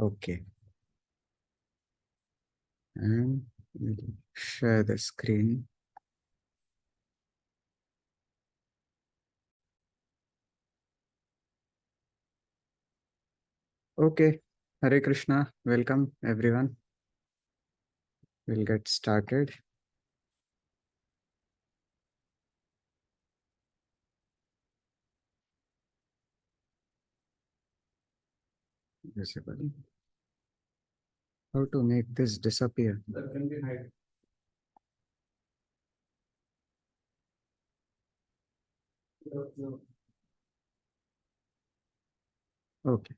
Okay. And we'll share the screen. Okay. Hare Krishna. Welcome, everyone. We'll get started. Visible. How to make this disappear? That can be hide. Okay.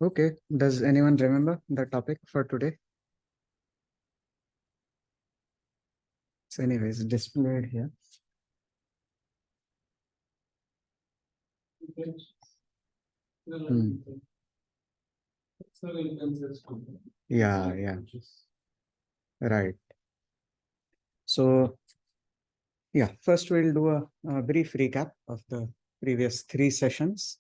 Okay. Does anyone remember the topic for today? So anyways, displayed here. Hmm. Yeah, yeah. Right. So, yeah, first we'll do a brief recap of the previous 3 sessions.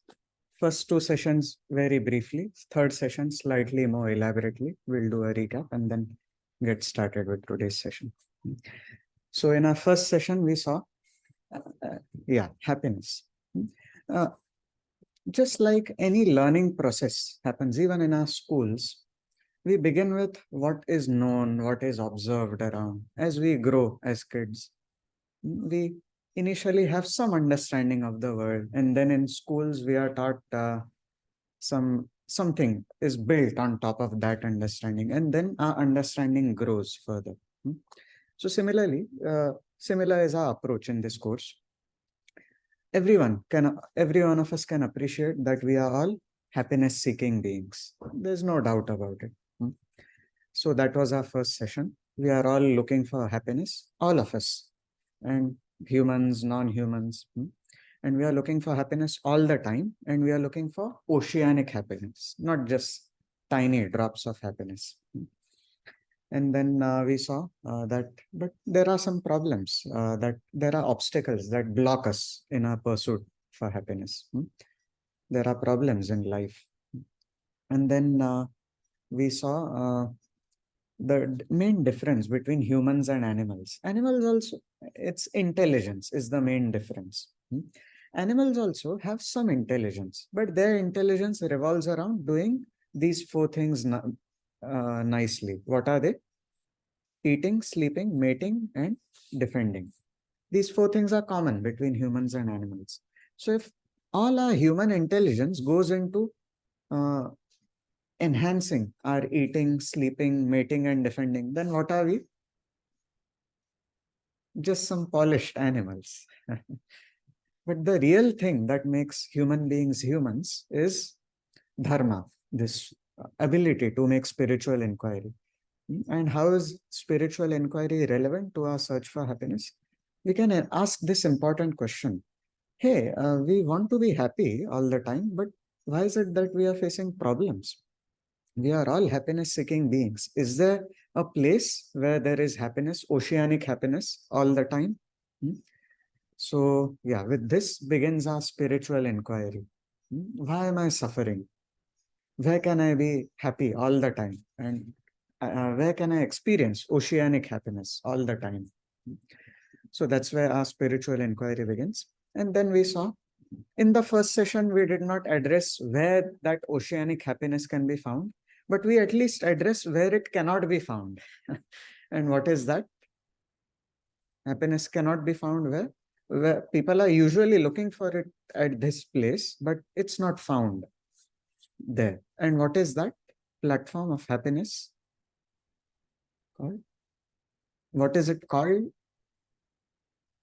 First 2 sessions, very briefly. Third session, slightly more elaborately. We'll do a recap and then get started with today's session. So, in our first session, we saw, happiness. Uh, just like any learning process happens, even in our schools, we begin with what is known, what is observed around. As we grow as kids, we initially have some understanding of the world, and then in schools we are taught something is built on top of that understanding, and then our understanding grows further. So similarly, similar is our approach in this course. Every one of us can appreciate that we are all happiness seeking beings. There's no doubt about it. So that was our first session. We are all looking for happiness, all of us, and humans, non-humans. And we are looking for happiness all the time. And we are looking for oceanic happiness, not just tiny drops of happiness. And then we saw but there are some problems, that there are obstacles that block us in our pursuit for happiness. There are problems in life. And then we saw the main difference between humans and animals. Animals also, its intelligence is the main difference. Animals also have some intelligence, but their intelligence revolves around doing these 4 things nicely. What are they? Eating, sleeping, mating, and defending. These 4 things are common between humans and animals. So if all our human intelligence goes into uh, enhancing our eating, sleeping, mating, and defending, then what are we? Just some polished animals. But the real thing that makes human beings humans is dharma, this ability to make spiritual inquiry. And how is spiritual inquiry relevant to our search for happiness? We can ask this important question. Hey, we want to be happy all the time, but why is it that we are facing problems? We are all happiness seeking beings. Is there a place where there is happiness, oceanic happiness all the time? So, yeah, with this begins our spiritual inquiry. Why am I suffering? Where can I be happy all the time? And where can I experience oceanic happiness all the time? So that's where our spiritual inquiry begins. And then we saw in the first session, we did not address where that oceanic happiness can be found, but we at least address where it cannot be found. And what is that? Happiness cannot be found where people are usually looking for it at this place, but it's not found there. And what is that platform of happiness called? What is it called?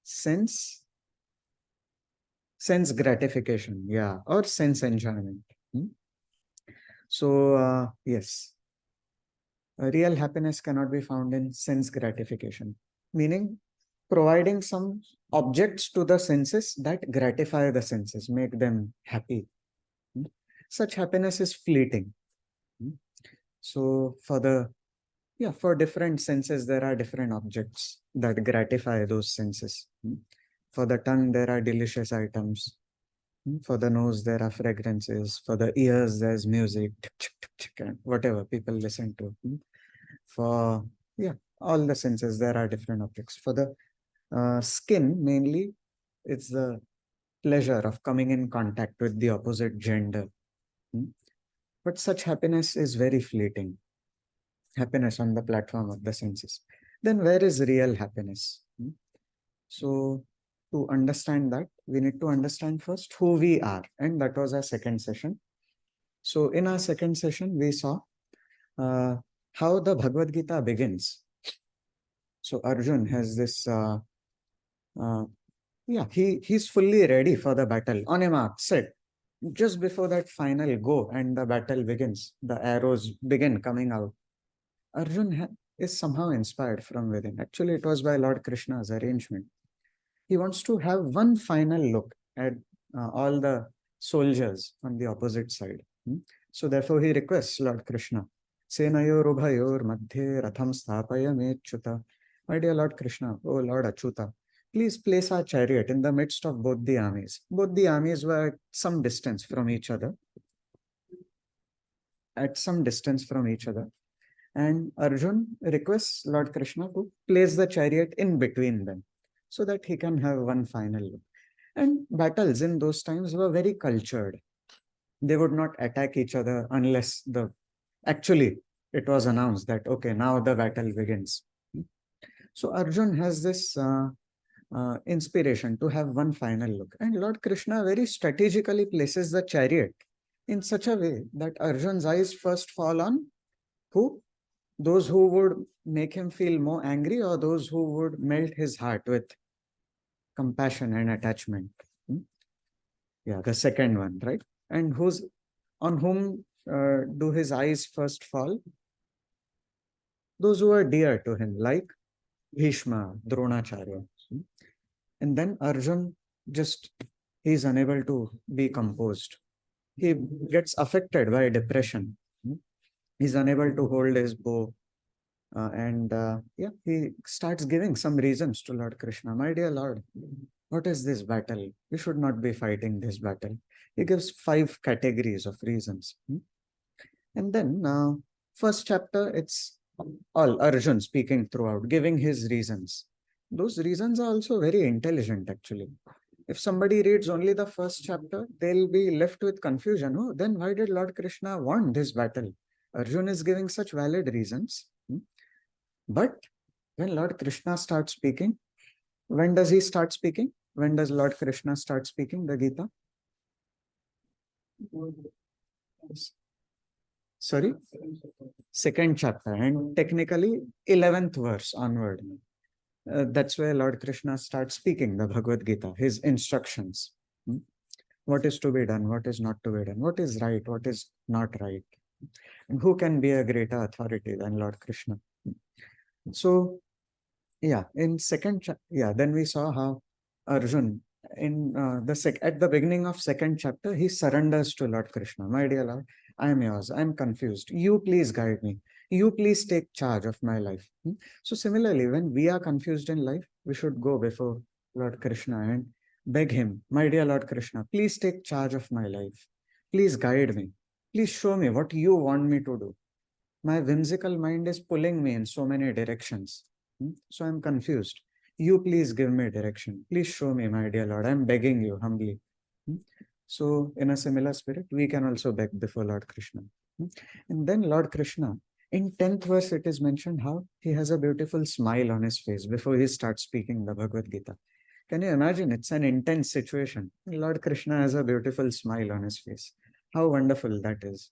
Sense sense gratification, yeah, or sense enjoyment. So yes, real happiness cannot be found in sense gratification, meaning providing some objects to the senses that gratify the senses, make them happy. Such happiness is fleeting. So for different senses, there are different objects that gratify those senses. For the tongue, there are delicious items. For the nose, there are fragrances. For the ears, there's music, and whatever people listen to. For, yeah, all the senses, there are different objects. For the skin, mainly, it's the pleasure of coming in contact with the opposite gender. But such happiness is very fleeting. Happiness on the platform of the senses. Then where is real happiness? So to understand that, we need to understand first who we are. And that was our second session. So in our second session, we saw how the Bhagavad Gita begins. So Arjun has this, he's fully ready for the battle. On a mark, set. Just before that final go and the battle begins, the arrows begin coming out. Arjun is somehow inspired from within. Actually, it was by Lord Krishna's arrangement. He wants to have one final look at all the soldiers on the opposite side. So therefore he requests Lord Krishna, Senayor Ubhayor Madhye Ratham Sthapaya Mechuta. My dear Lord Krishna, oh Lord Achyuta, please place our chariot in the midst of both the armies. Both the armies were at some distance from each other. And Arjun requests Lord Krishna to place the chariot in between them so that he can have one final look. And battles in those times were very cultured. They would not attack each other unless actually it was announced that, okay, now the battle begins. So Arjun has this inspiration to have one final look. And Lord Krishna very strategically places the chariot in such a way that Arjun's eyes first fall on who? Those who would make him feel more angry, or those who would melt his heart with compassion and attachment. Yeah, the second one, right? And on whom do his eyes first fall? Those who are dear to him, like Bhishma, Dronacharya. And then Arjun he's unable to be composed. He gets affected by depression. He's unable to hold his bow. He starts giving some reasons to Lord Krishna. My dear Lord, what is this battle? We should not be fighting this battle. He gives 5 categories of reasons. And then first chapter, it's all Arjun speaking throughout, giving his reasons. Those reasons are also very intelligent, actually. If somebody reads only the first chapter, they'll be left with confusion. Oh, then why did Lord Krishna want this battle? Arjun is giving such valid reasons. But when Lord Krishna starts speaking, when does he start speaking? When does Lord Krishna start speaking the Gita? Sorry? Second chapter, and technically 11th verse onward. That's where Lord Krishna starts speaking the Bhagavad Gita, his instructions. What is to be done, what is not to be done, what is right, what is not right. And who can be a greater authority than Lord Krishna? So, yeah, then we saw how Arjun, at the beginning of second chapter, he surrenders to Lord Krishna. My dear Lord, I am yours. I am confused. You please guide me. You please take charge of my life. So similarly, when we are confused in life, we should go before Lord Krishna and beg him, my dear Lord Krishna, please take charge of my life. Please guide me. Please show me what you want me to do. My whimsical mind is pulling me in so many directions. So I'm confused. You please give me direction. Please show me, my dear Lord. I'm begging you humbly. So in a similar spirit, we can also beg before Lord Krishna. And then Lord Krishna, in 10th verse, it is mentioned how he has a beautiful smile on his face before he starts speaking the Bhagavad Gita. Can you imagine? It's an intense situation. Lord Krishna has a beautiful smile on his face. How wonderful that is.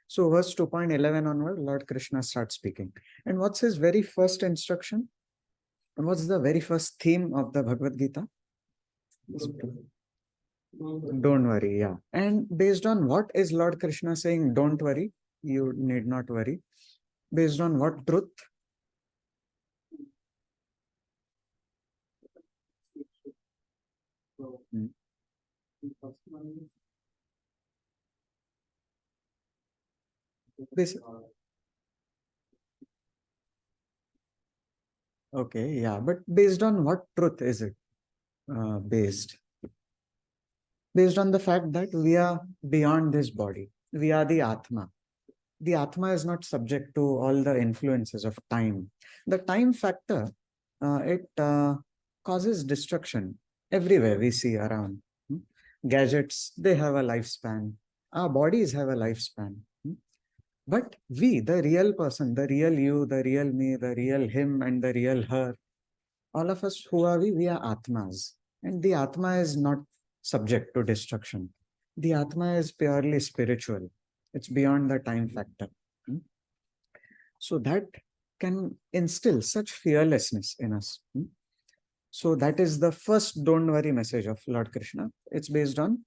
So verse 2.11 onward, Lord Krishna starts speaking. And what's his very first instruction? And what's the very first theme of the Bhagavad Gita? Don't worry, yeah. And based on what is Lord Krishna saying, don't worry, you need not worry? Based on what truth? This, okay, yeah, but based on what truth is it? based? Based on the fact that we are beyond this body. We are the Atma. The Atma is not subject to all the influences of time. The time factor, it causes destruction everywhere we see around. Gadgets, they have a lifespan. Our bodies have a lifespan. But we, the real person, the real you, the real me, the real him, and the real her, all of us, who are we? We are Atmas. And the Atma is not subject to destruction. The Atma is purely spiritual. It's beyond the time factor. So that can instill such fearlessness in us. So that is the first don't worry message of Lord Krishna. It's based on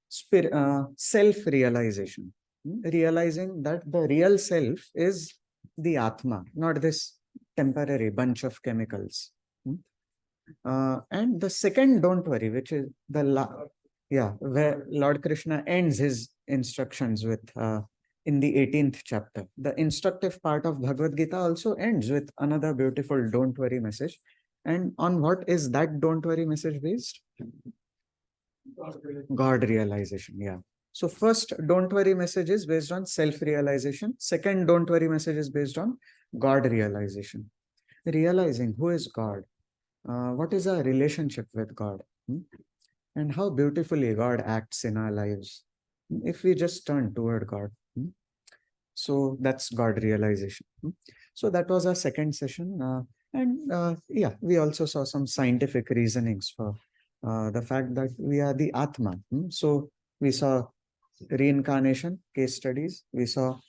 self-realization. Realizing that the real self is the Atma, not this temporary bunch of chemicals. And the second don't worry, which is where Lord Krishna ends his instructions with in the 18th chapter. The instructive part of Bhagavad Gita also ends with another beautiful don't worry message. And on what is that don't worry message based? God realization. Yeah. So first don't worry message is based on self-realization. Second don't worry message is based on God realization. Realizing who is God. What is our relationship with God? And how beautifully God acts in our lives if we just turn toward God. So that's God realization. So that was our second session. We also saw some scientific reasonings for the fact that we are the Atma. So we saw reincarnation case studies. We saw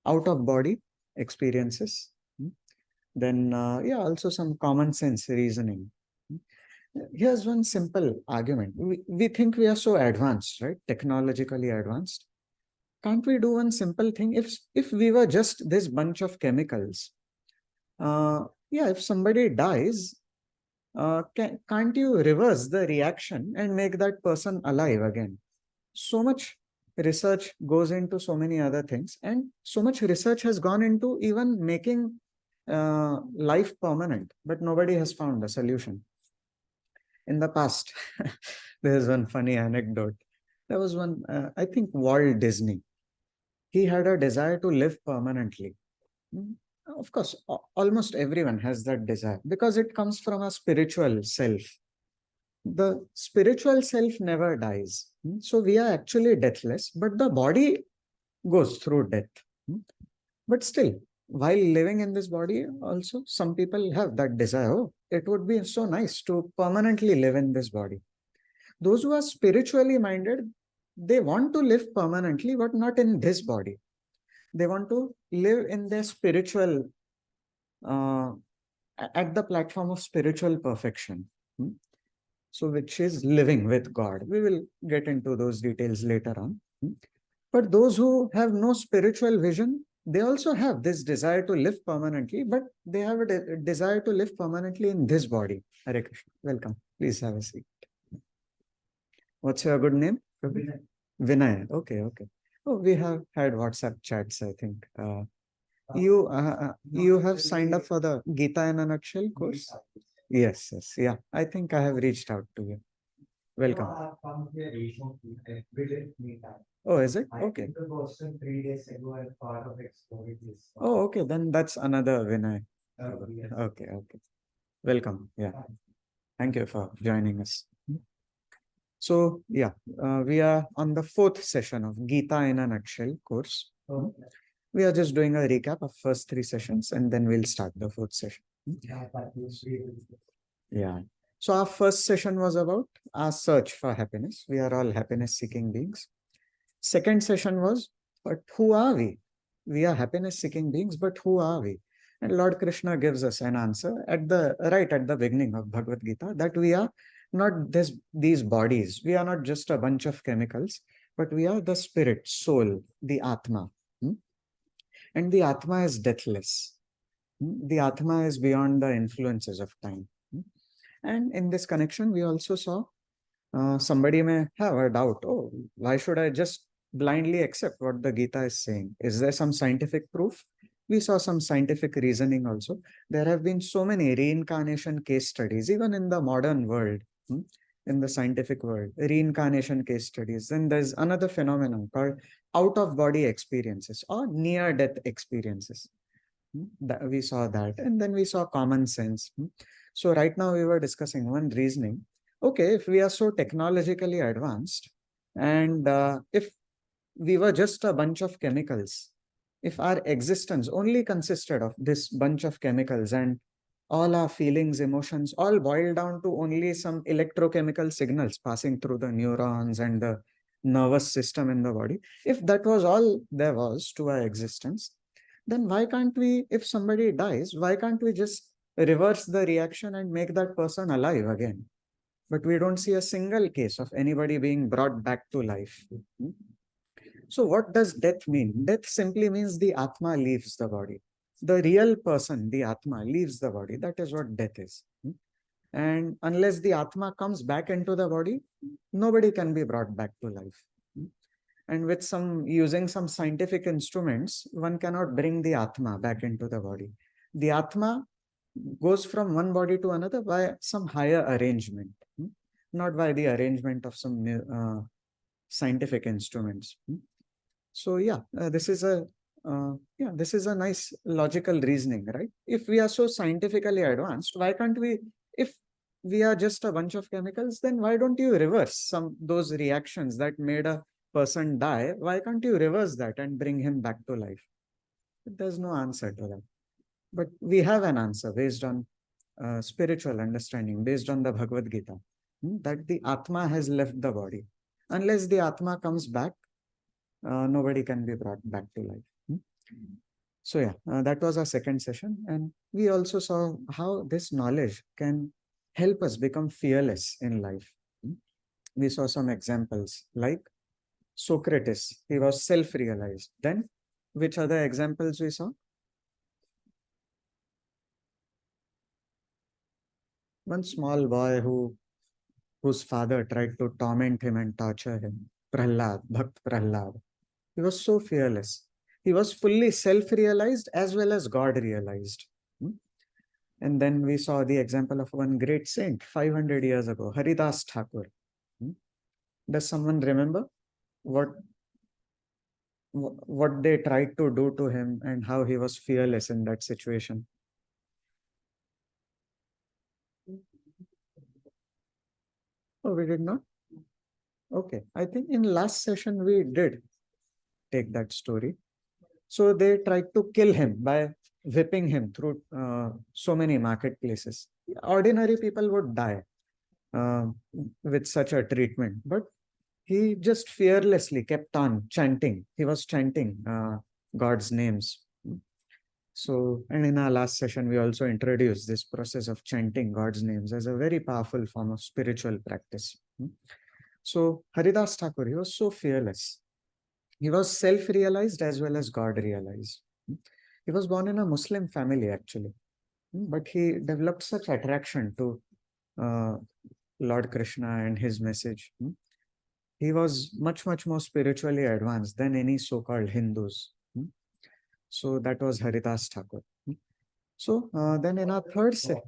out of body experiences. Then, also some common sense reasoning. Here's one simple argument. We think we are so advanced, right? Technologically advanced. Can't we do one simple thing? If we were just this bunch of chemicals, if somebody dies, can't you reverse the reaction and make that person alive again? So much research goes into so many other things, and so much research has gone into even making life permanent, but nobody has found a solution. In the past, there's one funny anecdote. There was one, I think Walt Disney. He had a desire to live permanently. Of course, almost everyone has that desire because it comes from a spiritual self. The spiritual self never dies. So we are actually deathless, but the body goes through death. But still, while living in this body, also some people have that desire. Oh, it would be so nice to permanently live in this body. Those who are spiritually minded, they want to live permanently, but not in this body. They want to live in their spiritual, at the platform of spiritual perfection. So which is living with God. We will get into those details later on. But those who have no spiritual vision, they also have this desire to live permanently, but they have a desire to live permanently in this body. Hare Krishna. Welcome. Please have a seat. What's your good name? Vinay. Vinay. Okay. Oh, we have had WhatsApp chats, I think. You have signed up for the Gita in a Nutshell course? Yes. Yeah, I think I have reached out to you. Welcome. Oh, is it? Okay. Oh, okay. Then that's another Vinay. Okay. Welcome. Yeah. Thank you for joining us. So, we are on the fourth session of Gita in a Nutshell course. We are just doing a recap of first three sessions and then we'll start the fourth session. Yeah. So our first session was about our search for happiness. We are all happiness-seeking beings. Second session was, but who are we? We are happiness-seeking beings, but who are we? And Lord Krishna gives us an answer right at the beginning of Bhagavad Gita that we are not these bodies. We are not just a bunch of chemicals, but we are the spirit, soul, the Atma. And the Atma is deathless. The Atma is beyond the influences of time. And in this connection, we also saw somebody may have a doubt. Oh, why should I just blindly accept what the Gita is saying? Is there some scientific proof? We saw some scientific reasoning also. There have been so many reincarnation case studies, even in the modern world. in the scientific world, reincarnation case studies. Then there's another phenomenon called out-of-body experiences or near-death experiences. That we saw that, and then we saw common sense. So right now we were discussing one reasoning. Okay, if we are so technologically advanced, and if we were just a bunch of chemicals, if our existence only consisted of this bunch of chemicals and all our feelings, emotions, all boil down to only some electrochemical signals passing through the neurons and the nervous system in the body, if that was all there was to our existence, then why can't we, if somebody dies, why can't we just reverse the reaction and make that person alive again? But we don't see a single case of anybody being brought back to life. So what does death mean? Death simply means the Atma leaves the body. The real person, the Atma, leaves the body. That is what death is. And unless the Atma comes back into the body, nobody can be brought back to life. And with using some scientific instruments, one cannot bring the Atma back into the body. The Atma goes from one body to another by some higher arrangement, not by the arrangement of some scientific instruments. So yeah, this is a nice logical reasoning, right? If we are so scientifically advanced, why can't we? If we are just a bunch of chemicals, then why don't you reverse those reactions that made a person die? Why can't you reverse that and bring him back to life? There's no answer to that. But we have an answer based on spiritual understanding, based on the Bhagavad Gita, that the Atma has left the body. Unless the Atma comes back, nobody can be brought back to life. So yeah, that was our second session. And we also saw how this knowledge can help us become fearless in life. We saw some examples like Socrates, he was self-realized. Then which other examples we saw? One small boy whose father tried to torment him and torture him, Prahlad, Bhakt Prahlad. He was so fearless. He was fully self-realized as well as God-realized. And then we saw the example of one great saint 500 years ago, Haridas Thakur. Does someone remember what they tried to do to him and how he was fearless in that situation? Oh, we did not? Okay. I think in last session we did take that story. So they tried to kill him by whipping him through so many marketplaces. Ordinary people would die with such a treatment, but he just fearlessly kept on chanting. He was chanting God's names. So, and in our last session, we also introduced this process of chanting God's names as a very powerful form of spiritual practice. So, Haridas Thakur, he was so fearless. He was self-realized as well as God-realized. He was born in a Muslim family, actually, but he developed such attraction to Lord Krishna and his message. He was much, much more spiritually advanced than any so-called Hindus. So that was Haridas Thakur. So then in our third session,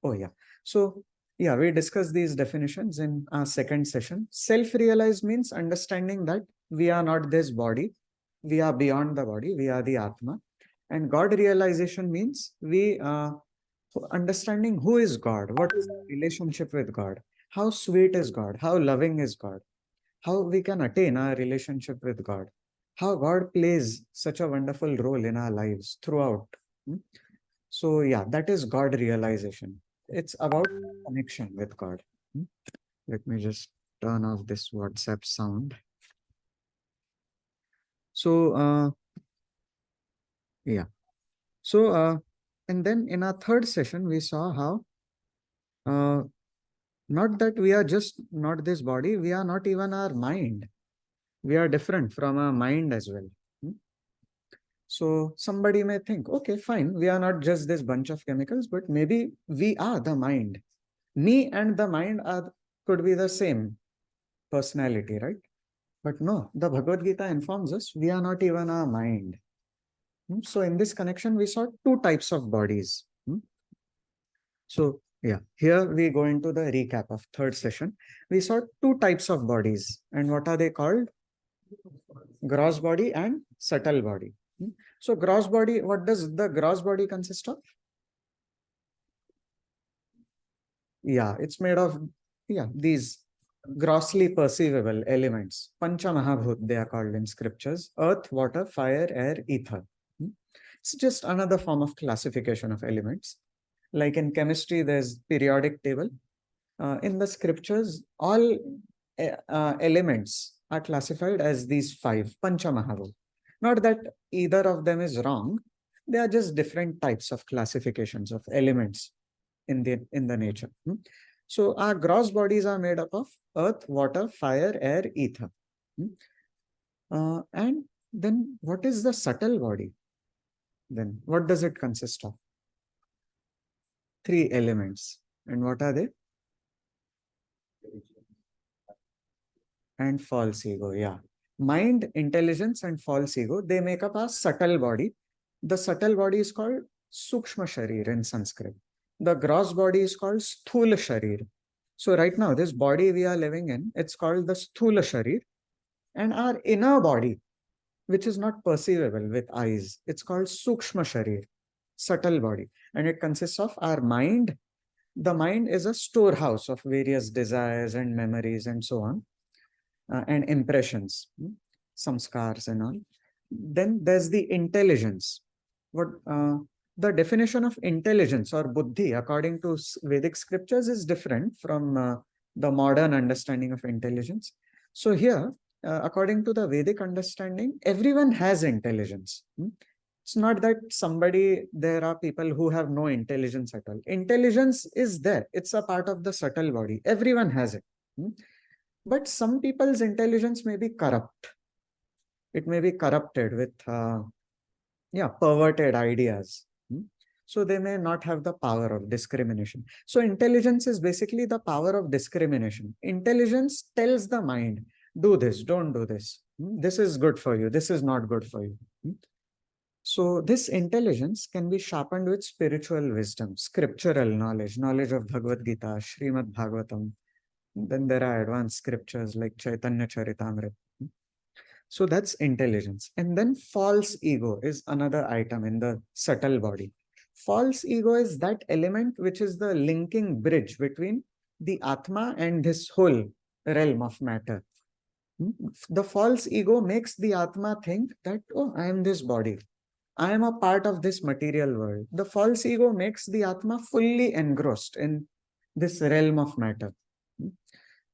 oh yeah. So yeah, we discussed these definitions in our second session. Self-realized means understanding that we are not this body. We are beyond the body. We are the Atma. And God realization means we understanding who is God, what is the relationship with God, how sweet is God, how loving is God, how we can attain our relationship with God, how God plays such a wonderful role in our lives throughout. So yeah, that is God realization. It's about connection with God. Let me just turn off this WhatsApp sound. So yeah. So and then in our third session, we saw how not that we are just not this body, we are not even our mind. We are different from our mind as well. So somebody may think, okay, fine, we are not just this bunch of chemicals, but maybe we are the mind. Me and the mind could be the same personality, right? But no, the Bhagavad Gita informs us we are not even our mind. So in this connection, we saw two types of bodies. So Yeah, here we go into the recap of third session. We saw two types of bodies, and what are they called? Gross body and subtle body. So gross body, what does the gross body consist of? Yeah, it's made of, yeah, these grossly perceivable elements. Pancha Mahabhut, they are called in scriptures: earth, water, fire, air, ether. It's just another form of classification of elements. Like in chemistry, there's periodic table. In the scriptures, all elements are classified as these five, Pancha Mahabhut. Not that either of them is wrong. They are just different types of classifications of elements in the nature. So our gross bodies are made up of earth, water, fire, air, ether. And then what is the subtle body? Then what does it consist of? Three elements. And what are they? And false ego. Yeah. Mind, intelligence, and false ego, they make up our subtle body. The subtle body is called Sukshma Sharir in Sanskrit. The gross body is called Sthula Sharir. So right now, this body we are living in, it's called the Sthula Sharir. And our inner body, which is not perceivable with eyes, it's called Sukshma Sharir, subtle body. And it consists of our mind. The mind is a storehouse of various desires and memories and so on, and impressions, samskars and all. Then there's the intelligence. What the definition of intelligence or buddhi, according to Vedic scriptures, is different from the modern understanding of intelligence. So here, according to the Vedic understanding, everyone has intelligence. It's not that there are people who have no intelligence at all. Intelligence is there. It's a part of the subtle body. Everyone has it. But some people's intelligence may be corrupt. It may be corrupted with, perverted ideas. So they may not have the power of discrimination. So intelligence is basically the power of discrimination. Intelligence tells the mind, do this, don't do this. This is good for you. This is not good for you. So this intelligence can be sharpened with spiritual wisdom, scriptural knowledge, knowledge of Bhagavad Gita, Srimad Bhagavatam. Then there are advanced scriptures like Chaitanya Charitamrita. So that's intelligence. And then false ego is another item in the subtle body. False ego is that element which is the linking bridge between the Atma and this whole realm of matter. The false ego makes the Atma think that, oh, I am this body. I am a part of this material world. The false ego makes the Atma fully engrossed in this realm of matter.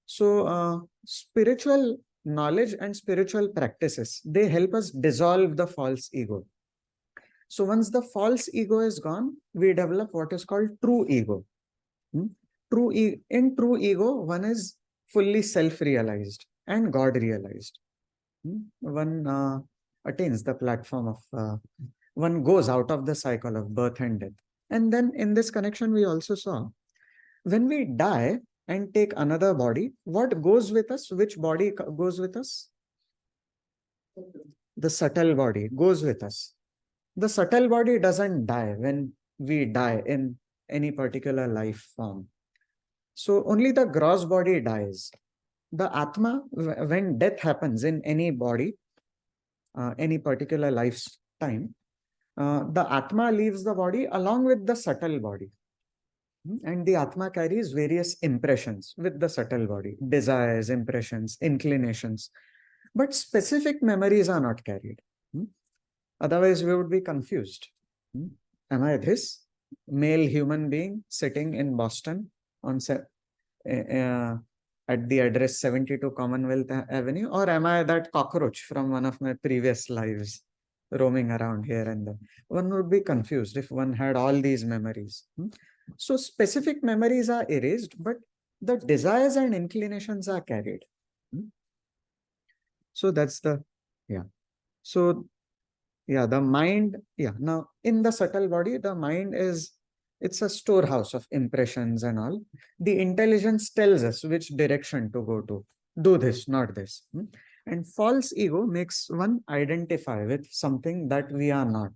So spiritual knowledge and spiritual practices, they help us dissolve the false ego. So once the false ego is gone, we develop what is called true ego. In true ego, one is fully self-realized and God-realized. One attains the platform of, one goes out of the cycle of birth and death. And then in this connection, we also saw, when we die and take another body, what goes with us? Which body goes with us? The subtle body goes with us. The subtle body doesn't die when we die in any particular life form. So only the gross body dies. The Atma, when death happens in any body, any particular lifetime, the Atma leaves the body along with the subtle body. And the Atma carries various impressions with the subtle body, desires, impressions, inclinations. But specific memories are not carried. Otherwise, we would be confused. Am I this male human being sitting in Boston on at the address 72 Commonwealth Avenue, or am I that cockroach from one of my previous lives roaming around here and there? One would be confused if one had all these memories. So specific memories are erased, but the desires and inclinations are carried. So that's so the mind, now in the subtle body, the mind it's a storehouse of impressions and all. The intelligence tells us which direction to go to. Do this, not this. And false ego makes one identify with something that we are not.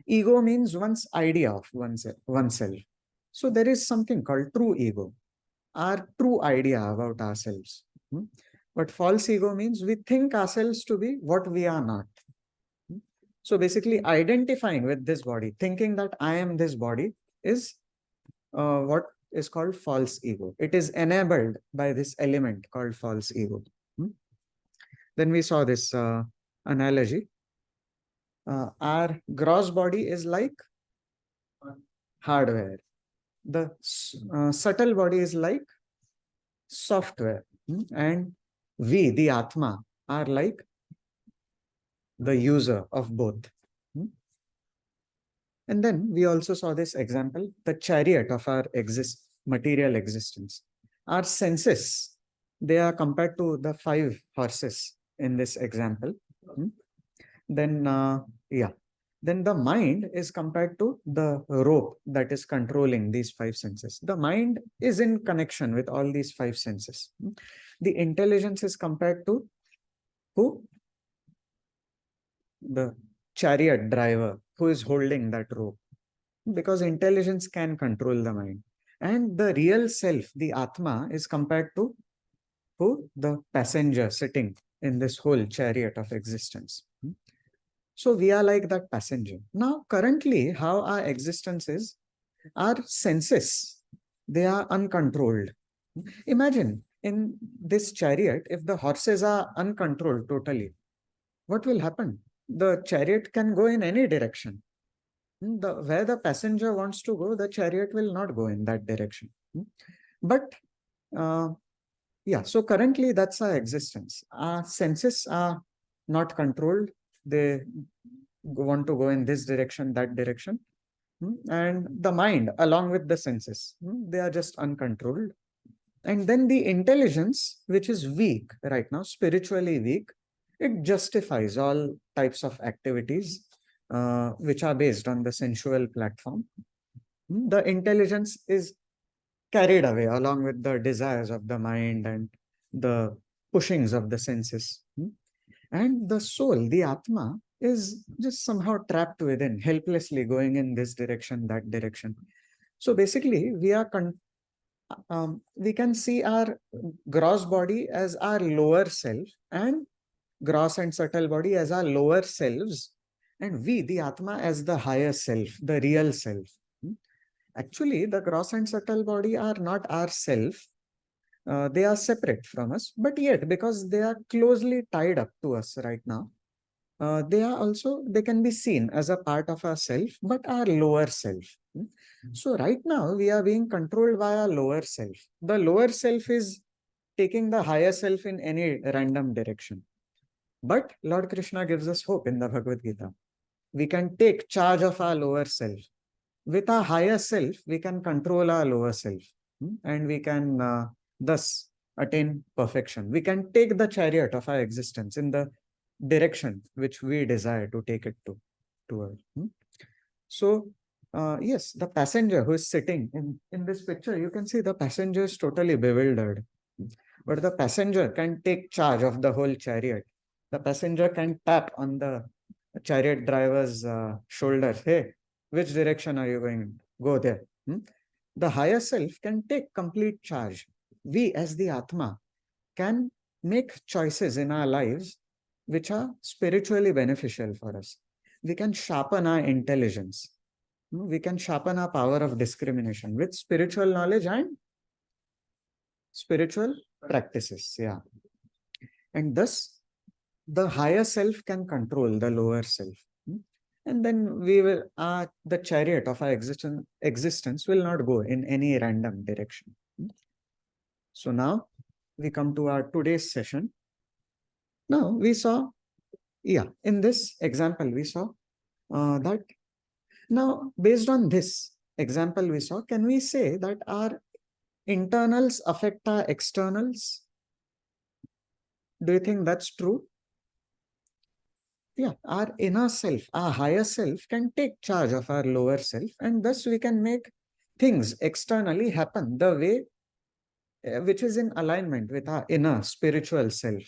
Ego means one's idea of oneself. So there is something called true ego, our true idea about ourselves. But false ego means we think ourselves to be what we are not. So basically identifying with this body, thinking that I am this body is what is called false ego. It is enabled by this element called false ego. Then we saw this analogy. Our gross body is like hardware. The subtle body is like software. And we, the Atma, are like the user of both. And then we also saw this example, the chariot of our material existence. Our senses, they are compared to the 5 horses in this example. Then, then the mind is compared to the rope that is controlling these 5 senses. The mind is in connection with all these 5 senses. The intelligence is compared to who? The chariot driver who is holding that rope, because intelligence can control the mind. And the real self, the Atma, is compared to who? The passenger sitting in this whole chariot of existence. So we are like that passenger. Now, currently, how our existence is, our senses, they are uncontrolled. Imagine in this chariot, if the horses are uncontrolled totally, what will happen? The chariot can go in any direction. Where the passenger wants to go, the chariot will not go in that direction. But so currently that's our existence. Our senses are not controlled. They want to go in this direction, that direction. And the mind, along with the senses, they are just uncontrolled. And then the intelligence, which is weak right now, spiritually weak, it justifies all types of activities which are based on the sensual platform. The intelligence is carried away along with the desires of the mind and the pushings of the senses. And the soul, the Atma, is just somehow trapped within, helplessly going in this direction, that direction. So basically, we can see our gross body as our lower self and gross and subtle body as our lower selves, and we, the Atma, as the higher self, the real self. Actually, the gross and subtle body are not our self. They are separate from us, but yet, because they are closely tied up to us right now, they can be seen as a part of our self, but our lower self. So right now, we are being controlled by our lower self. The lower self is taking the higher self in any random direction. But Lord Krishna gives us hope in the Bhagavad Gita. We can take charge of our lower self. With our higher self, we can control our lower self, and we can thus attain perfection. We can take the chariot of our existence in the direction which we desire to take it toward. So, yes, the passenger who is sitting in this picture, you can see the passenger is totally bewildered. But the passenger can take charge of the whole chariot. The passenger can tap on the chariot driver's shoulder. Hey, which direction are you going? Go there. The higher self can take complete charge. We, as the Atma, can make choices in our lives which are spiritually beneficial for us. We can sharpen our intelligence. We can sharpen our power of discrimination with spiritual knowledge and spiritual practices. Yeah. And thus, the higher self can control the lower self. And then the chariot of our existence will not go in any random direction. So now we come to our today's session. Now we saw, in this example, we saw that now based on this example we saw, can we say that our internals affect our externals? Do you think that's true? Yeah, our inner self, our higher self can take charge of our lower self, and thus we can make things externally happen the way which is in alignment with our inner spiritual self.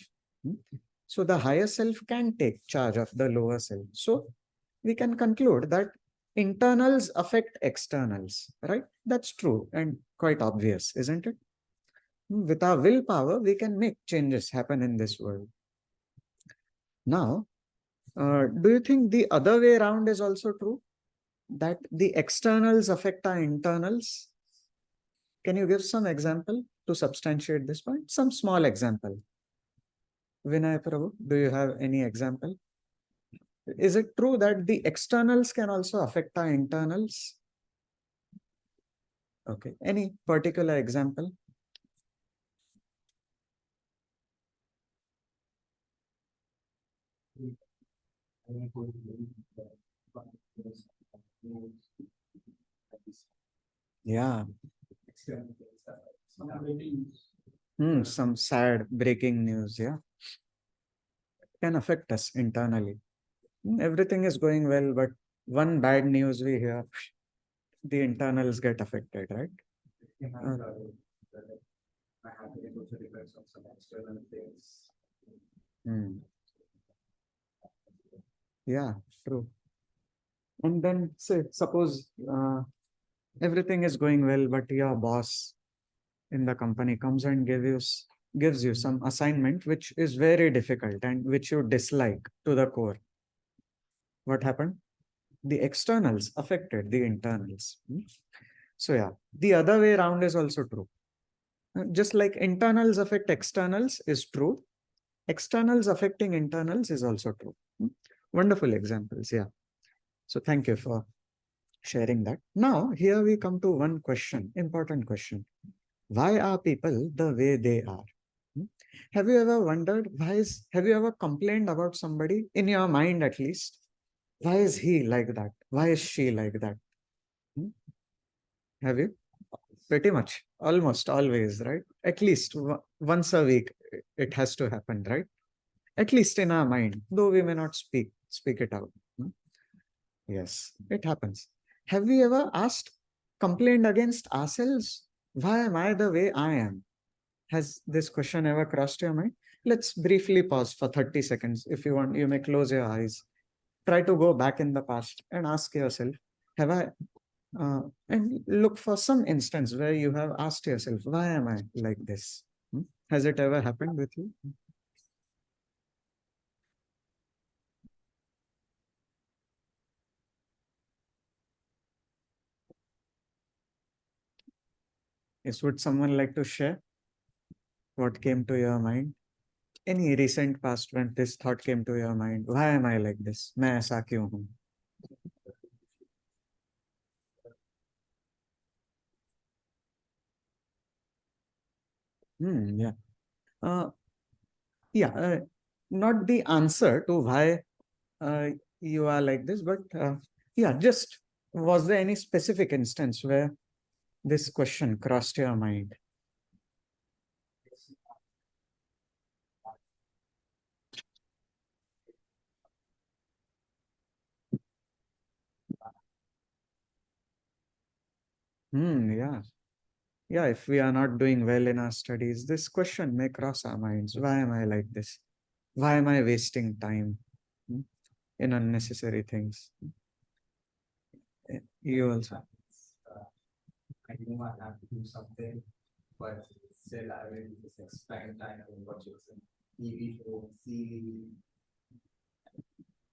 So the higher self can take charge of the lower self. So we can conclude that internals affect externals, right? That's true and quite obvious, isn't it? With our willpower, we can make changes happen in this world. Now, do you think the other way around is also true? That the externals affect our internals? Can you give some example to substantiate this point? Some small example. Vinay Prabhu, do you have any example? Is it true that the externals can also affect our internals? Okay. Any particular example? Yeah. Some sad breaking news. Yeah. Can affect us internally. Everything is going well, but one bad news we hear, the internals get affected, right? Uh, hmm. Yeah, true. And then say, suppose everything is going well, but your boss in the company comes and gives you some assignment which is very difficult and which you dislike to the core. What happened? The externals affected the internals. So yeah, the other way around is also true. Just like internals affect externals is true, externals affecting internals is also true. Wonderful examples. Yeah. So thank you for sharing that. Now, here we come to one question, important question. Why are people the way they are? Hmm? Have you ever wondered have you ever complained about somebody in your mind at least? Why is he like that? Why is she like that? Hmm? Have you? Pretty much, almost always, right? At least once a week, it has to happen, right? At least in our mind, though we may not speak it out. Hmm? Yes, it happens. Have we ever complained against ourselves? Why am I the way I am? Has this question ever crossed your mind? Let's briefly pause for 30 seconds. If you want, you may close your eyes. Try to go back in the past and ask yourself, have I, and look for some instance where you have asked yourself, why am I like this? Has it ever happened with you? Yes, would someone like to share what came to your mind? Any recent past when this thought came to your mind, why am I like this? मैं ऐसा क्यों हूँ? Yeah. Uh, yeah. Not the answer to why uh, you are like this, but yeah, just was there any specific instance where this question crossed your mind? Yeah. Yeah, if we are not doing well in our studies, this question may cross our minds. Why am I like this? Why am I wasting time hmm, in unnecessary things? You also. I know I have to do something, but still I will just spend time on watching some TV show, series.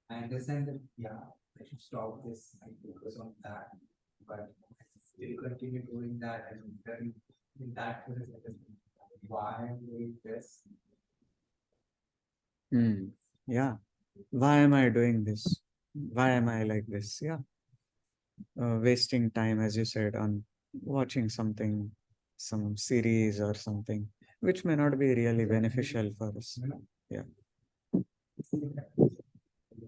I understand that, yeah, I should stop this and focus on that, but I still continue doing that and then in that way, why I'm doing this? Yeah. Why am I doing this? Why am I like this? Yeah. Wasting time, as you said, on watching something, some series or something, which may not be really beneficial for us. Yeah.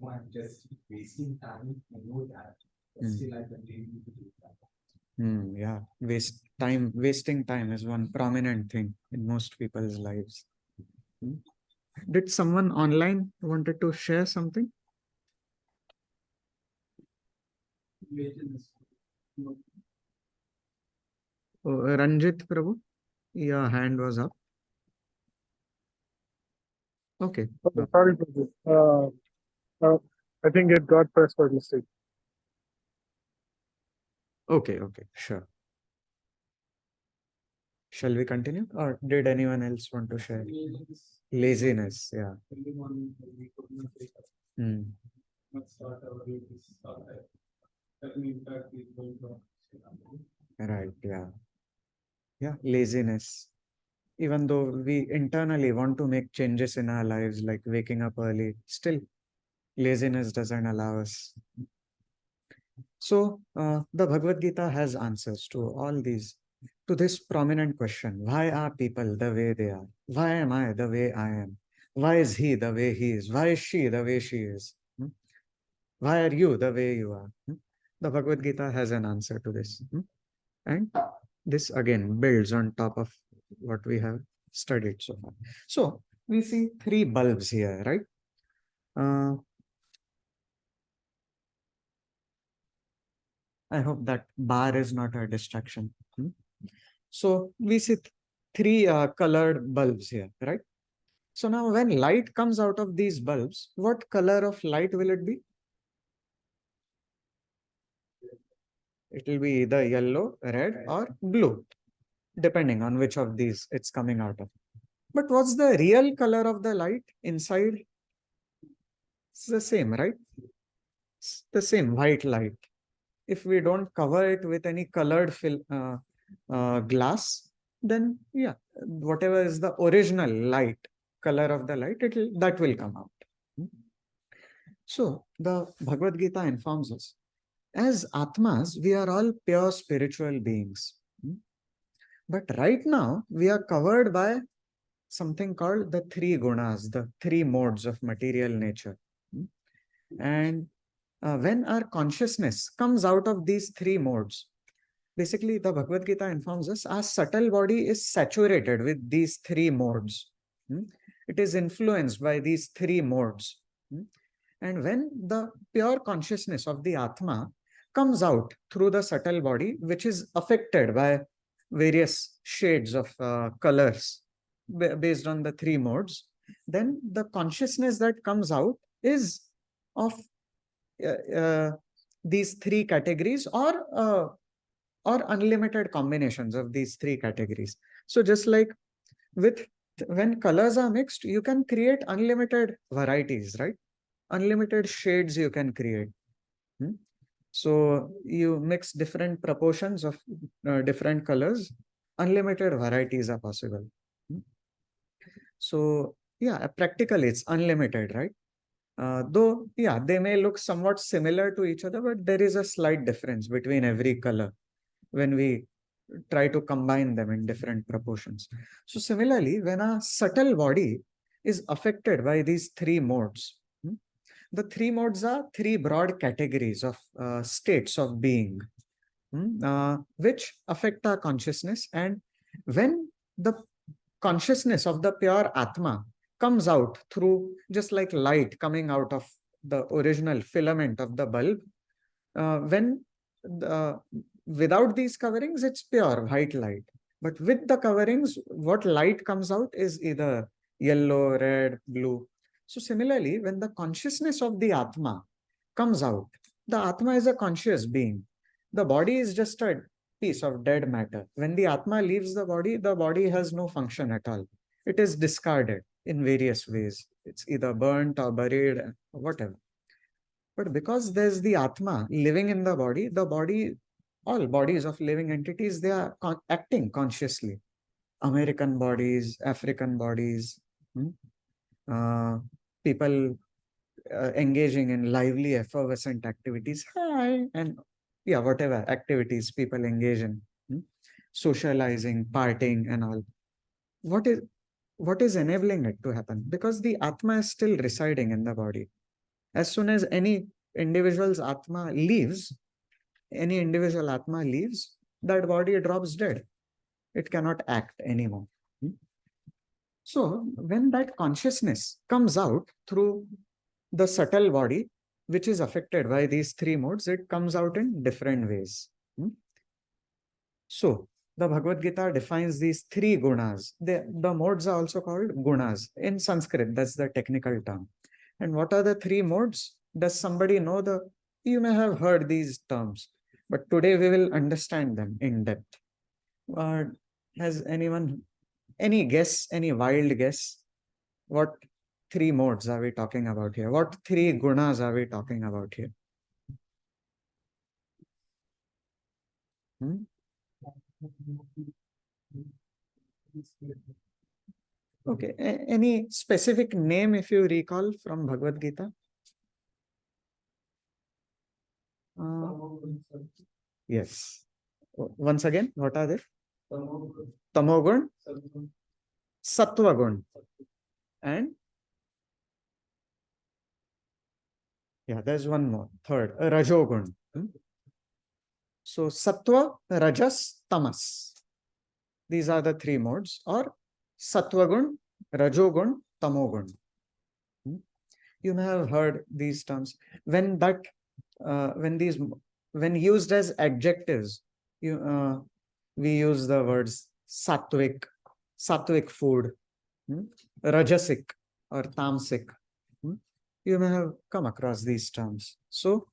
I'm just wasting time. I know that, but still I continue to do that. Yeah, wasting time is one prominent thing in most people's lives. Hmm. Did someone online wanted to share something? Oh, Ranjit Prabhu, your hand was up. Okay. Okay, sorry for this. Uh, I think it got pressed by mistake. Okay, okay, sure. Shall we continue, or did anyone else want to share? Laziness, yeah. Hmm. Right, yeah. Yeah, laziness. Even though we internally want to make changes in our lives, like waking up early, still laziness doesn't allow us. So, the Bhagavad Gita has answers to all these, to this prominent question: why are people the way they are? Why am I the way I am? Why is he the way he is? Why is she the way she is? Why are you the way you are? The Bhagavad Gita has an answer to this. And this again builds on top of what we have studied so far. So, we see three bulbs here, right? Uh, I hope that bar is not a distraction. So we see three colored bulbs here, right? So now when light comes out of these bulbs, what color of light will it be? It will be either yellow, red, or blue, depending on which of these it's coming out of. But what's the real color of the light inside? It's the same, right? It's the same white light. If we don't cover it with any colored glass, then yeah, whatever is the original light, color of the light, that will come out. So the Bhagavad Gita informs us, as Atmas, we are all pure spiritual beings. But right now, we are covered by something called the three gunas, the three modes of material nature. And when our consciousness comes out of these three modes, basically the Bhagavad Gita informs us our subtle body is saturated with these three modes. It is influenced by these three modes. And when the pure consciousness of the Atma comes out through the subtle body, which is affected by various shades of colors based on the three modes, then the consciousness that comes out is of these three categories, or unlimited combinations of these three categories. So just like with when colors are mixed, you can create unlimited varieties, right? Unlimited shades you can create. So you mix different proportions of different colors, unlimited varieties are possible. So yeah, practically it's unlimited, right? Though, yeah, they may look somewhat similar to each other, but there is a slight difference between every color when we try to combine them in different proportions. So similarly, when a subtle body is affected by these three modes, the three modes are three broad categories of states of being, which affect our consciousness. And when the consciousness of the pure Atma comes out through, just like light coming out of the original filament of the bulb, when the, without these coverings, it's pure white light. But with the coverings, what light comes out is either yellow, red, blue. So similarly, when the consciousness of the Atma comes out, the Atma is a conscious being. The body is just a piece of dead matter. When the Atma leaves the body has no function at all. It is discarded in various ways. It's either burnt or buried, whatever. But because there's the Atma living in the body, all bodies of living entities, they are acting consciously. American bodies, African bodies, uh, people engaging in lively, effervescent activities. Hi, and yeah, whatever activities people engage in, socializing, partying, and all. What is what is enabling it to happen? Because the Atma is still residing in the body. As soon as any individual Atma leaves, that body drops dead. It cannot act anymore. So when that consciousness comes out through the subtle body, which is affected by these three modes, it comes out in different ways. So the Bhagavad Gita defines these three gunas. The modes are also called gunas. In Sanskrit, that's the technical term. And what are the three modes? Does somebody know you may have heard these terms. But today we will understand them in depth. Has anyone any guess, any wild guess? What three modes are we talking about here? What three gunas are we talking about here? Hmm? Okay, any specific name if you recall from Bhagavad Gita? Yes. Once again, what are they? Tamogun, Sattvagun, and yeah, there's one more, third, Rajogun. So Sattva, Rajas, Tamas. These are the three modes, or Sattvagun, Rajogun, Tamogun. You may have heard these terms. When that, when used as adjectives, we use the words sattvic food, rajasic or tamasic. You may have come across these terms. So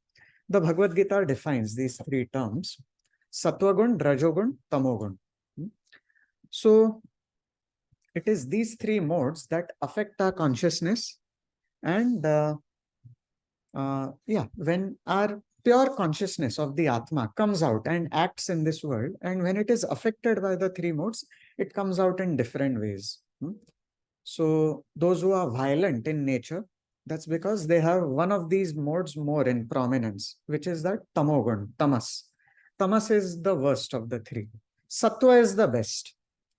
the Bhagavad Gita defines these three terms: Sattvagun, Rajogun, Tamogun. So it is these three modes that affect our consciousness, and when our pure consciousness of the Atma comes out and acts in this world, and when it is affected by the three modes, it comes out in different ways. So those who are violent in nature, that's because they have one of these modes more in prominence, which is that tamogun, tamas. Tamas is the worst of the three. Sattva is the best.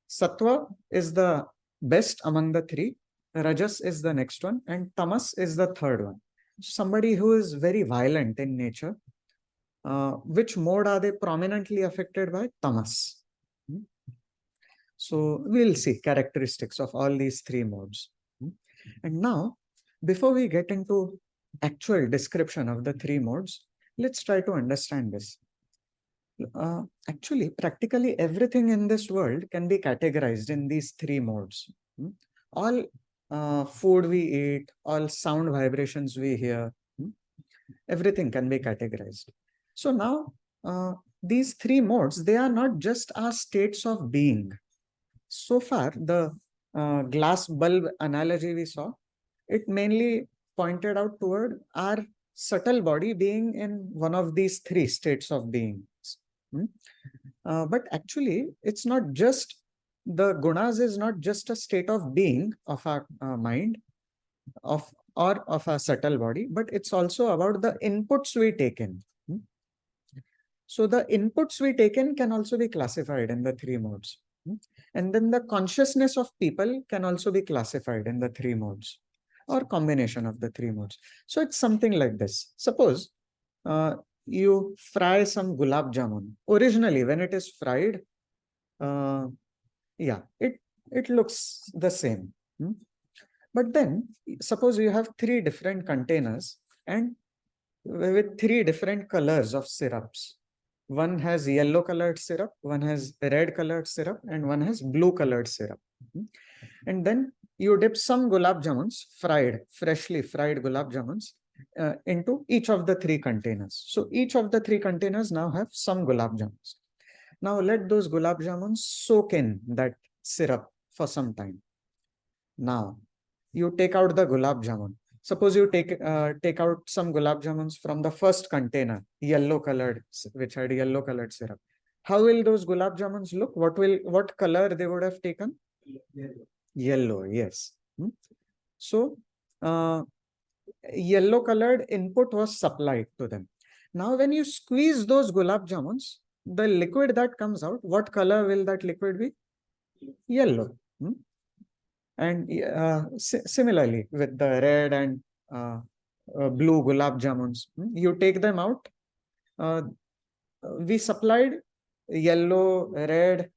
Sattva is the best among the three. Rajas is the next one, and tamas is the third one. Somebody who is very violent in nature, which mode are they prominently affected by? Tamas. So we'll see characteristics of all these three modes. And now, before we get into actual description of the three modes, let's try to understand this. Actually, practically everything in this world can be categorized in these three modes. All food we eat, all sound vibrations we hear, everything can be categorized. So now, these three modes, they are not just our states of being. So far, the glass bulb analogy we saw, it mainly pointed out toward our subtle body being in one of these three states of beings. But actually, it's not just, the gunas is not just a state of being of our mind or of our subtle body, but it's also about the inputs we take in. So the inputs we take in can also be classified in the three modes. And then the consciousness of people can also be classified in the three modes, or combination of the three modes. So it's something like this. Suppose you fry some gulab jamun. Originally, when it is fried, it looks the same. But then, suppose you have three different containers and with three different colors of syrups. One has yellow colored syrup, one has red colored syrup, and one has blue colored syrup. And then you dip some gulab jamuns, freshly fried gulab jamuns, into each of the three containers. So each of the three containers now have some gulab jamuns. Now let those gulab jamuns soak in that syrup for some time. Now you take out the gulab jamun. Suppose you take out some gulab jamuns from the first container, yellow colored, which had yellow colored syrup. How will those gulab jamuns look? What color they would have taken? Yellow, yes. So yellow colored input was supplied to them. Now when you squeeze those gulab jamuns, the liquid that comes out, what color will that liquid be? Yellow. And similarly with the red and blue gulab jamuns, you take them out. We supplied yellow, red,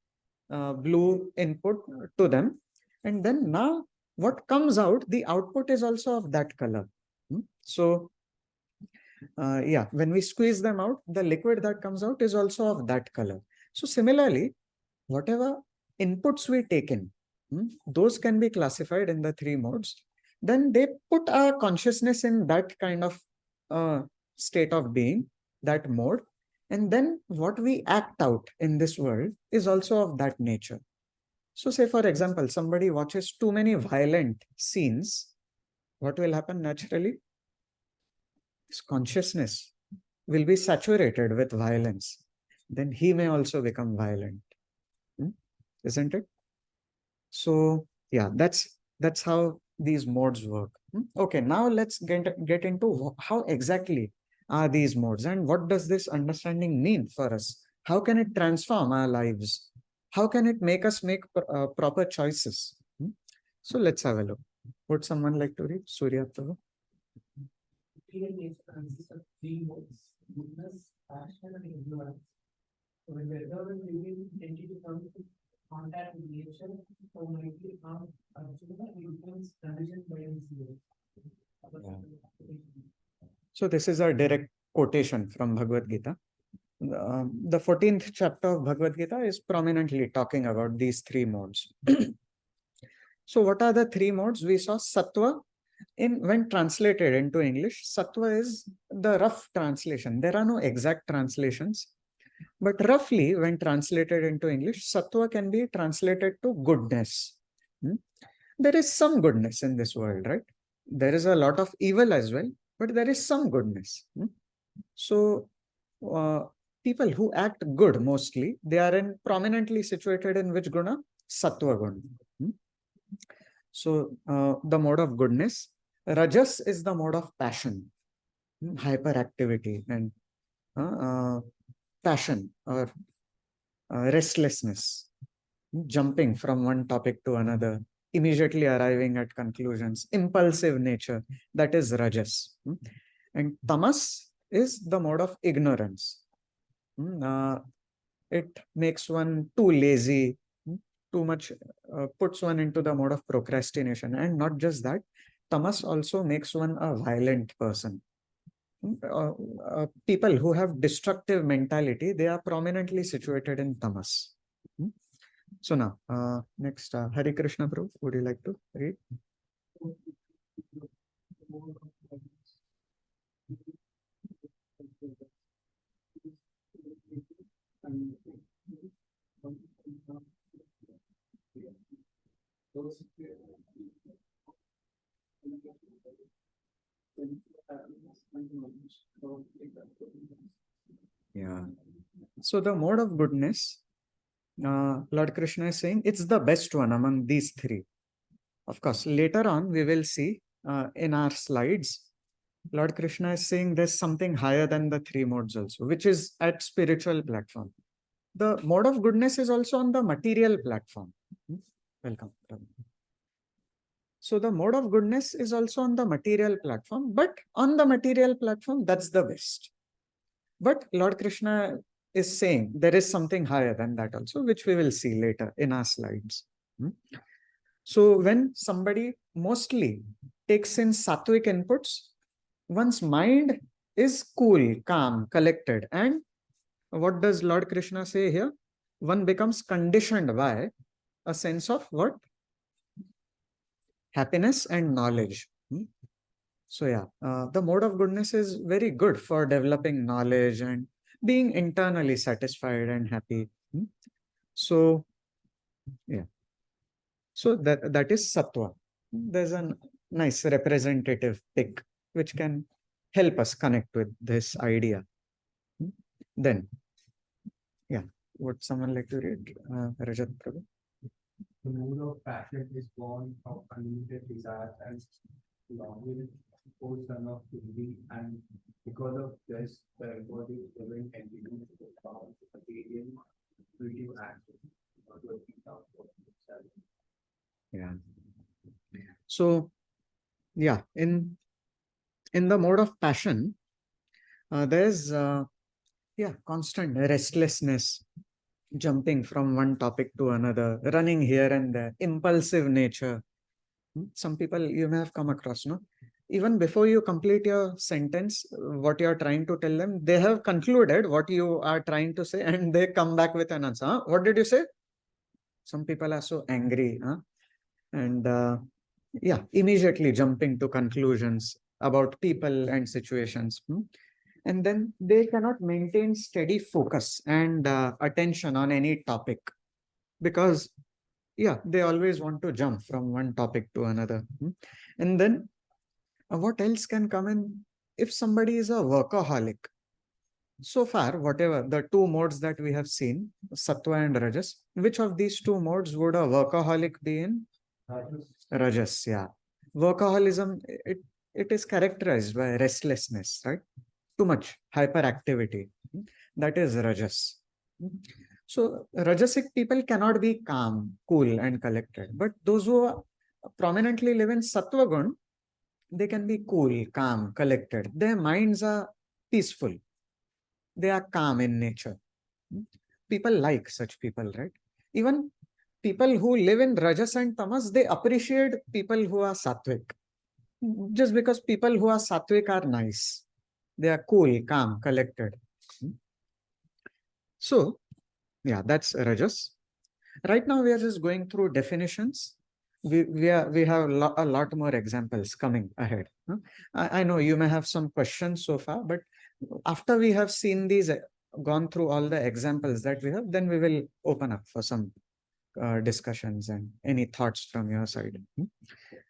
blue input to them, and then now what comes out, the output is also of that color. So when we squeeze them out, the liquid that comes out is also of that color. So similarly, whatever inputs we take in, those can be classified in the three modes. Then they put our consciousness in that kind of state of being, that mode. And then what we act out in this world is also of that nature. So say, for example, somebody watches too many violent scenes. What will happen naturally? His consciousness will be saturated with violence. Then he may also become violent. Isn't it? So yeah, that's how these modes work. Okay, now let's get into how exactly are these modes and what does this understanding mean for us? How can it transform our lives? How can it make us make proper choices? So let's have a look. Would someone like to read? Surya Prabhu? Material nature consists of three modes: goodness, passion, and ignorance. So when the observant living entity comes to contact with nature, so mighty harm Arjuna, he becomes conditioned by his will. So this is a direct quotation from Bhagavad Gita. The 14th chapter of Bhagavad Gita is prominently talking about these three modes. So what are the three modes? We saw sattva. When translated into English, sattva is the rough translation. There are no exact translations, but roughly when translated into English, sattva can be translated to goodness. There is some goodness in this world, right? There is a lot of evil as well, but there is some goodness. So people who act good mostly, they are prominently situated in which guna? Sattva guna. So the mode of goodness. Rajas is the mode of passion, hyperactivity and passion or restlessness, jumping from one topic to another, immediately arriving at conclusions, impulsive nature, that is Rajas. And Tamas is the mode of ignorance. It makes one too lazy, too much, puts one into the mode of procrastination. And not just that, Tamas also makes one a violent person. People who have destructive mentality, they are prominently situated in Tamas. So now, next, Hari Krishna Prabhu, would you like to read? Yeah. So the mode of goodness, Lord Krishna is saying it's the best one among these three. Of course, later on we will see in our slides, Lord Krishna is saying there's something higher than the three modes also, which is at spiritual platform. The mode of goodness is also on the material platform. Welcome. So the mode of goodness is also on the material platform, but on the material platform, that's the best. But Lord Krishna is saying there is something higher than that also, which we will see later in our slides. So when somebody mostly takes in sattvic inputs, one's mind is cool, calm, collected. And what does Lord Krishna say here? One becomes conditioned by a sense of what? Happiness and knowledge. So yeah, the mode of goodness is very good for developing knowledge and being internally satisfied and happy. So yeah, so that is sattva. There's a nice representative pic which can help us connect with this idea. Then, yeah, would someone like to read? Rajat Prabhu? The mood of passion is born of unlimited desire and longing for son of living, and because of this, the body is living entity is found material creative action working out for itself. Yeah. So, yeah, in the mode of passion, there's yeah, constant restlessness, jumping from one topic to another, running here and there, impulsive nature. Some people you may have come across, no? Even before you complete your sentence, what you are trying to tell them, they have concluded what you are trying to say and they come back with an answer. Huh? What did you say? Some people are so angry. Huh? And yeah, immediately jumping to conclusions about people and situations. and then they cannot maintain steady focus and attention on any topic, because yeah, they always want to jump from one topic to another. And then what else can come in? If somebody is a workaholic, so far, whatever the two modes that we have seen, sattva and rajas, which of these two modes would a workaholic be in? Rajas, yeah. Workaholism, it is characterized by restlessness, right? Too much hyperactivity. That is rajas. So rajasic people cannot be calm, cool, and collected. But those who prominently live in sattva gun, they can be cool, calm, collected. Their minds are peaceful. They are calm in nature. People like such people, right? Even people who live in rajas and tamas, they appreciate people who are sattvic, just because people who are sattvic are nice. They are cool, calm, collected. So yeah, that's rajas. Right now we are just going through definitions. We have a lot more examples coming ahead. I know you may have some questions so far, but after we have seen these, gone through all the examples that we have, then we will open up for some discussions and any thoughts from your side.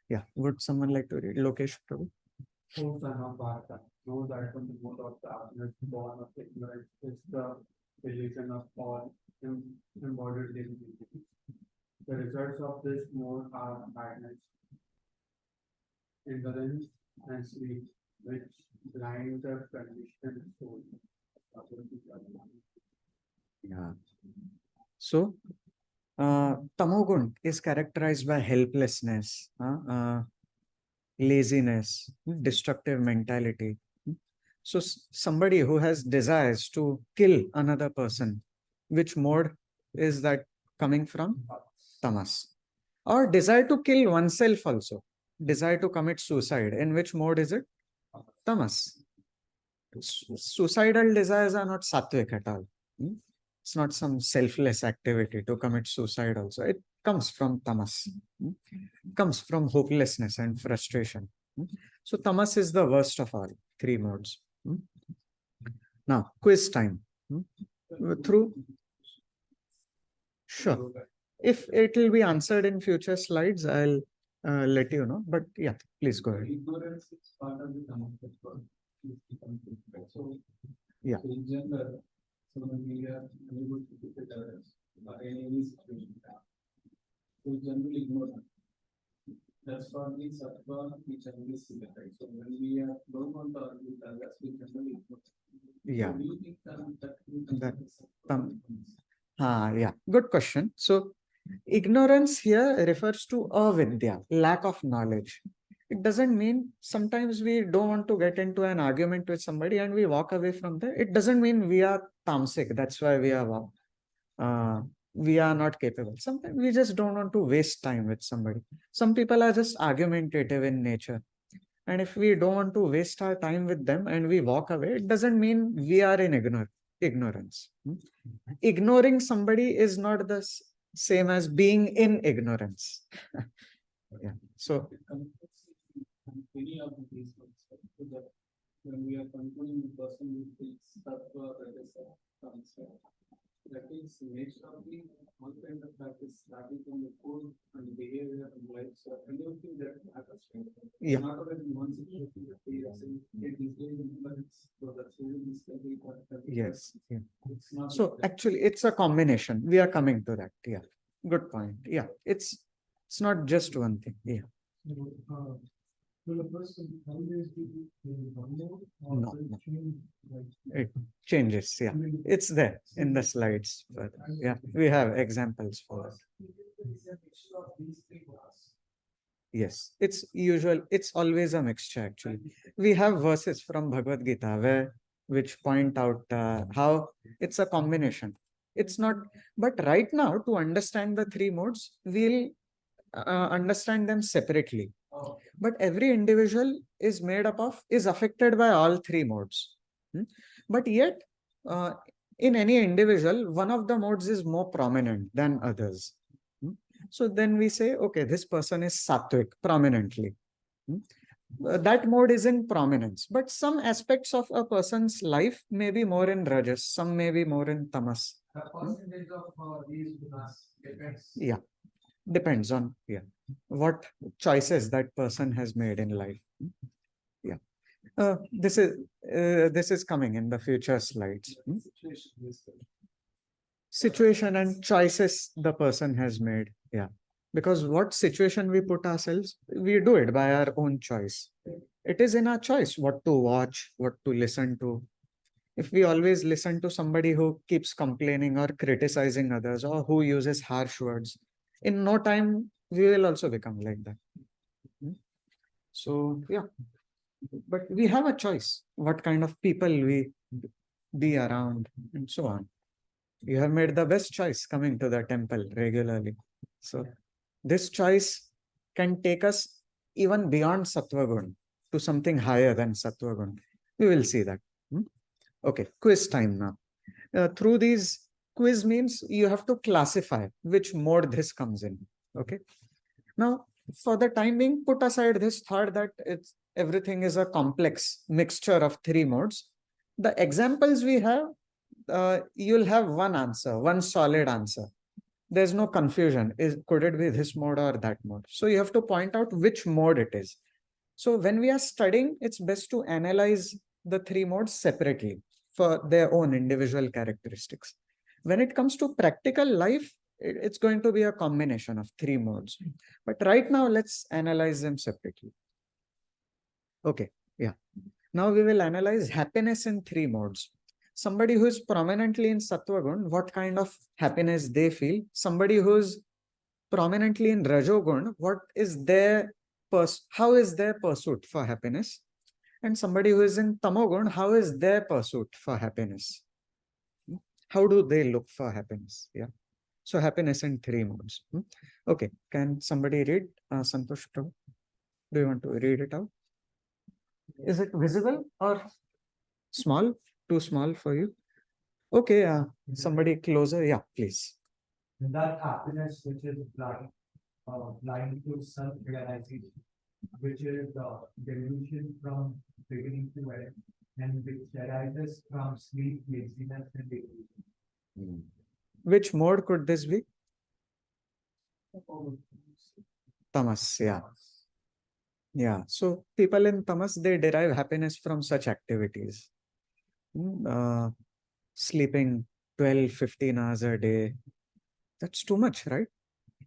Yeah, would someone like to read? Lokesh Prabhu? O son of Bharata, know that from the mode of darkness, born of ignorance, is the illusion of all embodied divinity. The results of this mode are madness, indolence, and sleep, which blind the conditioned soul. Yeah. So, tamogun is characterized by helplessness, laziness, destructive mentality. So somebody who has desires to kill another person, which mode is that coming from? Tamas. Or desire to kill oneself also, desire to commit suicide. In which mode is it? Tamas. Suicidal desires are not sattvic at all. It's not some selfless activity to commit suicide also. It comes from tamas. Comes from hopelessness and frustration. So tamas is the worst of all three modes. Now, quiz time. Through, sure. If it will be answered in future slides, I'll let you know. But yeah, please go ahead. Ignorance is part of the concept of so Yeah. in general, so when we are unable to detect others in any situation, we generally ignore them. That's what we sattva, we generally see that, right? So when we are don't want to argue with others, we generally ignore them. Yeah. So do you think Yeah, good question. So ignorance here refers to avidya, lack of knowledge. It doesn't mean sometimes we don't want to get into an argument with somebody and we walk away from there. It doesn't mean we are tamasic. That's why we are not capable. Sometimes we just don't want to waste time with somebody. Some people are just argumentative in nature. And if we don't want to waste our time with them and we walk away, it doesn't mean we are in ignorance. Ignoring somebody is not the same as being in ignorance. Yeah. So any of these when we are concluding the person who thinks that is nature of the all kind of practice starting from the code and behavior and life. So anything that happens, yeah. not always in one situation that we are saying it is very important. So that's really discovery. Yes. Yeah. It's not So actually, it's a combination. We are coming to that. Yeah. Good point. Yeah. It's not just one thing. Yeah. So the person always be in one mode or No, will no. change, like, It changes. Yeah. It's there in the slides. But yeah, we have examples for it. Yes, it's usual. It's always a mixture. Actually, we have verses from Bhagavad Gita which point out how it's a combination. It's not. But right now, to understand the three modes, we'll understand them separately. But every individual is affected by all three modes. But yet, in any individual, one of the modes is more prominent than others. So then we say, okay, this person is sattvic prominently. that mode is in prominence, but some aspects of a person's life may be more in rajas, some may be more in tamas. The percentage of these gunas depends. Yeah, depends on what choices that person has made in life. Yeah, this is coming in the future slides. Situation and choices the person has made. Yeah, because what situation we put ourselves, we do it by our own choice. It is in our choice what to watch, what to listen to. If we always listen to somebody who keeps complaining or criticizing others or who uses harsh words, in no time we will also become like that. So yeah, but we have a choice what kind of people we be around and so on. You have made the best choice coming to the temple regularly. So this choice can take us even beyond Sattva Gun to something higher than Sattva Gun. We will see that. Okay, quiz time now. Through these quiz means you have to classify which mode this comes in. Okay. Now, for the time being, put aside this thought that everything is a complex mixture of three modes. The examples we have, you'll have one answer, one solid answer. There's no confusion. Could it be this mode or that mode? So you have to point out which mode it is. So when we are studying, it's best to analyze the three modes separately for their own individual characteristics. When it comes to practical life, it's going to be a combination of three modes. But right now, let's analyze them separately. Okay, yeah. Now we will analyze happiness in three modes. Somebody who is prominently in Sattva Gun, what kind of happiness they feel. Somebody who's prominently in Rajogun, what is their how is their pursuit for happiness? And somebody who is in Tamogun, how is their pursuit for happiness? How do they look for happiness? Yeah. So happiness in three modes. Okay. Can somebody read? Santosh Prabhu? Do you want to read it out? Is it visible or small? Too small for you? Okay. Somebody closer. Yeah, please. That happiness which is blind to self-realization, which is the delusion from beginning to end, and which arises from sleep, laziness, and delusion. Which mode could this be? Tamas, yeah. Yeah. So people in tamas, they derive happiness from such activities. Sleeping 12, 15 hours a day. That's too much, right?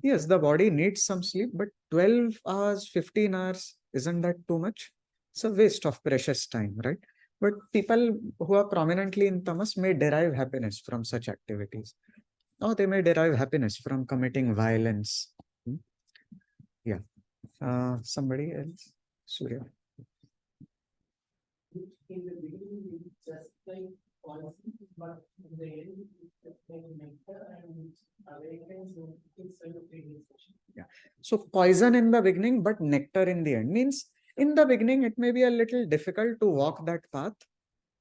Yes, the body needs some sleep, but 12 hours, 15 hours, isn't that too much? It's a waste of precious time, right? But people who are prominently in tamas may derive happiness from such activities. Or they may derive happiness from committing violence. Yeah. Somebody else? Surya. In the beginning, it's just like poison, but in the end, it's just like nectar and awakens it's self-realization. Yeah. So poison in the beginning, but nectar in the end means in the beginning, it may be a little difficult to walk that path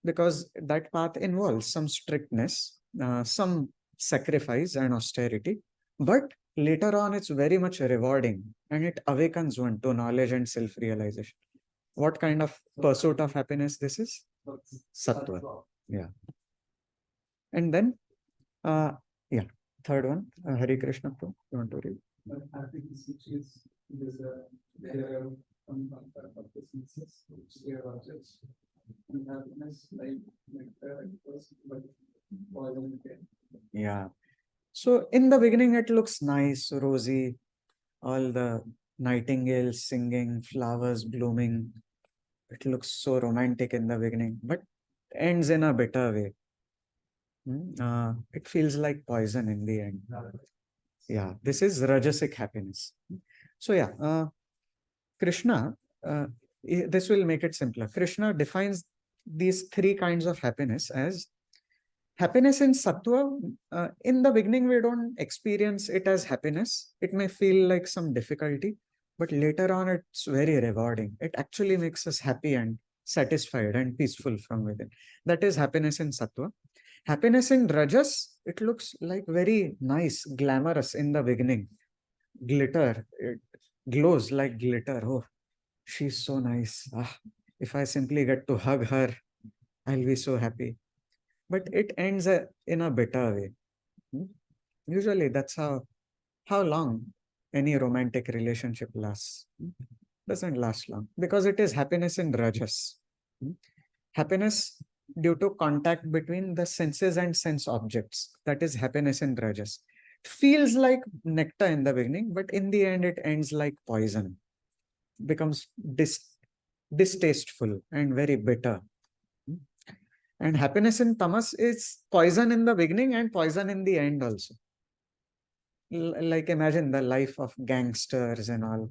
because that path involves some strictness, some sacrifice and austerity. But later on, it's very much rewarding and it awakens one to knowledge and self-realization. What kind of pursuit of happiness this is? Sattva. Yeah. And then, yeah, third one, Hari Krishna, you want to read? But happiness which is there from of the senses, which they are objects. And happiness like nectar and person, but poison again. Yeah. So in the beginning, it looks nice, rosy, all the nightingales singing, flowers blooming. It looks so romantic in the beginning, but ends in a bitter way. It feels like poison in the end. Yeah, this is rajasic happiness. So yeah, Krishna, this will make it simpler. Krishna defines these three kinds of happiness as happiness in sattva. In the beginning, we don't experience it as happiness. It may feel like some difficulty, but later on, it's very rewarding. It actually makes us happy and satisfied and peaceful from within. That is happiness in sattva. Happiness in rajas, it looks like very nice, glamorous in the beginning. Glitter, it glows like glitter. Oh, she's so nice. Ah, if I simply get to hug her, I'll be so happy. But it ends in a bitter way. Hmm? Usually, that's how long any romantic relationship lasts. Doesn't last long because it is happiness in rajas. Hmm? Happiness due to contact between the senses and sense objects. That is happiness in rajas. Feels like nectar in the beginning, but in the end, it ends like poison. Becomes distasteful and very bitter. Hmm? And happiness in tamas is poison in the beginning and poison in the end also. Like imagine the life of gangsters and all,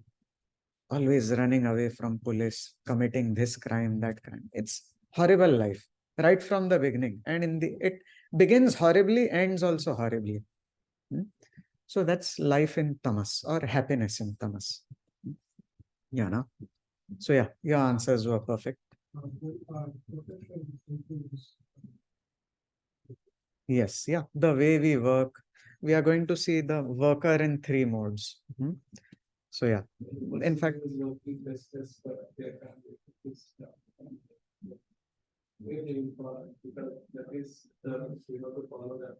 always running away from police, committing this crime, that crime. It's horrible life right from the beginning. And in the it begins horribly, ends also horribly. Hmm? So that's life in tamas or happiness in tamas. Yeah, no? So yeah, your answers were perfect. Yes, yeah. The way we work, we are going to see the worker in three modes. Hmm? So yeah, in fact, really important because that is the we have to follow that.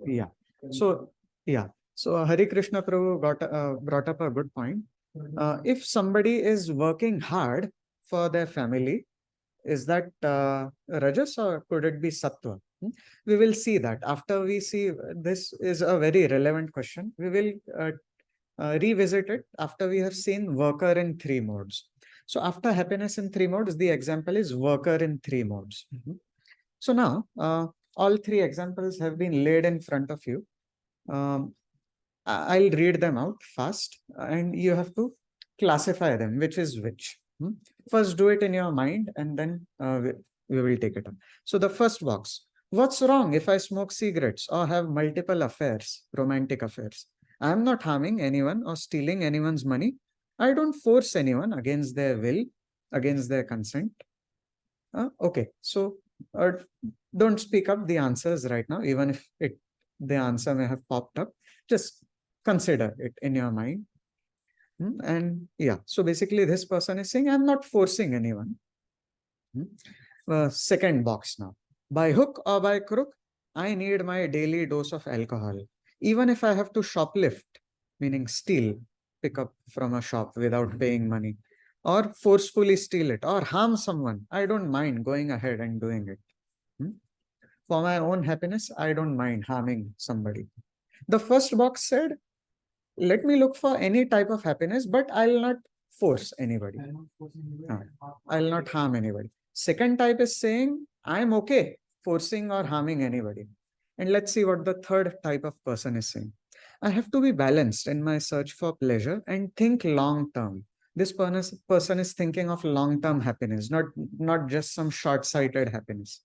yeah. So yeah. So Hari Krishna Prabhu brought up a good point. If somebody is working hard for their family, is that rajas or could it be sattva? Hmm? We will see that after we see. This is a very relevant question. We will revisit it after we have seen worker in three modes. So after happiness in three modes, the example is worker in three modes. So now all three examples have been laid in front of you. I'll read them out fast and you have to classify them, which is which. First, do it in your mind and then we will take it up. So the first box, what's wrong if I smoke cigarettes or have multiple affairs, romantic affairs? I am not harming anyone or stealing anyone's money. I don't force anyone against their will, against their consent. Okay, so uh, don't speak up the answers right now, even if the answer may have popped up. Just consider it in your mind. And yeah, so basically this person is saying, I'm not forcing anyone. Second box now. By hook or by crook, I need my daily dose of alcohol. Even if I have to shoplift, meaning steal, pick up from a shop without paying money, or forcefully steal it, or harm someone, I don't mind going ahead and doing it. For my own happiness, I don't mind harming somebody. The first box said, let me look for any type of happiness, but I'll not force anybody. I'll not harm anybody. Second type is saying, I'm okay forcing or harming anybody. And let's see what the third type of person is saying. I have to be balanced in my search for pleasure and think long term. This person is thinking of long term happiness, not just some short sighted happiness.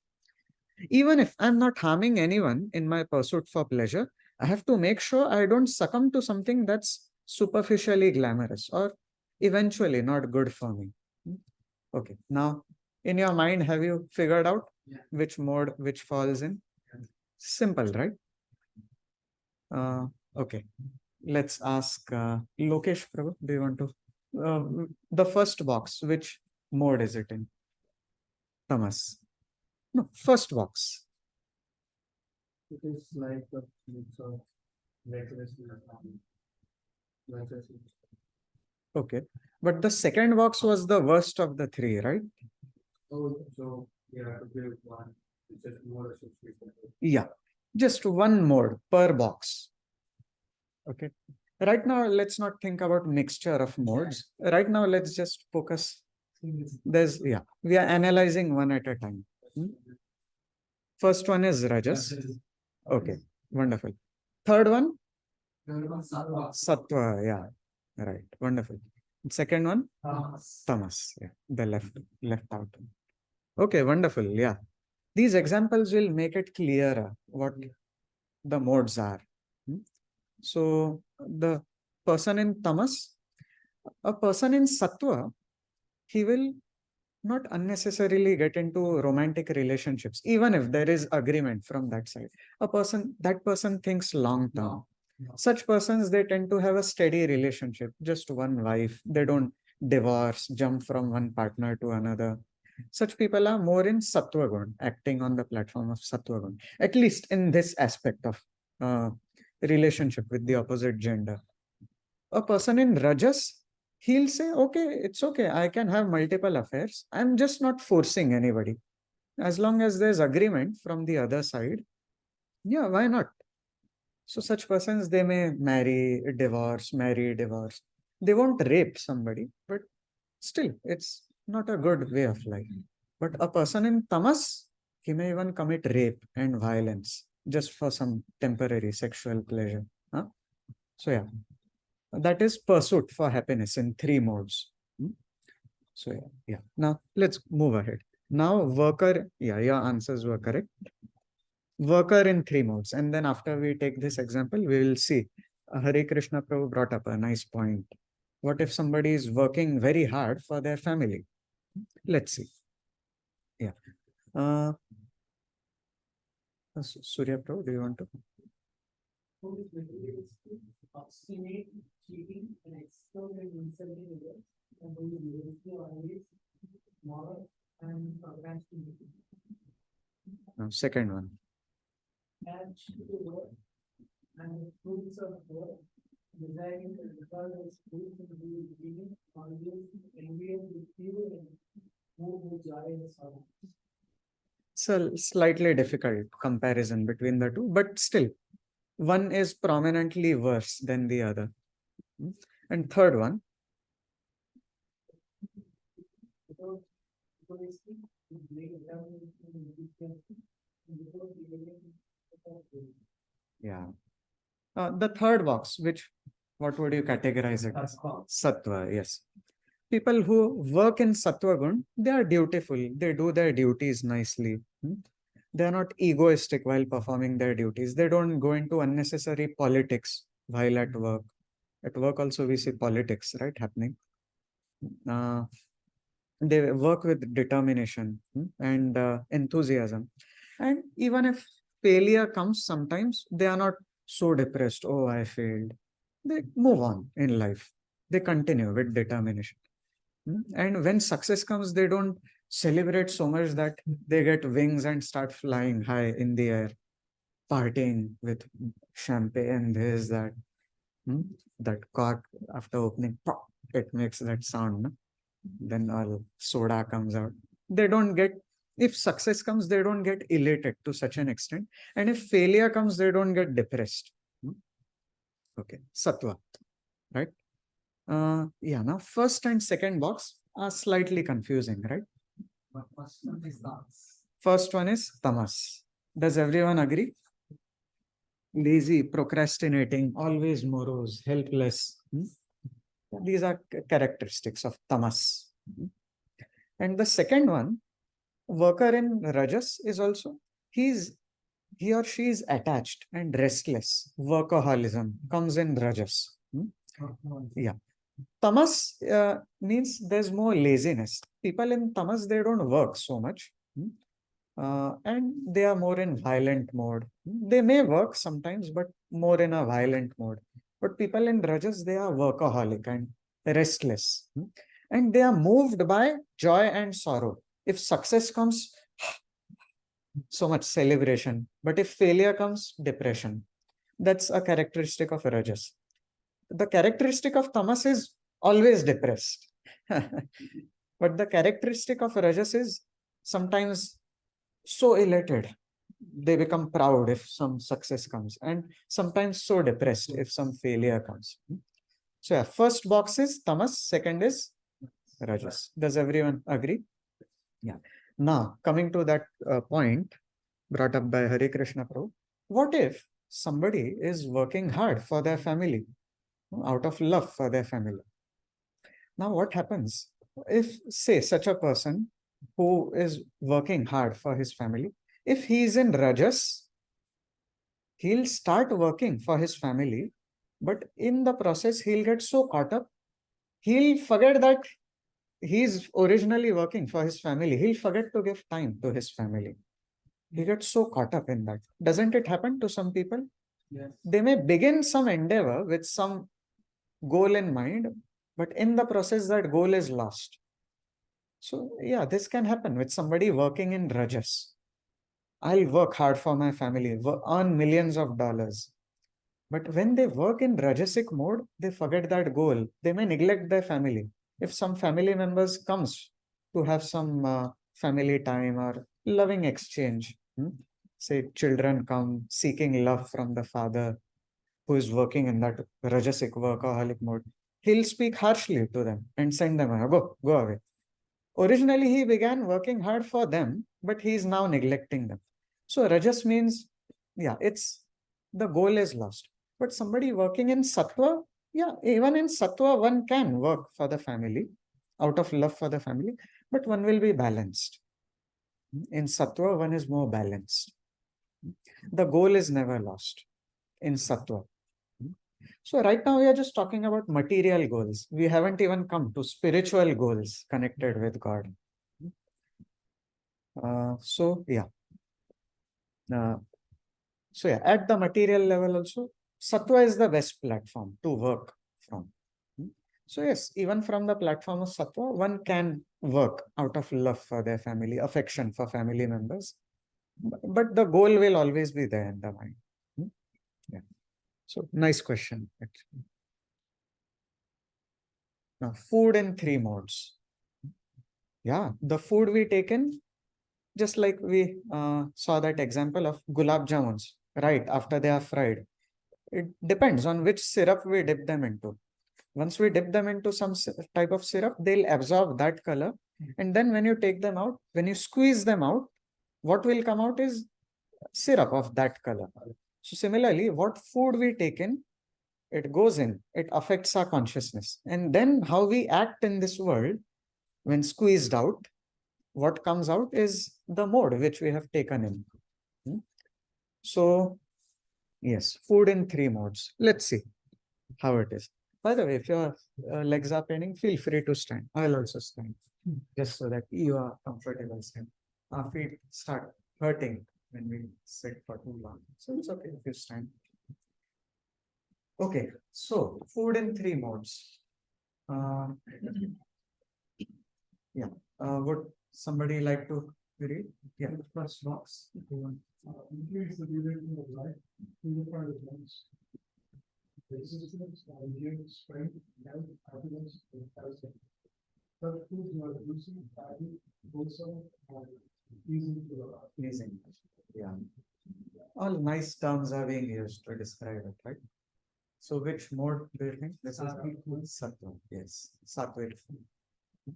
Even if I'm not harming anyone in my pursuit for pleasure, I have to make sure I don't succumb to something that's superficially glamorous or eventually not good for me. Okay, now in your mind, have you figured out which mode which falls in? Simple, right? Okay, let's ask Lokesh Prabhu. Do you want to? The first box, which mode is it in? Tamas. No, first box. It is like a mix of recklessness and righteousness. Okay, but the second box was the worst of the three, right? Oh, so yeah, to give one, it's just more associated. Yeah, just one mode per box. Okay, right now let's not think about mixture of modes. Right now let's just focus. We are analyzing one at a time. First one is rajas. Okay, wonderful. Third one, sattva. Yeah, right, wonderful. Second one, tamas. Yeah, the left out. Okay, wonderful. Yeah, these examples will make it clearer what the modes are. So the person in tamas, a person in sattva, he will not unnecessarily get into romantic relationships, even if there is agreement from that side. That person thinks long term. Such persons, they tend to have a steady relationship, just one wife. They divorce, jump from one partner to another. Such people are more in Sattva Gun, acting on the platform of Sattva Gun, at least in this aspect of uh, relationship with the opposite gender. A person in Rajas, he'll say, okay, it's okay, I can have multiple affairs. I'm just not forcing anybody. As long as there's agreement from the other side, yeah, why not? So such persons, they may marry, divorce. They won't rape somebody, but still, it's not a good way of life. But a person in tamas, he may even commit rape and violence just for some temporary sexual pleasure. Huh? So yeah, that is pursuit for happiness in three modes. Hmm? So yeah. Now let's move ahead. Now worker, yeah, your answers were correct. Worker in three modes. And then after we take this example, we will see Hare Krishna Prabhu brought up a nice point. What if somebody is working very hard for their family? Let's see. Yeah. Surya Prabhu, do you want to? Who is materialistic, obstinate, cheating, and expert in insulting others, and who is lazy, always moral, and procrastinating. Second one. Attached to the work and the fruits of work, desiring to regard as fruits and be giving, always envious with you and move with joy and sorrow. It's a slightly difficult comparison between the two, but still, one is prominently worse than the other. And third one, Because it's break it down into different because yeah. The third box, what would you categorize it as? Sattva, yes. People who work in Sattva Gun, they are dutiful. They do their duties nicely. They are not egoistic while performing their duties. They don't go into unnecessary politics while at work. At work also we see politics, right, happening. They work with determination and enthusiasm. And even if failure comes sometimes, they are not so depressed. Oh, I failed. They move on in life. They continue with determination. And when success comes, they don't celebrate so much that they get wings and start flying high in the air, partying with champagne, this, that. That cork after opening, pop, it makes that sound. No? Then all soda comes out. They don't get, if success comes, they don't get elated to such an extent. And if failure comes, they don't get depressed. Okay, sattva, right? Yeah, now first and second box are slightly confusing, right? But first one is tamas. First one is tamas. Does everyone agree? Lazy, procrastinating, always morose, helpless. These are characteristics of tamas. And the second one, worker in rajas, is also he or she is attached and restless. Workaholism comes in rajas. Yeah. Tamas means there's more laziness. People in tamas, they don't work so much. And they are more in violent mode. They may work sometimes, but more in a violent mode. But people in rajas, they are workaholic and restless. And they are moved by joy and sorrow. If success comes, so much celebration. But if failure comes, depression. That's a characteristic of rajas. The characteristic of tamas is always depressed. But the characteristic of rajas is sometimes so elated. They become proud if some success comes, and sometimes so depressed if some failure comes. So yeah, first box is tamas, second is rajas. Does everyone agree? Yeah. Now, coming to that point brought up by Hare Krishna Prabhu, what if somebody is working hard for their family, out of love for their family? Now, what happens if, say, such a person who is working hard for his family, if he is in rajas, he'll start working for his family, but in the process, he'll get so caught up, he'll forget that he's originally working for his family. He'll forget to give time to his family. He gets so caught up in that. Doesn't it happen to some people? Yes. They may begin some endeavor with some goal in mind, but in the process, that goal is lost. So yeah, this can happen with somebody working in Rajas. I'll work hard for my family, earn millions of dollars. But when they work in Rajasic mode, they forget that goal. They may neglect their family. If some family members comes to have some family time or loving exchange, say children come seeking love from the father who is working in that Rajasic workaholic mode, he'll speak harshly to them and send them, go away. Originally, he began working hard for them, but he is now neglecting them. So Rajas means, yeah, it's the goal is lost. But somebody working in Sattva, yeah, even in Sattva, one can work for the family out of love for the family, but one will be balanced. In Sattva, one is more balanced. The goal is never lost in Sattva. So right now we are just talking about material goals. We haven't even come to spiritual goals connected with God. So yeah. So yeah, at the material level also, Sattva is the best platform to work from. So yes, even from the platform of Sattva, one can work out of love for their family, affection for family members. But the goal will always be there in the mind. Yeah. So nice question, actually. Now, food in three modes. Yeah, the food we take in, just like we saw that example of gulab jamuns, right? After they are fried, it depends on which syrup we dip them into. Once we dip them into some type of syrup, they'll absorb that color. And then when you take them out, when you squeeze them out, what will come out is syrup of that color. So similarly, what food we take in, it goes in, it affects our consciousness. And then how we act in this world, when squeezed out, what comes out is the mode which we have taken in. So yes, food in three modes. Let's see how it is. By the way, if your legs are paining, feel free to stand. I'll also stand, just so that you are comfortable stand. Our feet start hurting when we sit for too long. So it's okay if you stand. Okay, so food in three modes. Uh, yeah, would somebody like to read? Yeah, the first box. Increase the duration of life, purify the lungs. Resistance, energy, strength, health, happiness, and health. Such foods are juicy, fatty, wholesome, and easy to love. Pleasing. Yeah. All nice terms are being used to describe it, right? So which mode do you think? This Sattvic is Sattva. Yes, Sattvic food.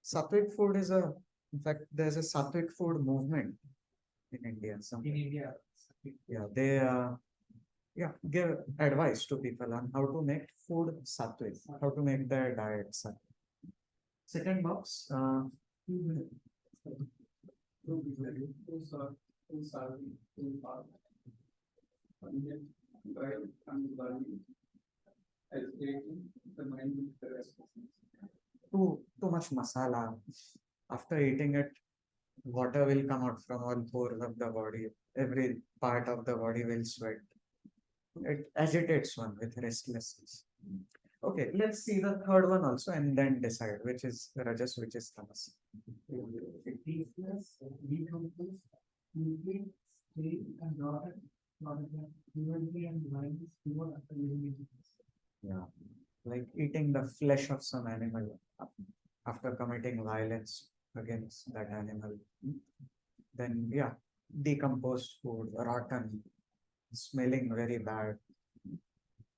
Sattvic food is in fact, there's a Sattvic food movement in India. In India. Yeah, they give advice to people on how to make food Sattvic, how to make their diet Sattvic. Second box, too much masala. After eating it, water will come out from all pores of the body. Every part of the body will sweat. It agitates one with restlessness. Okay, let's see the third one also and then decide which is Rajas, which is Tamas. Peaceless, decompose, complete, stay, and rotted, cruelty and violence, pure after living in peace. Yeah, like eating the flesh of some animal after committing violence against that animal. Then, yeah, decomposed food, rotten, smelling very bad,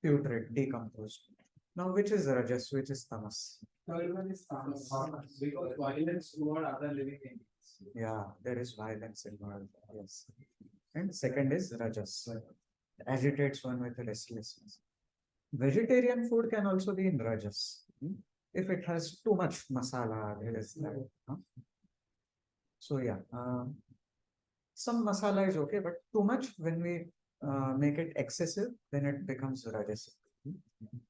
putrid, decomposed. Now, which is Rajas, which is Tamas? Third one is tamas, because violence toward other living entities. Yeah, there is violence involved. Yes. And second is Rajas. Agitates one with restlessness. Vegetarian food can also be in Rajas. If it has too much masala, it is that. So yeah, some masala is okay, but too much when we make it excessive, then it becomes Rajasic.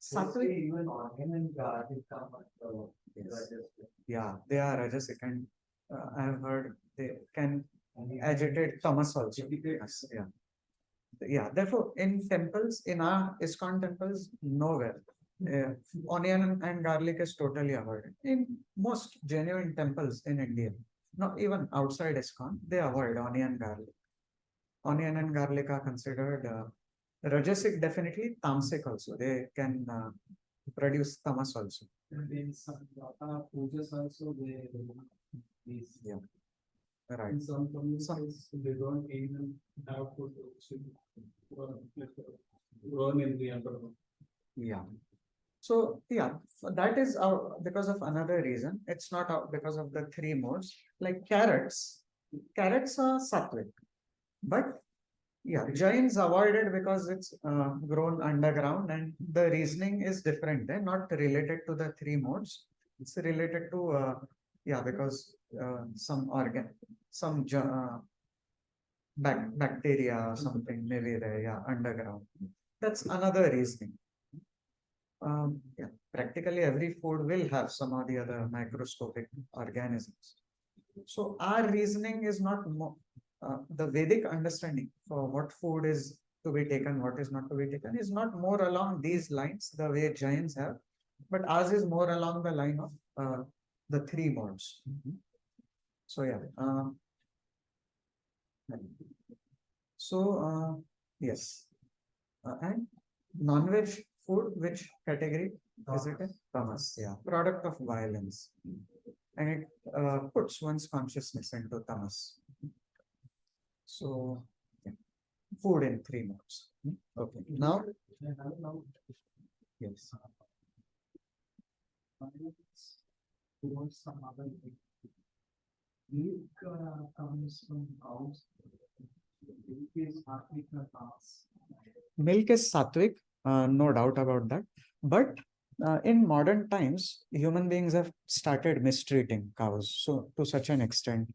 Sattvic, Even organ and garlic come under yes. Yeah, they are Rajasic, and I have heard they can agitate tamas also. Yes, yeah. Yeah, therefore, in temples, in our ISKCON temples, nowhere Yeah, onion and garlic is totally avoided in most genuine temples in India. Not even outside ISKCON, they avoid onion garlic. Onion and garlic are considered rajasic, definitely tamasic also. They can produce tamas also. And in some pujas also they remove these. Yeah, right. In some communities, they don't even have food grown in the environment. Yeah. So yeah, that is because of another reason. It's not because of the three modes. Like carrots, carrots are sattvic, but yeah, Jains avoided because it's grown underground, and the reasoning is different. They're not related to the three modes. It's related to yeah, because some organ, some bacteria or something maybe there, yeah, underground. That's another reasoning. Yeah, practically every food will have some or the other microscopic organisms. So our reasoning is not more, the Vedic understanding for what food is to be taken, what is not to be taken, is not more along these lines the way Jains have, but ours is more along the line of the three modes. So yeah. Yes, and non-veg food, which category is it in? Tamas, yeah, product of violence, and it puts one's consciousness into tamas. So, yeah. Food in three modes. Okay, now, yes, Towards some other milk comes from cows. Milk is hardly the cows. milk is sattvic, no doubt about that. But in modern times, human beings have started mistreating cows so to such an extent.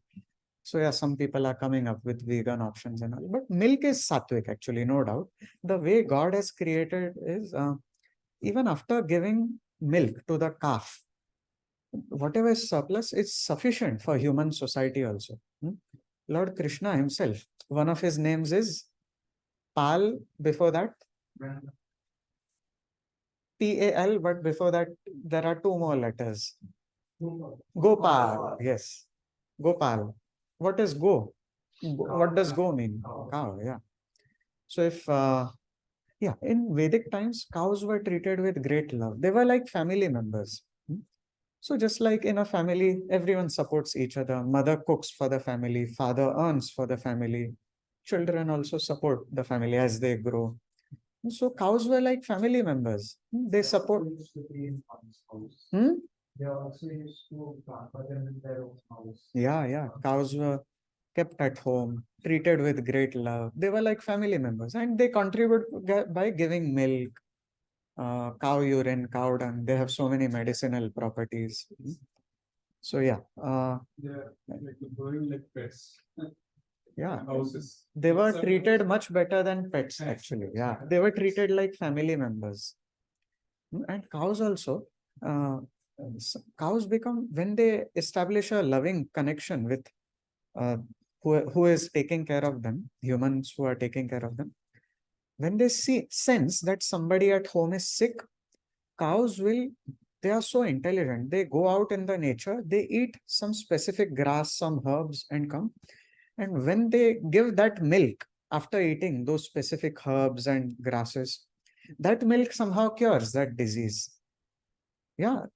So yeah, some people are coming up with vegan options and all. But milk is sattvic, actually, no doubt. The way God has created is even after giving milk to the calf, whatever is surplus is sufficient for human society also. Lord Krishna himself, one of his names is Pal, before that Pal, but before that there are two more letters. Gopal, yes. Gopal. What is go? What does go mean? Cow, yeah. So if yeah, in Vedic times, cows were treated with great love. They were like family members. So just like in a family, everyone supports each other. Mother cooks for the family, father earns for the family. Children also support the family as they grow. So cows were like family members. They support. Used to be in one's house. Hmm? They also used to pamper them in their own house. Yeah. Cows were kept at home, treated with great love. They were like family members, and they contribute by giving milk, cow urine, cow dung. They have so many medicinal properties. So yeah, They're like growing like pets. yeah, Houses. they were Some- treated much better than pets, actually. Yeah, they were treated like family members. And cows also, cows become, when they establish a loving connection with uh, who is taking care of them, humans who are taking care of them, when they sense that somebody at home is sick, cows will, they are so intelligent. They go out in the nature, they eat some specific grass, some herbs, and come. And when they give that milk after eating those specific herbs and grasses, that milk somehow cures that disease. Yeah,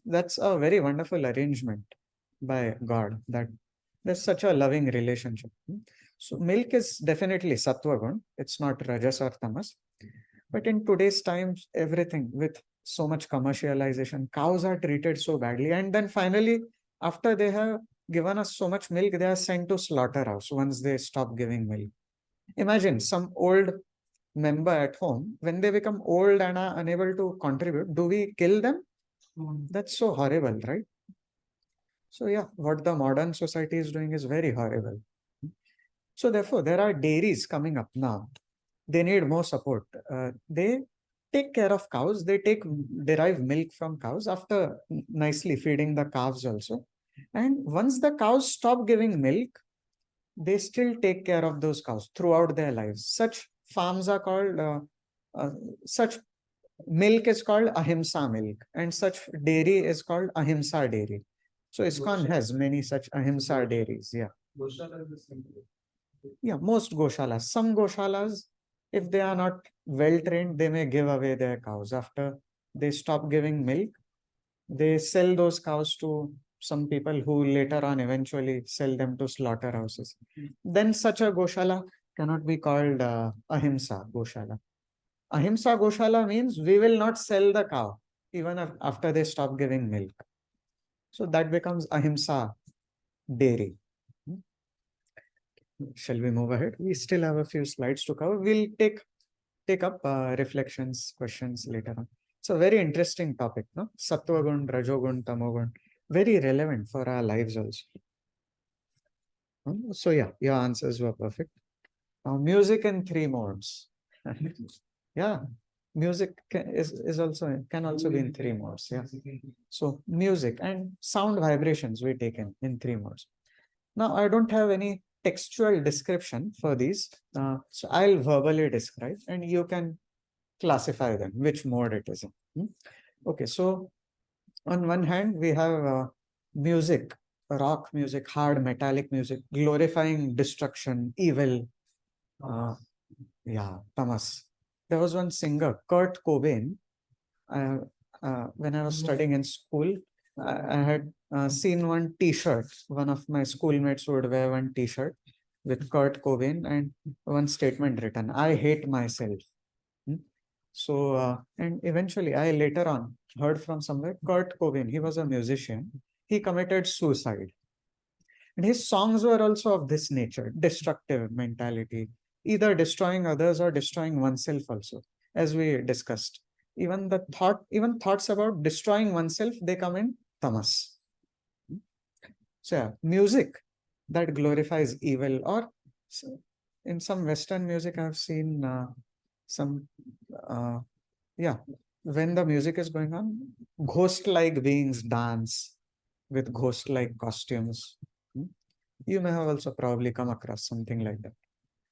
that's a very wonderful arrangement by God, that there's such a loving relationship. So milk is definitely sattva gun. It's not rajas or tamas. But in today's times, everything with so much commercialization, cows are treated so badly. And then finally, after they have given us so much milk, they are sent to slaughterhouse once they stop giving milk. Imagine some old member at home, when they become old and are unable to contribute, do we kill them? That's so horrible, right? So yeah, what the modern society is doing is very horrible. So therefore, there are dairies coming up now. They need more support. They take care of cows. They derive milk from cows after nicely feeding the calves also. And once the cows stop giving milk, they still take care of those cows throughout their lives. Such farms are called, such milk is called ahimsa milk, and such dairy is called ahimsa dairy. So ISKCON has many such ahimsa dairies. Yeah. Goshala is the same. Yeah, most goshalas. Some goshalas, if they are not well trained, they may give away their cows. After they stop giving milk, they sell those cows to some people who later on eventually sell them to slaughterhouses. Then such a goshala cannot be called ahimsa goshala. Ahimsa goshala means we will not sell the cow even after they stop giving milk. So that becomes ahimsa dairy. Shall we move ahead? We still have a few slides to cover. We'll take up reflections, questions later on. It's a very interesting topic, no? Sattva gun, Rajogun, Tamogun, very relevant for our lives also. So yeah, your answers were perfect. Music in 3 modes. Yeah, music can also be in 3 modes. Yeah. So music and sound vibrations we take in 3 modes. Now I don't have any textual description for these. So I'll verbally describe and you can classify them, which mode it is in. Okay, so on one hand, we have music, rock music, hard metallic music, glorifying destruction, evil. Yeah, tamas. There was one singer, Kurt Cobain. When I was studying in school, I had seen one T-shirt. One of my schoolmates would wear one T-shirt with Kurt Cobain and one statement written, "I hate myself." So, and eventually, I later on heard from somewhere, Kurt Cobain, he was a musician. He committed suicide. And his songs were also of this nature, destructive mentality, either destroying others or destroying oneself also, as we discussed. Even thoughts about destroying oneself, they come in tamas. So yeah, music that glorifies evil, or in some Western music, I've seen some, yeah, when the music is going on, ghost-like beings dance with ghost-like costumes. You may have also probably come across something like that.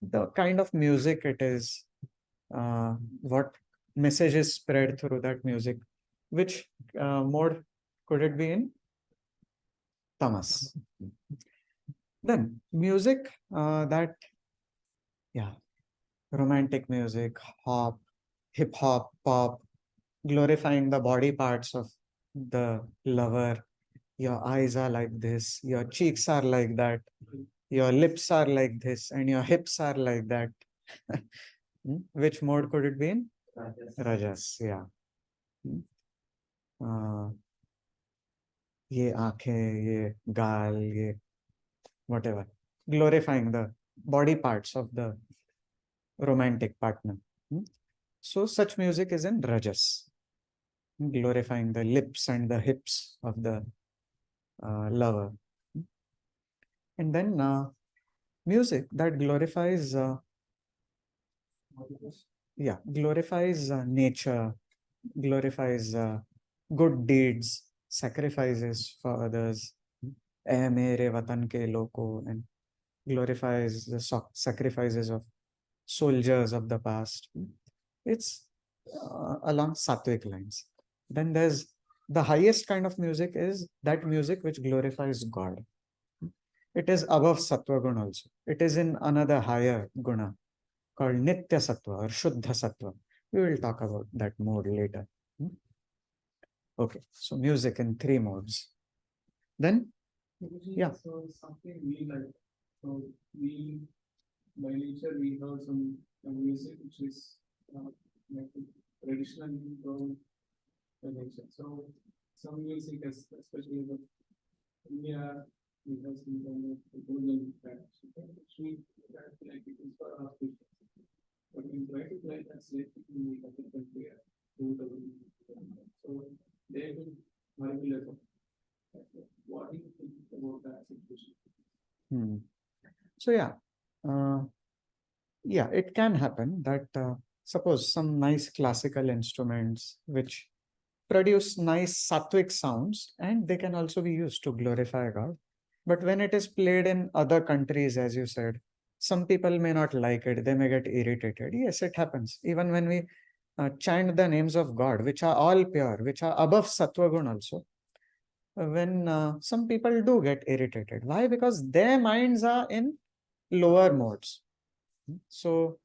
The kind of music it is, what message is spread through that music, which mode could it be in? Tamas. Then music that, yeah, romantic music, hop, hip hop, pop, glorifying the body parts of the lover. Your eyes are like this, your cheeks are like that, your lips are like this, and your hips are like that. Which mode could it be in? Rajas, yeah. ये आंखें, ये गाल, ये whatever, glorifying the body parts of the romantic partner. So such music is in Rajas, glorifying the lips and the hips of the lover. And then music that glorifies, glorifies nature, glorifies good deeds, sacrifices for others. "Eh mere watan ke loko," and glorifies the sacrifices of soldiers of the past. It's along Sattvic lines. Then there's the highest kind of music is that music which glorifies God. It is above Sattva Guna also. It is in another higher Guna called Nitya Sattva or Shuddha Sattva. We will talk about that mode later. Okay, so music in 3 modes. Then, yeah. So something we like, so we, by nature, we have some music which is like traditional from the nature. So some music, especially the India, we have some kind of golden tracks, which we like it is for our people. But we try to play that slate in the country, so they will manipulate. What do you think about that situation? So yeah, it can happen that suppose some nice classical instruments which produce nice sattvic sounds, and they can also be used to glorify God. But when it is played in other countries, as you said, some people may not like it. They may get irritated. Yes, it happens. Even when we chant the names of God, which are all pure, which are above Sattva Gun also, when some people do get irritated. Why? Because their minds are in lower modes. So,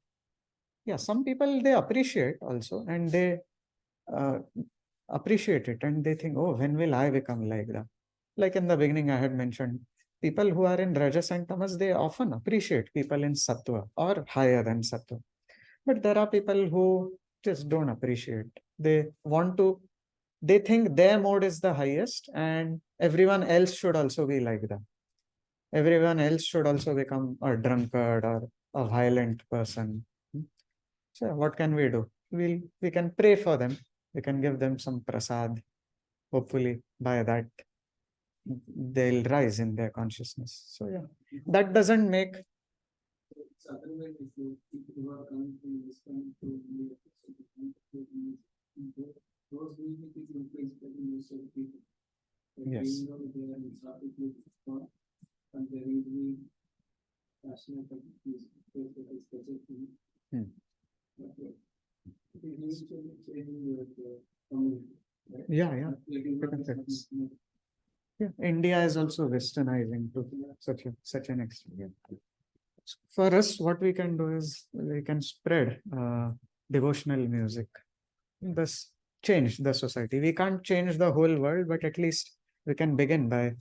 yeah, some people they appreciate also, and they uh, appreciate it, and they think, oh, when will I become like that? Like in the beginning, I had mentioned people who are in Rajas and Tamas, they often appreciate people in Sattva or higher than Sattva. But there are people who just don't appreciate. They want to, they think their mode is the highest, and everyone else should also be like that. Everyone else should also become a drunkard or a violent person. So what can we do? We can pray for them. We can give them some prasad. Hopefully, by that they'll rise in their consciousness. So yeah, that doesn't make It's otherwise if you are coming from this kind to those music is influenced by most of the people. Yes. They know they are in South and they will be passionate about music. That is specific. Hmm. It is usually changing your community. Right? Yeah. It is not Because as much it's- more. Yeah, India is also westernizing to such an extent. Yeah. So for us, what we can do is we can spread devotional music, thus change the society. We can't change the whole world, but at least we can begin by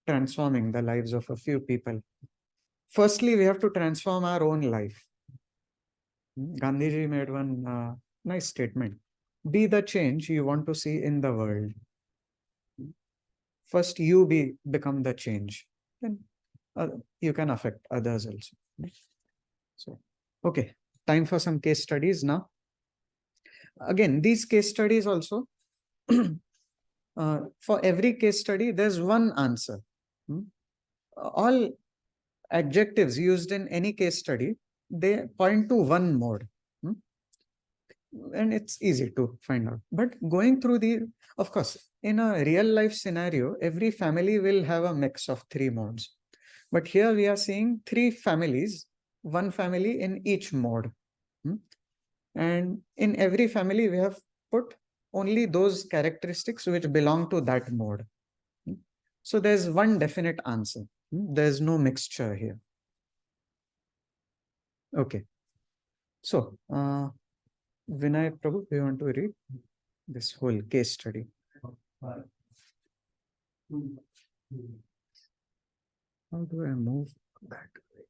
transforming the lives of a few people. Firstly, we have to transform our own life. Gandhiji made one nice statement. Be the change you want to see in the world. First, you become the change. Then you can affect others also. So, okay, time for some case studies now. Again, these case studies also, for every case study, there's one answer. All adjectives used in any case study, they point to one mode. And it's easy to find out. But going through of course, in a real life scenario, every family will have a mix of three modes. But here we are seeing three families, one family in each mode. And in every family, we have put only those characteristics which belong to that mode. So there's one definite answer. There's no mixture here. Okay. So, Vinay Prabhu, do you want to read this whole case study? How do I move that way?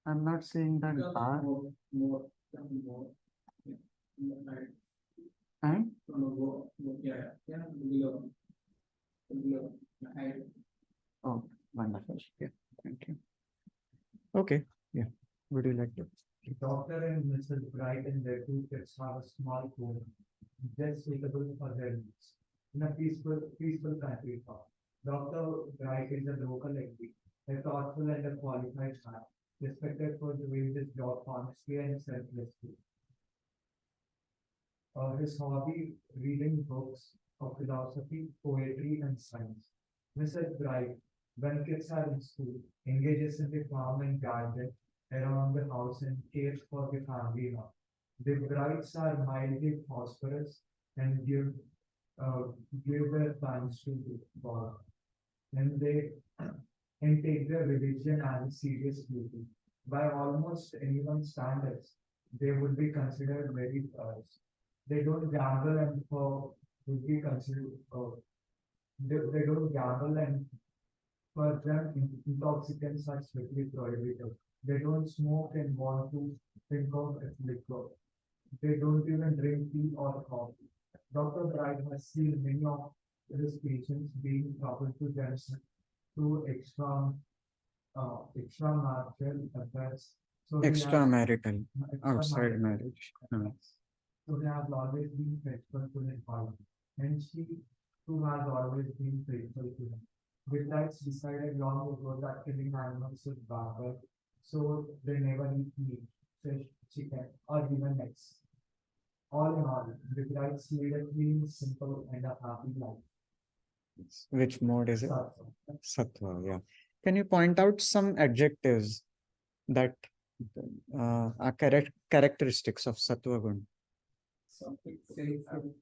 I'm not seeing that bar. And oh, wonderful. Yeah, thank you. Okay, yeah. Would you like to? Doctor and Mrs. Bright and their two kids have a small home, just suitable for their needs. In a peaceful country farm. Dr. Bright is a local MP, a thoughtful and a qualified man, respected for doing his job honestly and selflessly. His hobby, reading books of philosophy, poetry, and science. Mrs. Bright, when kids are in school, engages in the farm and garden around the house and cares for the family now. The Brights are mildly prosperous and uh, give their thanks to God. And they and take their religion as a serious duty. By almost anyone's standards, they would be considered very pious. They don't gamble and would be considered they don't gamble and for them intoxicants are strictly prohibited. They don't smoke and want to think of liquor. They don't even drink tea or coffee. Dr. Bright has seen many of his patients being troubled to themselves through extramarital affairs. So Extramarital, outside extramarital marriage. so he has always been faithful to his wife, and she too has always been faithful to him. The Brights decided long ago that killing animals is barbaric, so they never eat meat. fish, chicken, or human eggs. All in all, the guides lead a clean, simple, and a happy life. Which mode is it? Sattva. Sattva, yeah. Can you point out some adjectives that are characteristics of Sattva Gun? So it's faithful,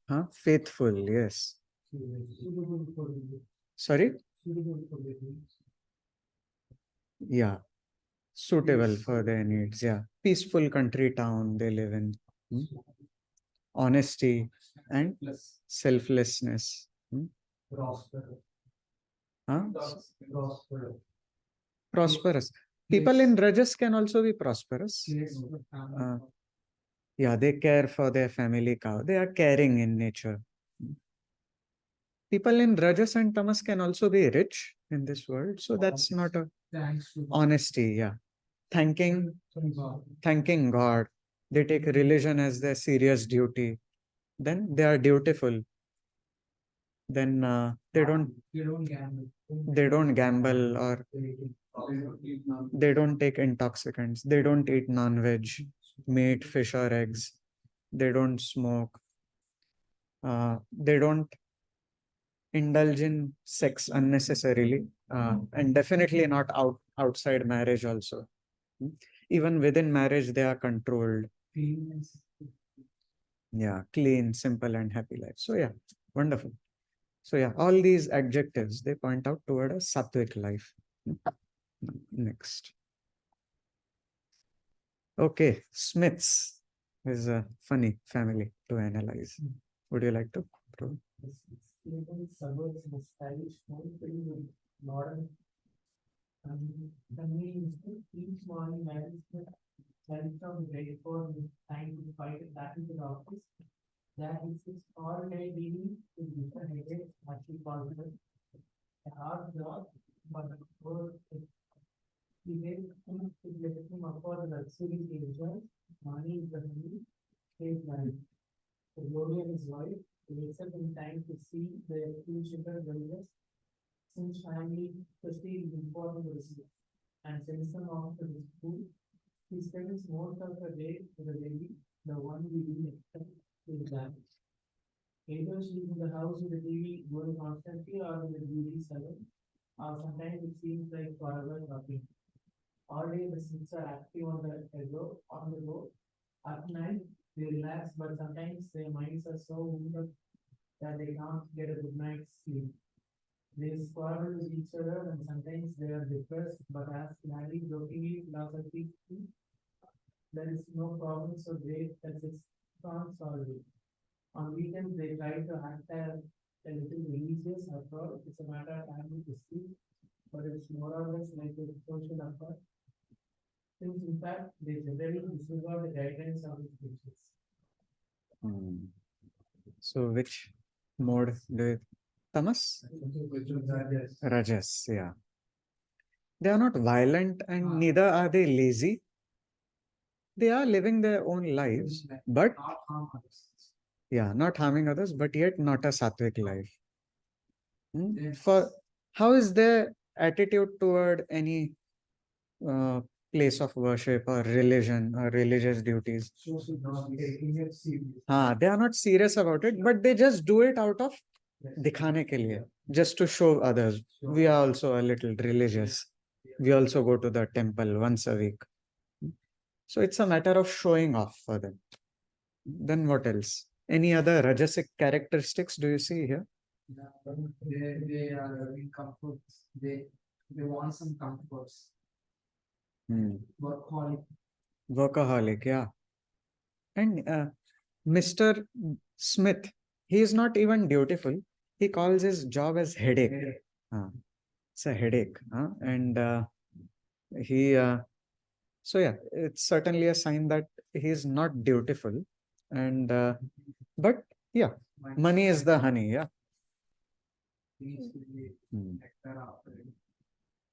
Huh? Faithful, yes. suitable for the Sorry? suitable for the needs. Yeah. Suitable for their needs, yeah. Peaceful country town they live in. Hmm? Honesty and Plus selflessness. prosperous. Huh? Prosperous. Prosperous. People in Rajas can also be prosperous. Place for family. Uh, Yeah, they care for their family cow. They are caring in nature. People in Rajas and Tamas can also be rich in this world. So that's not a Thanks to honesty. Yeah. Thanking God. thanking God. They take religion as their serious duty. Then they are dutiful. Then they don't You don't gamble. gamble or they don't take intoxicants. They don't eat non-veg, meat, fish or eggs. They don't smoke. They don't indulge in sex unnecessarily, and definitely not outside marriage also. Hmm. Even within marriage, they are controlled. Feelings. Yeah, clean, simple, and happy life. So yeah, wonderful. So yeah, all these adjectives they point out toward a sattvic life. Next. Okay, Smiths is a funny family to analyze. Would you like to? Prove? Little suburbs and stylish home filled with modern convenience. Each morning, management sends from breakfast with time to fight back into the office. That is his all day dealing with different headaches, actually positive. A hard job, but of course, he makes him to let him afford the luxury he enjoys. Money is the money, his money. The glory of his wife, he wakes up in time to see their two children wellness. Since family prestige is important to receive and sends them off to the school, he spends most of the day with the baby, the one we didn't expect is that. Either she is in the house with the TV going constantly or in the beauty salon, or sometimes it seems like forever shopping. All day the Smiths are active on the go. At night they relax, but sometimes their minds are so wound up that they can't get a good night's sleep. They quarrel with each other and sometimes they are depressed, but as Larry jokingly philosophy, there is no problem so great that it's can't solve it. On weekends, they try to act a little religious. After all, it's a matter of family to speak, but it's more or less like a social effort. Since in fact, they generally disregard the guidelines of the scriptures. Hmm. So which mode do you, Tamas? Rajas, yeah. They are not violent and neither are they lazy. They are living their own lives, but Not harm others. yeah, not harming others, but yet not a sattvic life. Yes. For how is their attitude toward any uh, place of worship or religion or religious duties? Social not taking it serious. They are not serious about it, but they just do it out of dikhane ke liye, just to show others. We are also a little religious. We also go to the temple once a week. So it's a matter of showing off for them. Then what else? Any other Rajasic characteristics do you see here? They are in comforts. They want some comforts. Workaholic. Workaholic, yeah. And Mr. Smith, he is not even dutiful. He calls his job as headache. It's a headache. And he, so yeah, it's certainly a sign that he is not dutiful. And, but yeah, money is the honey. Yeah.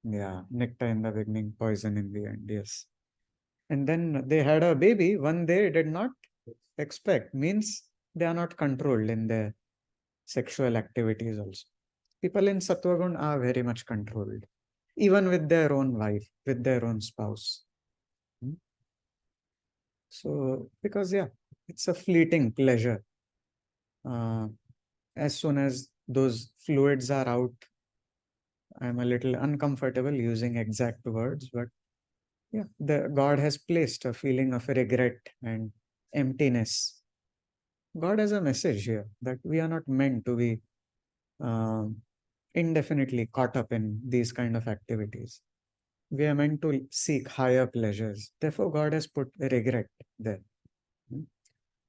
Yeah, nectar in the beginning, poison in the end. Yes. And then they had a baby, one they did not expect, means they are not controlled in their sexual activities also. People in Sattvagun are very much controlled, even with their own wife, with their own spouse. So, because yeah, it's a fleeting pleasure. As soon as those fluids are out, I'm a little uncomfortable using exact words, but yeah, the God has placed a feeling of regret and emptiness. God has a message here that we are not meant to be um, indefinitely caught up in these kind of activities. We are meant to seek higher pleasures. Therefore, God has put regret there. Hmm.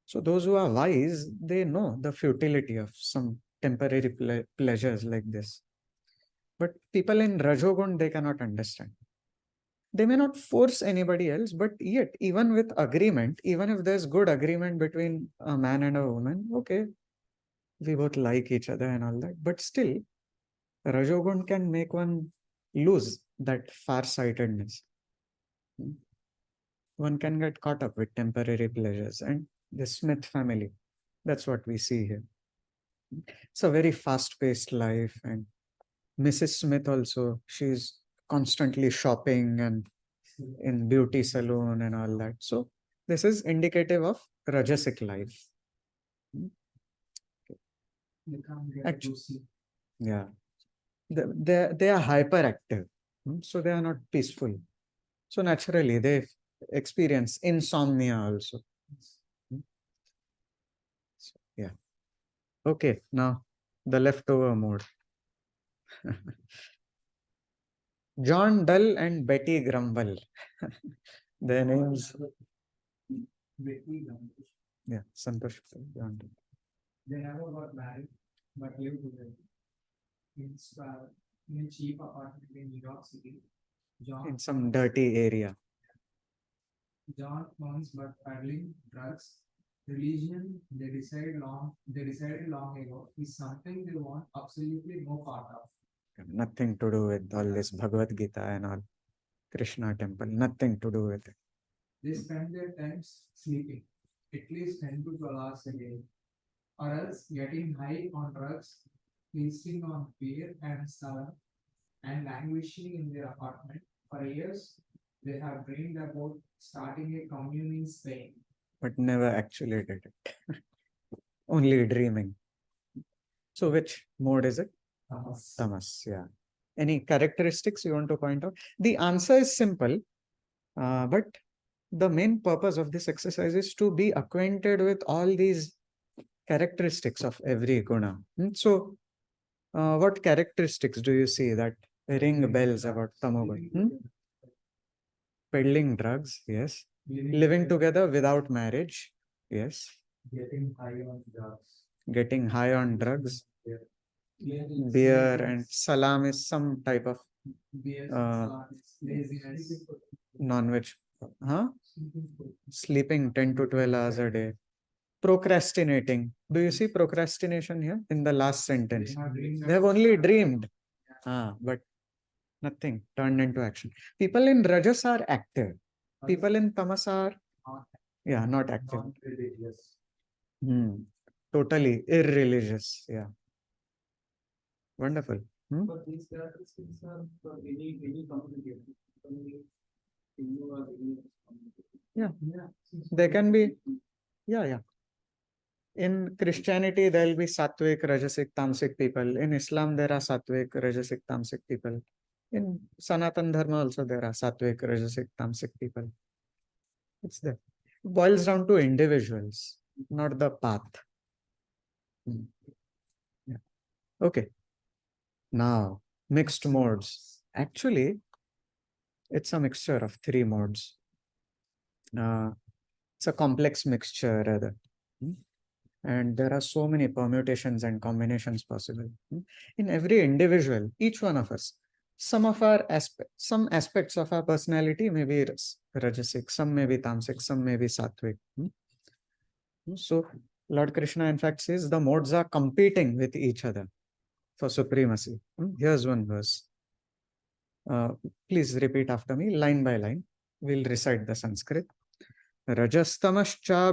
So those who are wise, they know the futility of some temporary pleasures like this. But people in Rajogun, they cannot understand. They may not force anybody else, but yet, even with agreement, even if there's good agreement between a man and a woman, okay, we both like each other and all that, but still, Rajogun can make one lose that far-sightedness. Hmm. One can get caught up with temporary pleasures, and the Smith family, that's what we see here. It's a very fast-paced life, and Mrs. Smith also, she's constantly shopping and in beauty salon and all that. So this is indicative of Rajasic life. Hmm. You can't get Actu- to see. Yeah, they are hyperactive, so they are not peaceful. So naturally, they experience insomnia also. Hmm. So, yeah. Okay, now the leftover mode. John Dull and Betty Grumble. Their names, Betty Ganesh. yeah, Santosh. John Dull. They never got married, but lived together. In a cheap apartment in New York City. In some dirty area. John earns but peddling drugs. Religion, they decided long ago, is something they want absolutely no part of. Nothing to do with all this Bhagavad Gita and all. Krishna temple, nothing to do with it. They spend their times sleeping, at least 10 to 12 hours a day, or else getting high on drugs, feasting on beer and salad, and languishing in their apartment. For years, they have dreamed about starting a commune in Spain. But never actually did it. Only dreaming. So which mode is it? Tamas, yeah. Any characteristics you want to point out? The answer is simple, but the main purpose of this exercise is to be acquainted with all these characteristics of every guna. So, what characteristics do you see that ring bells about tamogun? Peddling drugs, yes. Living together without marriage, yes. Getting high on drugs. Getting high on drugs. Beer and salam is some type of Laziness. non-veg. Huh? Sleeping 10 to 12 hours a day. Procrastinating. Do you see procrastination here in the last sentence? They have only dreamed, but nothing turned into action. People in Rajas are active. People in Tamas are, yeah, not active. Totally irreligious. Yeah. Wonderful. But these characteristics are for any community. Yeah. They can be, yeah. In Christianity, there will be Sattvic, Rajasic, Tamasic people. In Islam, there are Sattvic, Rajasic, Tamasic people. In Sanatan Dharma also, there are Sattvic, Rajasic, Tamasic people. It's there. It boils down to individuals, not the path. Yeah. Okay. Now, mixed modes. Actually, it's a mixture of 3 modes. It's a complex mixture rather. And there are so many permutations and combinations possible. In every individual, each one of us, some aspects of our personality may be Rajasic, some may be Tamasic, some may be Sattvic. So Lord Krishna in fact says the modes are competing with each other for supremacy. Here's one verse. Please repeat after me, line by line. We'll recite the Sanskrit. Rajastamascha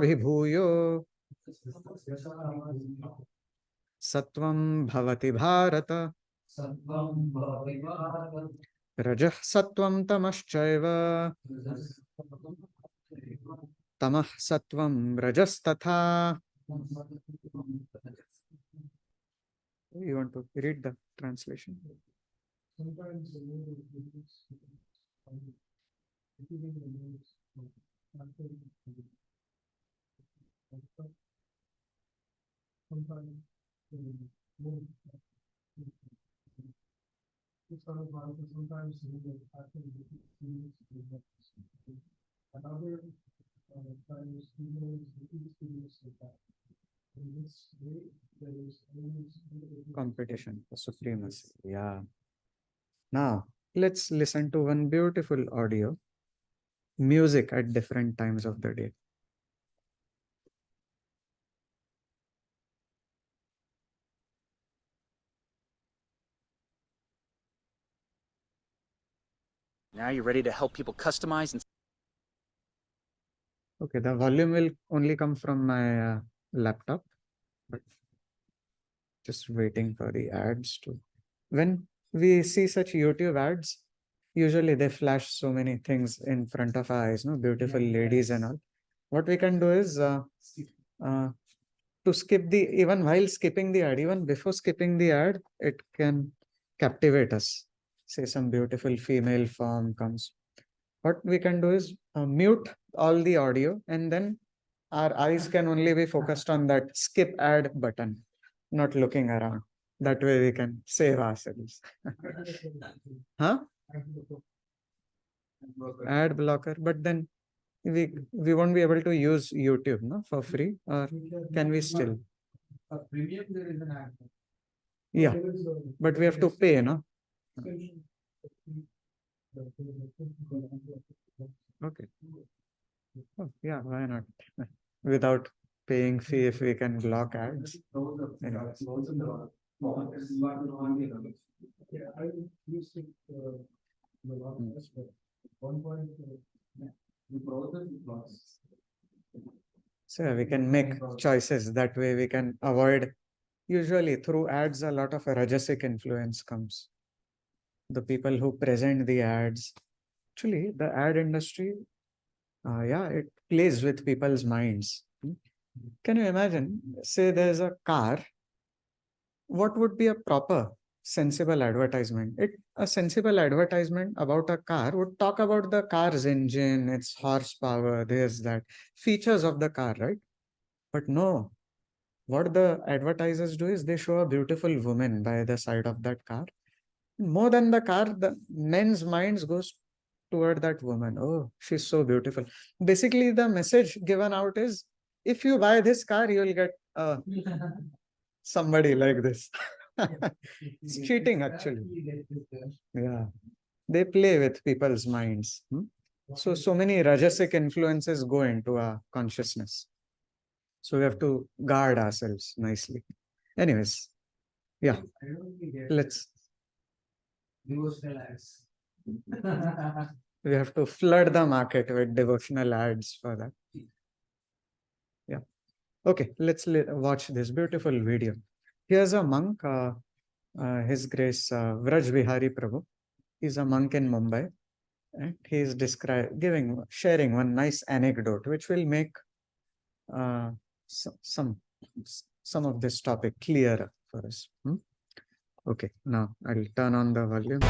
Sattvam bhavati bharata. Rajah sattvam tamaschaiva tamah sattvam rajastatha. You want to read the translation? Sometimes the mood is reduced, repeating the moods, sometimes the mood. This sort of answer sometimes another times repeats like that. In this way, there is always Competition for supremacy. Yeah. Now, let's listen to one beautiful audio. Music at different times of the day. Now you're ready to help people customize and Okay, the volume will only come from my laptop, but just waiting for the ads to. When we see such YouTube ads, usually they flash so many things in front of our eyes, no, beautiful ladies and all. What we can do is to skip the, even while skipping the ad, even before skipping the ad, it can captivate us. Say some beautiful female form comes. What we can do is mute all the audio, and then our eyes can only be focused on that skip ad button, not looking around. That way we can save ourselves. Huh? Ad blocker, but then we won't be able to use YouTube, no, for free, or can we still? Premium, there is an ad. Yeah, but we have to pay, no? Okay. Oh, yeah, why not? Without paying fee, if we can block ads. Anyway. Yeah, I used it the last but 1 point. So we can make choices. That way we can avoid, usually through ads, a lot of rajasic influence comes. The people who present the ads, actually the ad industry, yeah, it plays with people's minds. Can you imagine, say there's a car, what would be a proper sensible advertisement? A sensible advertisement about a car would talk about the car's engine, its horsepower, this, that, features of the car, right? But no, what the advertisers do is they show a beautiful woman by the side of that car. More than the car, the men's minds goes toward that woman. Oh, she's so beautiful. Basically, the message given out is, if you buy this car, you will get somebody like this. It's cheating, actually. Yeah, they play with people's minds. So many rajasic influences go into our consciousness. So we have to guard ourselves nicely. Anyways, yeah, let's. Devotional ads. We have to flood the market with devotional ads for that. Yeah. Okay, let's watch this beautiful video. Here's a monk, His Grace Vraj Vihari Prabhu. He's a monk in Mumbai, and he's sharing one nice anecdote which will make some of this topic clearer for us. Okay, now I'll turn on the volume.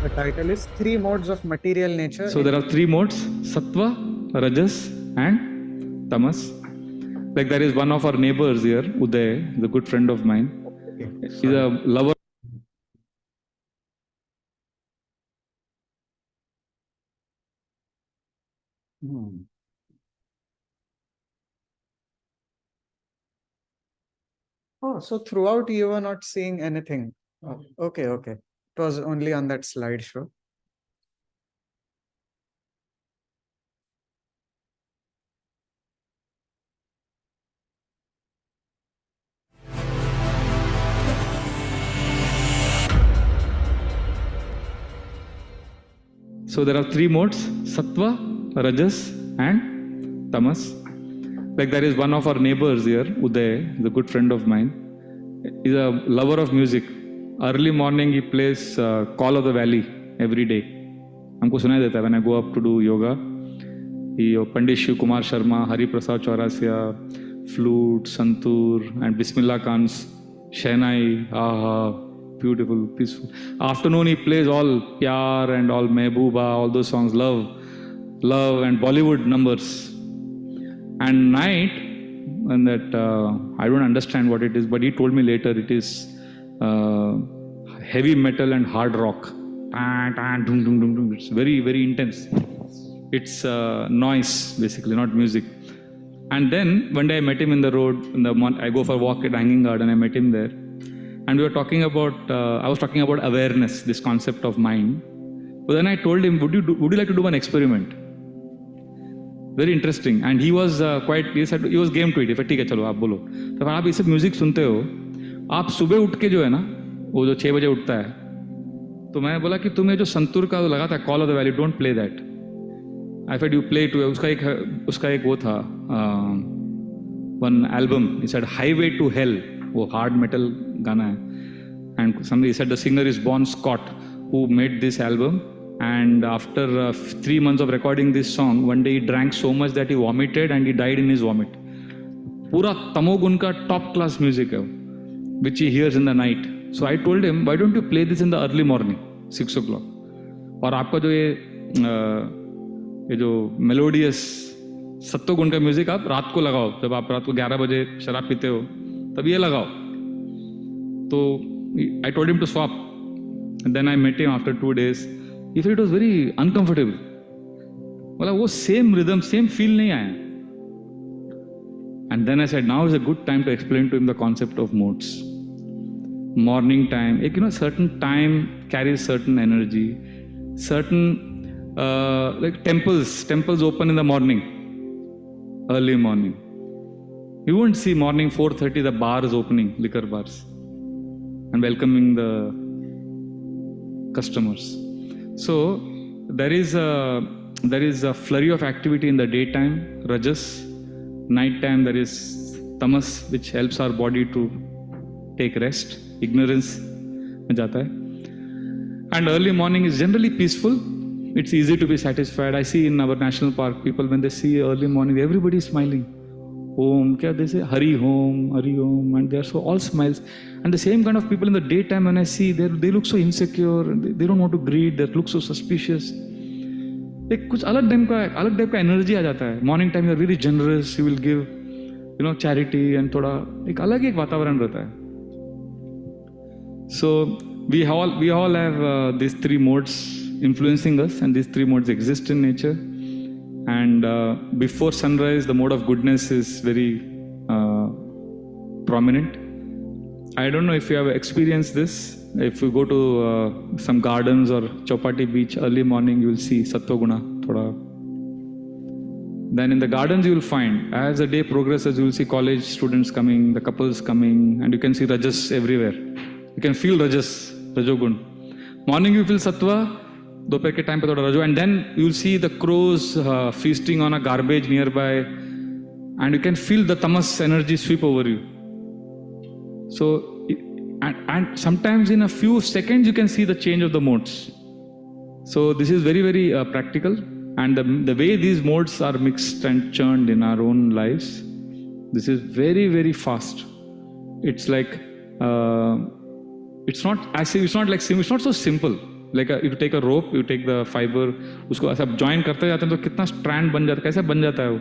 The title is Three Modes of Material Nature. So there are three modes: Sattva, Rajas, and Tamas. Like there is one of our neighbors here, Uday, the good friend of mine. Okay, He's a lover. Oh, so throughout you were not seeing anything. Oh, okay. It was only on that slideshow. So there are three modes: Sattva, Rajas, and Tamas. Like there is one of our neighbors here, Uday, the good friend of mine. He's a lover of music. Early morning he plays Call of the Valley every day. हमको सुनाई देता है when I go up to do yoga. Pandit Shiv Kumar Sharma, Hari Prasad Chaurasia, flute, santur, and Bismillah Khan's Shehnai. Ah, beautiful, peaceful. Afternoon he plays all Pyar and all Mehbooba, all those songs, love and Bollywood numbers. And night, and that I don't understand what it is, but he told me later it is heavy metal and hard rock. It's very, very intense. It's noise, basically, not music. And then one day I met him in the road. I go for a walk at Hanging Garden. I met him there, and we were talking about. I was talking about awareness, this concept of mind. But then I told him, "Would you like to do an experiment?" Very interesting. And he was he said he was game to it. ठीक है चलो आप बोलो. तो आप ये सब music सुनते हो, आप सुबह उठ के जो है ना, वो जो 6 बजे उठता है, तो मैंने बोला कि तुम्हें जो संतूर का लगा था call of the valley, don't play that. I fed you play too. उसका एक वो था one album, he said highway to hell, वो हार्ड मेटल गाना है. And somebody said the singer is Bon Scott who made this album. And after 3 months of recording this song, one day he drank so much that he vomited and he died in his vomit. Pura tamogun ka top class music hai, which he hears in the night. So I told him, why don't you play this in the early morning, 6 o'clock? और आपका जो ये जो melodious सत्तोगुण का music आप रात को लगाओ, जब आप रात को 11 बजे शराब पीते हो तब ये लगाओ. तो I told him to swap. And then I met him after 2 days. He said it was very uncomfortable. बोला वो सेम रिदम, सेम फील नहीं आया. And then I said, now is a good time to explain to him the concept of modes. Morning time, certain time carries certain energy. Certain like temples open in the morning, early morning. You won't see morning 4:30 the bars opening, liquor bars, and welcoming the customers. So there is a flurry of activity in the daytime, rajas. Night time there is tamas, which helps our body to take rest. Ignorance में जाता है. And early morning is generally peaceful. It's easy to be satisfied. I see in our national park, people when they see early morning, everybody is smiling. Om, kya they say? Hari Om, and they are so all smiles. And the same kind of people in the daytime, when I see, they look so insecure. They don't want to greet. They look so suspicious. एक कुछ अलग type का energy आ जाता है. Morning time you are very generous, you will give charity, and थोड़ा एक अलग एक वातावरण रहता है. So we all have these 3 modes influencing us, and these 3 modes exist in nature. And before sunrise, the mode of goodness is very prominent. I don't know if you have experienced this. If you go to some gardens or Chowpatty beach early morning, you will see Sattva-guna thoda. Then in the gardens you will find, as the day progresses, you will see college students coming, the couples coming, and you can see rajas everywhere. You can feel rajogun. Morning you feel sattva, दोपहर के time पे थोड़ा रजो, and then you will see the crows feasting on a garbage nearby, and you can feel the tamas energy sweep over you. So, and sometimes in a few seconds you can see the change of the modes. So this is very, very practical, and the way these modes are mixed and churned in our own lives, this is very, very fast. It's like it's not so simple. Like if you take a rope, you take the fiber, उसको ऐसा join करते जाते हैं तो कितना strand बन जाता है, कैसे बन जाता है वो?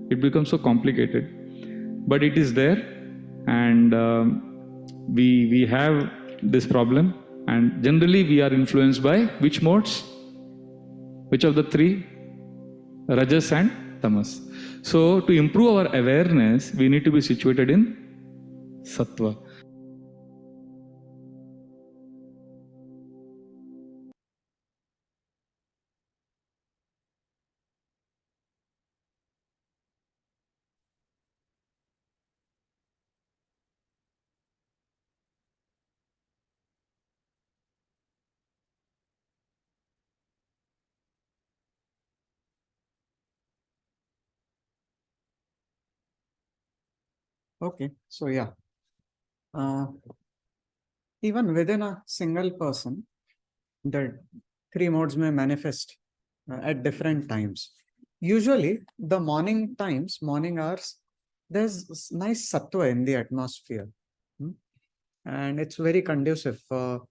It becomes so complicated, but it is there, and we have this problem, and generally we are influenced by which modes? Which of the 3? Rajas and tamas. So to improve our awareness, we need to be situated in sattva. Okay, so yeah, even within a single person, the three modes may manifest at different times. Usually, the morning times, morning hours, there's nice sattva in the atmosphere, and it's very conducive for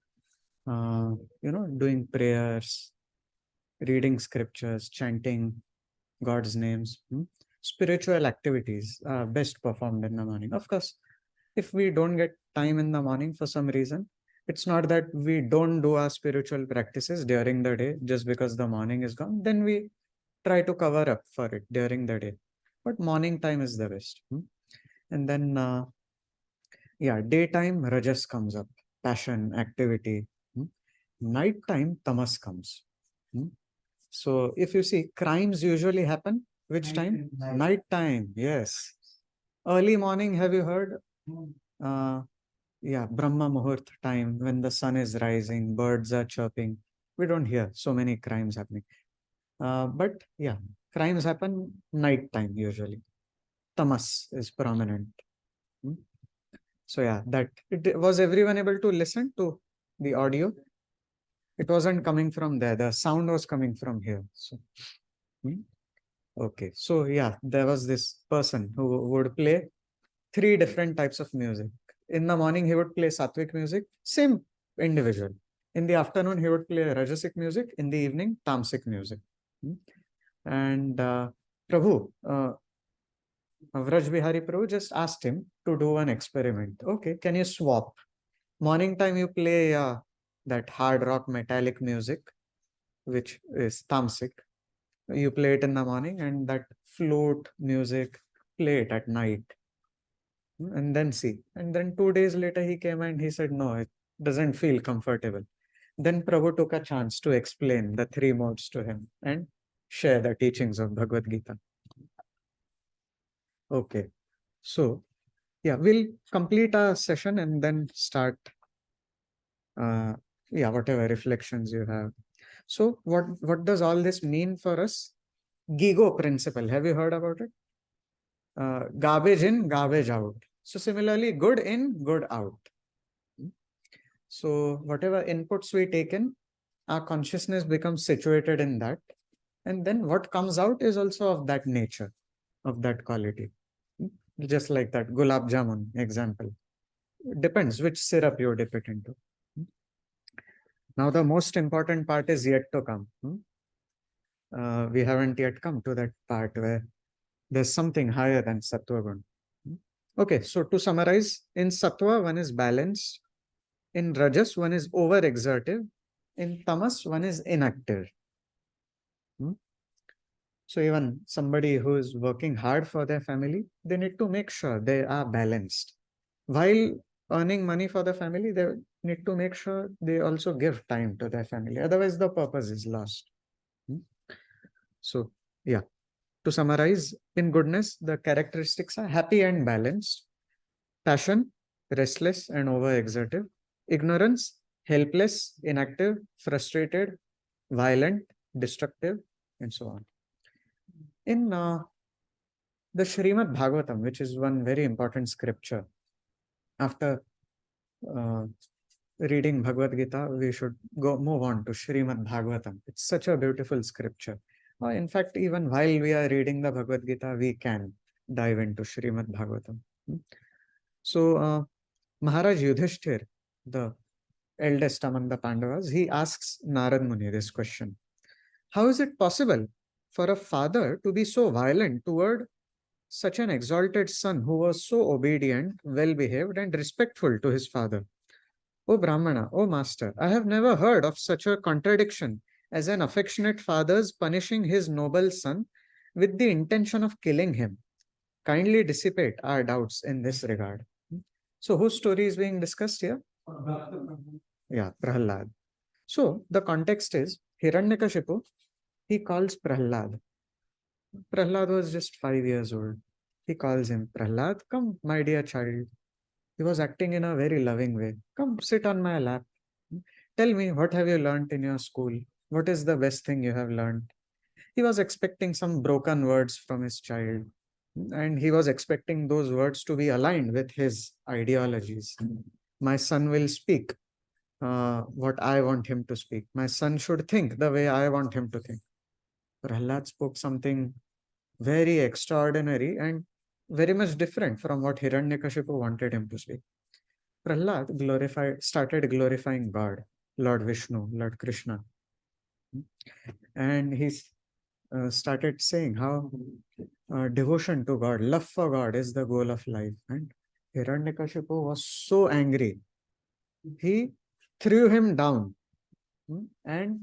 doing prayers, reading scriptures, chanting God's names. Spiritual activities are best performed in the morning. Of course, if we don't get time in the morning for some reason, it's not that we don't do our spiritual practices during the day just because the morning is gone. Then we try to cover up for it during the day. But morning time is the best. And then, daytime, rajas comes up, passion, activity. Nighttime, tamas comes. So if you see, crimes usually happen which time? Night time, yes. Early morning, have you heard? Brahma Muhurt time, when the sun is rising, birds are chirping. We don't hear so many crimes happening. But yeah, crimes happen night time usually. Tamas is prominent. So yeah, was everyone able to listen to the audio? It wasn't coming from there. The sound was coming from here. So, okay. So yeah, there was this person who would play three different types of music. In the morning, he would play sattvic music, same individual. In the afternoon, he would play rajasic music. In the evening, tamasic music. And Prabhu, Vraj Bihari Prabhu just asked him to do an experiment. Okay, can you swap? Morning time, you play that hard rock metallic music, which is tamasic. You play it in the morning, and that flute music, play it at night. And then see. And then 2 days later, he came and he said, no, it doesn't feel comfortable. Then Prabhu took a chance to explain the three modes to him and share the teachings of Bhagavad Gita. Okay. So, yeah, we'll complete our session and then start, whatever reflections you have. So, what does all this mean for us? GIGO principle. Have you heard about it? Garbage in, garbage out. So similarly, good in, good out. So whatever inputs we take in, our consciousness becomes situated in that. And then what comes out is also of that nature, of that quality. Just like that gulab jamun example. It depends which syrup you dip it into. Now the most important part is yet to come. We haven't yet come to that part where there's something higher than sattva gun. Okay, so to summarize, in sattva, one is balanced. In rajas, one is overexertive. In tamas, one is inactive. So even somebody who is working hard for their family, they need to make sure they are balanced. While earning money for the family, they need to make sure they also give time to their family. Otherwise, the purpose is lost. So, yeah. To summarize, in goodness, the characteristics are happy and balanced, passion, restless and overexertive, ignorance, helpless, inactive, frustrated, violent, destructive, and so on. In the Srimad Bhagavatam, which is one very important scripture, after reading Bhagavad Gita, we should move on to Srimad Bhagavatam. It's such a beautiful scripture. In fact, even while we are reading the Bhagavad Gita, we can dive into Srimad Bhagavatam. So, Maharaj Yudhishthir, the eldest among the Pandavas, he asks Narad Muni this question. How is it possible for a father to be so violent toward such an exalted son who was so obedient, well-behaved and respectful to his father? O Brahmana, O Master, I have never heard of such a contradiction as an affectionate father's punishing his noble son with the intention of killing him. Kindly dissipate our doubts in this regard. So whose story is being discussed here? Yeah, Prahlad. So the context is Hiranyakashipu, he calls Prahlad. Prahlad was just 5 years old. He calls him, Prahlad, come, my dear child. He was acting in a very loving way. Come, sit on my lap. Tell me, what have you learnt in your school? What is the best thing you have learned? He was expecting some broken words from his child. And he was expecting those words to be aligned with his ideologies. My son will speak what I want him to speak. My son should think the way I want him to think. Prahlad spoke something very extraordinary and very much different from what Hiranyakashipu wanted him to speak. Prahlad started glorifying God, Lord Vishnu, Lord Krishna. And he started saying how devotion to God, love for God is the goal of life. And Hiranyakashipu was so angry. He threw him down and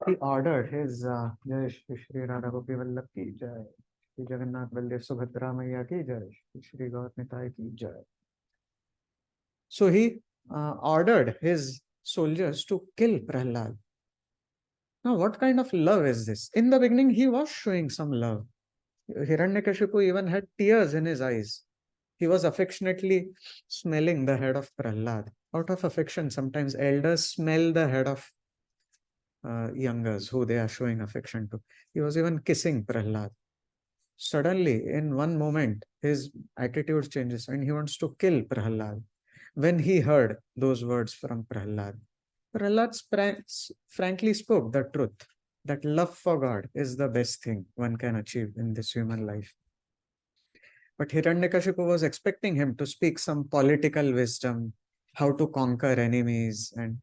he ordered his Jai Shri Shri Radha Gopi Vallabh ki Jai, Shri Jagannath Baldev Subhadra Maiya ki Jai, Shri Gaur Nitai ki Jai. So he ordered his soldiers to kill Prahlad. Now, what kind of love is this? In the beginning, he was showing some love. Hiranyakashipu even had tears in his eyes. He was affectionately smelling the head of Prahlad. Out of affection, sometimes elders smell the head of youngers who they are showing affection to. He was even kissing Prahlad. Suddenly, in one moment, his attitude changes and he wants to kill Prahlad. When he heard those words from Prahlad, Prahlad frankly spoke the truth that love for God is the best thing one can achieve in this human life. But Hiranyakashipu was expecting him to speak some political wisdom, how to conquer enemies, and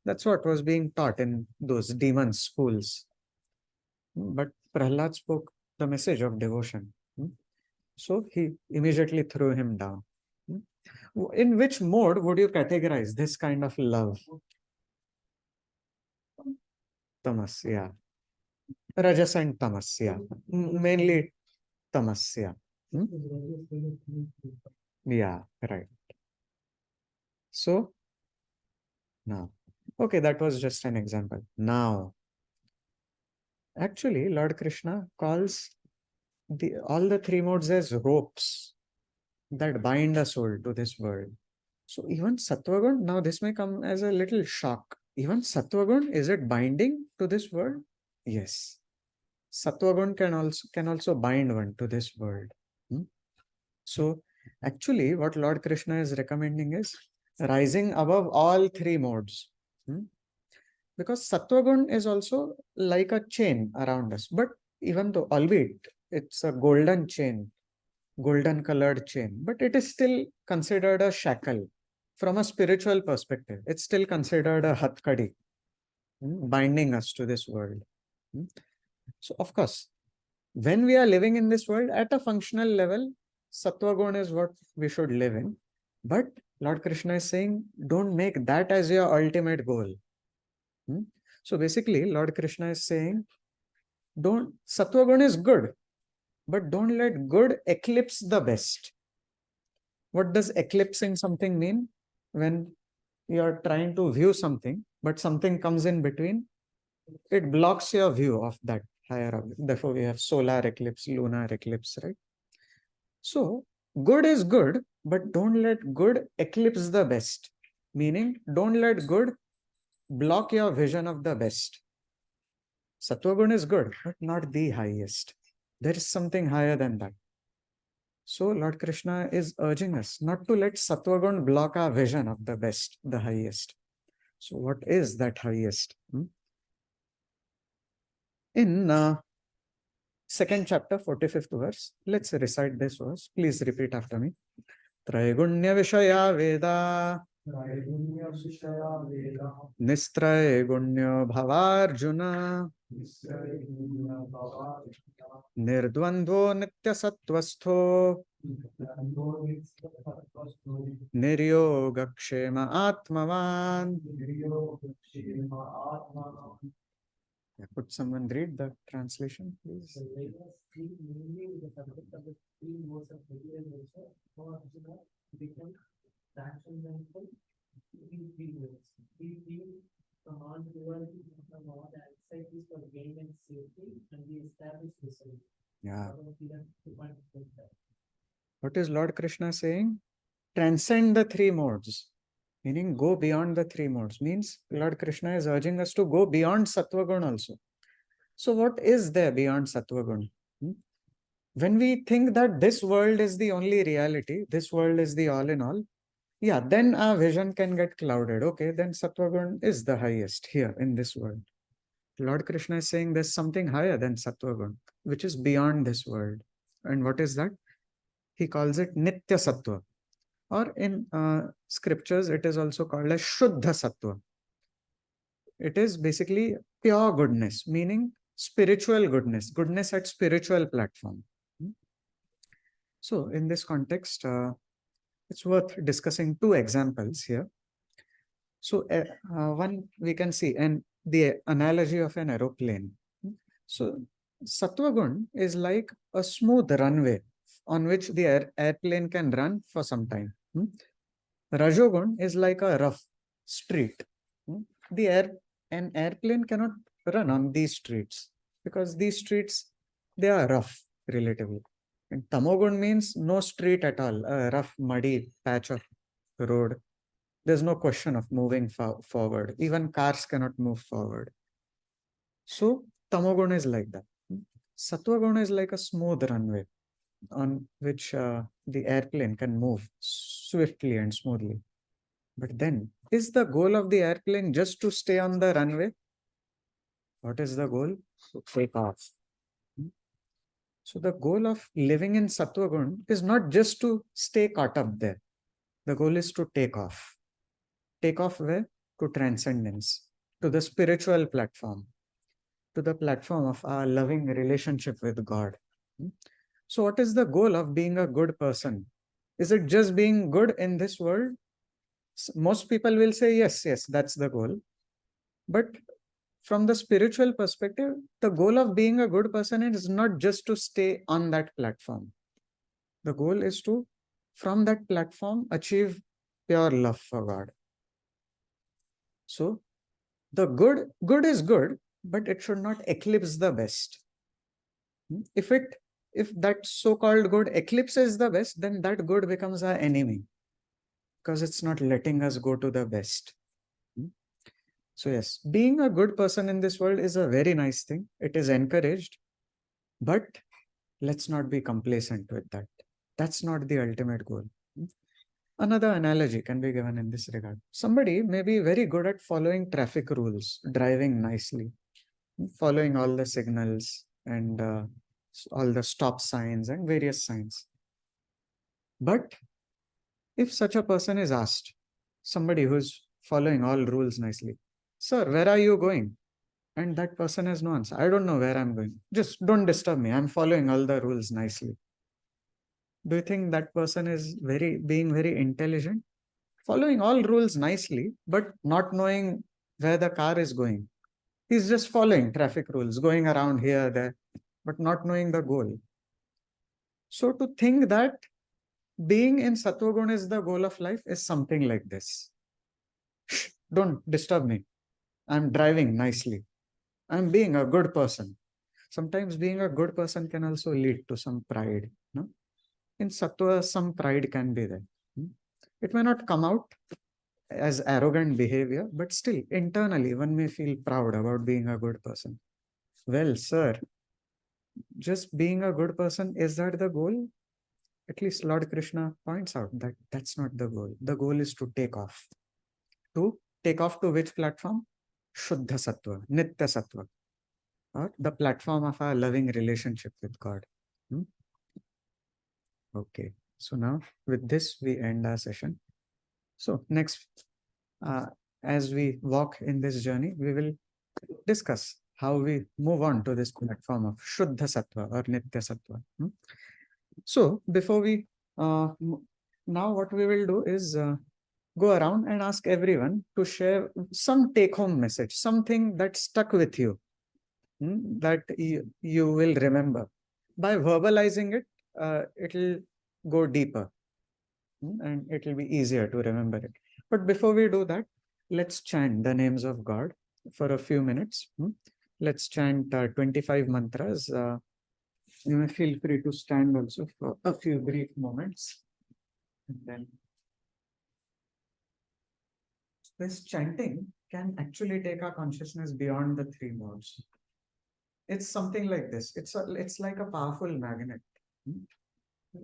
that's what was being taught in those demon schools. But Prahlad spoke the message of devotion. So he immediately threw him down. In which mode would you categorize this kind of love? Tamas, yeah. Rajas and tamas, yeah. Mainly tamas, yeah. Yeah, right. So, now, okay, that was just an example. Now, actually, Lord Krishna calls all the three modes as ropes that bind a soul to this world. So even Sattvagun, now this may come as a little shock. Even Sattvagun, is it binding to this world? Yes. Sattvagun can also bind one to this world. So actually what Lord Krishna is recommending is rising above all three modes. Because Sattvagun is also like a chain around us. But even though, albeit it's a golden chain, golden colored chain, but it is still considered a shackle. From a spiritual perspective, it's still considered a hatkadi, binding us to this world. So of course, when we are living in this world at a functional level, Sattvagun is what we should live in. But Lord Krishna is saying, don't make that as your ultimate goal. So basically, Lord Krishna is saying, Sattvagun is good, but don't let good eclipse the best. What does eclipsing something mean? When you are trying to view something, but something comes in between, it blocks your view of that higher object. Therefore, we have solar eclipse, lunar eclipse, right? So, good is good, but don't let good eclipse the best. Meaning, don't let good block your vision of the best. Sattvagun is good, but not the highest. There is something higher than that. So Lord Krishna is urging us not to let Sattvagun block our vision of the best, the highest. So what is that highest? In second chapter, 45th verse, let's recite this verse. Please repeat after me. Traigunya Vishaya Veda Nistraigunya Bhavarjuna Nirdvandvo Nitya Sattvastho Niryogakshema Atmavan. Could someone read the translation, please? So let us see mainly the subject of the three modes of material nature for Arjuna become transcendental in three ways. We feel from all duality from all the anxieties for gain and safety, and we establish wisdom. Yeah. What is Lord Krishna saying? Transcend the three modes. Meaning go beyond the three modes. Means Lord Krishna is urging us to go beyond Sattvagun also. So what is there beyond Sattvagun? When we think that this world is the only reality, this world is the all in all, yeah, then our vision can get clouded. Okay, then Sattva Gun is the highest here in this world. Lord Krishna is saying there's something higher than Sattva Gun, which is beyond this world. And what is that? He calls it Nitya Sattva. Or in scriptures, it is also called as Shuddha Sattva. It is basically pure goodness, meaning spiritual goodness, goodness at spiritual platform. So in this context, it's worth discussing two examples here. So one we can see, and the analogy of an aeroplane. So Sattva Gun is like a smooth runway on which the airplane can run for some time. Rajogun is like a rough street. An airplane cannot run on these streets because these streets, they are rough relatively. And Tamogun means no street at all, a rough, muddy patch of road. There's no question of moving forward. Even cars cannot move forward. So Tamogun is like that. Sattva Gun is like a smooth runway on which the airplane can move swiftly and smoothly. But then, is the goal of the airplane just to stay on the runway? What is the goal? To take off. So the goal of living in Sattva Gun is not just to stay caught up there. The goal is to take off. Take off where? To transcendence, to the spiritual platform, to the platform of our loving relationship with God. So what is the goal of being a good person? Is it just being good in this world? Most people will say, yes, that's the goal. But from the spiritual perspective, the goal of being a good person is not just to stay on that platform. The goal is to, from that platform, achieve pure love for God. So the good is good, but it should not eclipse the best. If that so-called good eclipses the best, then that good becomes our enemy because it's not letting us go to the best. So yes, being a good person in this world is a very nice thing. It is encouraged, but let's not be complacent with that. That's not the ultimate goal. Another analogy can be given in this regard. Somebody may be very good at following traffic rules, driving nicely, following all the signals and all the stop signs and various signs. But if such a person is asked, somebody who's following all rules nicely, sir, where are you going? And that person has no answer. I don't know where I'm going. Just don't disturb me. I'm following all the rules nicely. Do you think that person is being very intelligent? Following all rules nicely, but not knowing where the car is going. He's just following traffic rules, going around here, there, but not knowing the goal. So to think that being in Sattva Gun is the goal of life is something like this. Shh, don't disturb me. I'm driving nicely. I'm being a good person. Sometimes being a good person can also lead to some pride. No? In Sattva, some pride can be there. It may not come out as arrogant behavior, but still internally one may feel proud about being a good person. Well, sir, just being a good person, is that the goal? At least Lord Krishna points out that that's not the goal. The goal is to take off. To take off to which platform? Shuddha Sattva, Nitya Sattva, or the platform of our loving relationship with God. Okay, so now with this, we end our session. So next, as we walk in this journey, we will discuss how we move on to this platform of Shuddha Sattva or Nitya Sattva. So before we, now what we will do is go around and ask everyone to share some take-home message, something that stuck with you, that you will remember. By verbalizing it, it will go deeper and it will be easier to remember it. But before we do that, let's chant the names of God for a few minutes. Let's chant 25 mantras. You may feel free to stand also for a few brief moments. And then this chanting can actually take our consciousness beyond the three modes. It's something like this. It's like a powerful magnet.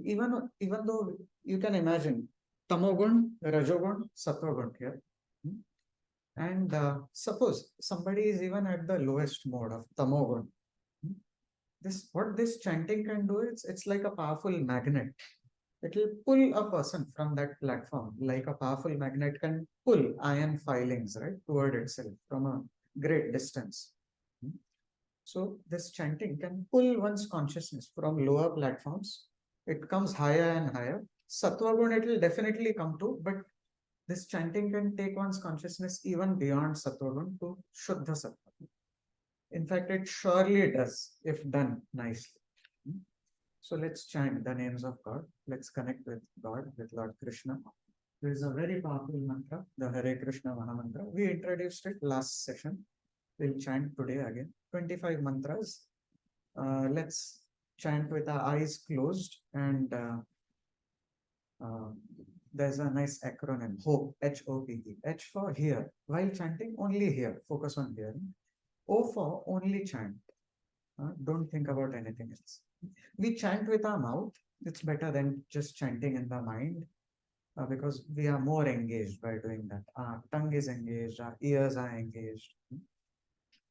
Even though you can imagine tamogun, rajogun, sattvagun here. Hmm? And suppose somebody is even at the lowest mode of tamogun. Hmm? What this chanting can do, it's like a powerful magnet. It will pull a person from that platform, like a powerful magnet can pull iron filings, right, toward itself from a great distance. Hmm? So this chanting can pull one's consciousness from lower platforms. It comes higher and higher. Sattva gun it will definitely come to, but this chanting can take one's consciousness even beyond Sattva gun to Shuddha Sattva. In fact, it surely does if done nicely. Hmm? So let's chant the names of God. Let's connect with God, with Lord Krishna. There is a very powerful mantra, the Hare Krishna Maha Mantra. We introduced it last session. We'll chant today again. 25 mantras. Let's chant with our eyes closed, and there's a nice acronym, HOPE, H-O-P-E. H for hear. While chanting, only hear. Focus on hearing. O for only chant. Don't think about anything else. We chant with our mouth. It's better than just chanting in the mind, because we are more engaged by doing that. Our tongue is engaged, our ears are engaged.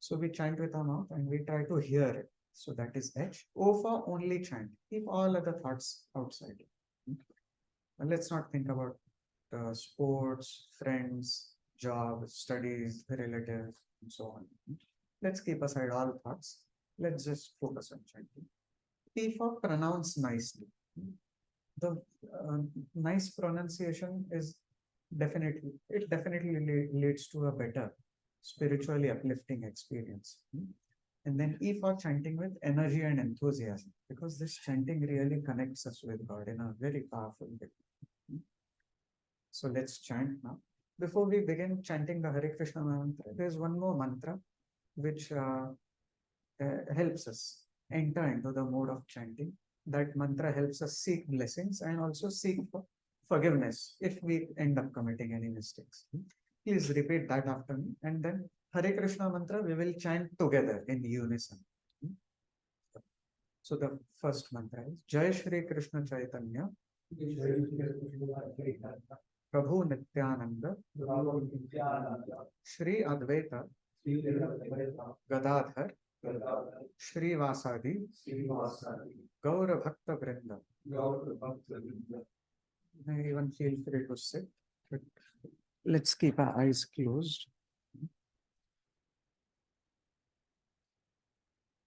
So we chant with our mouth and we try to hear it. So that is H. O for only chant. Keep all other thoughts outside. And let's not think about sports, friends, job, studies, relatives, and so on. Let's keep aside all thoughts. Let's just focus on chanting. P for pronounce nicely. The nice pronunciation is definitely leads to a better spiritually uplifting experience. And then E for chanting with energy and enthusiasm, because this chanting really connects us with God in a very powerful way. So let's chant now. Before we begin chanting the Hare Krishna mantra, there's one more mantra which helps us enter into the mode of chanting. That mantra helps us seek blessings and also seek forgiveness if we end up committing any mistakes. Please repeat that after me, and then Hare Krishna mantra we will chant together in unison. So the first mantra is Jai Shri Krishna Chaitanya Prabhu Nityananda Shri Advaita Gadadhar Shri Vasadi Gaura Bhakta Vrinda. I even feel free to sit, but let's keep our eyes closed.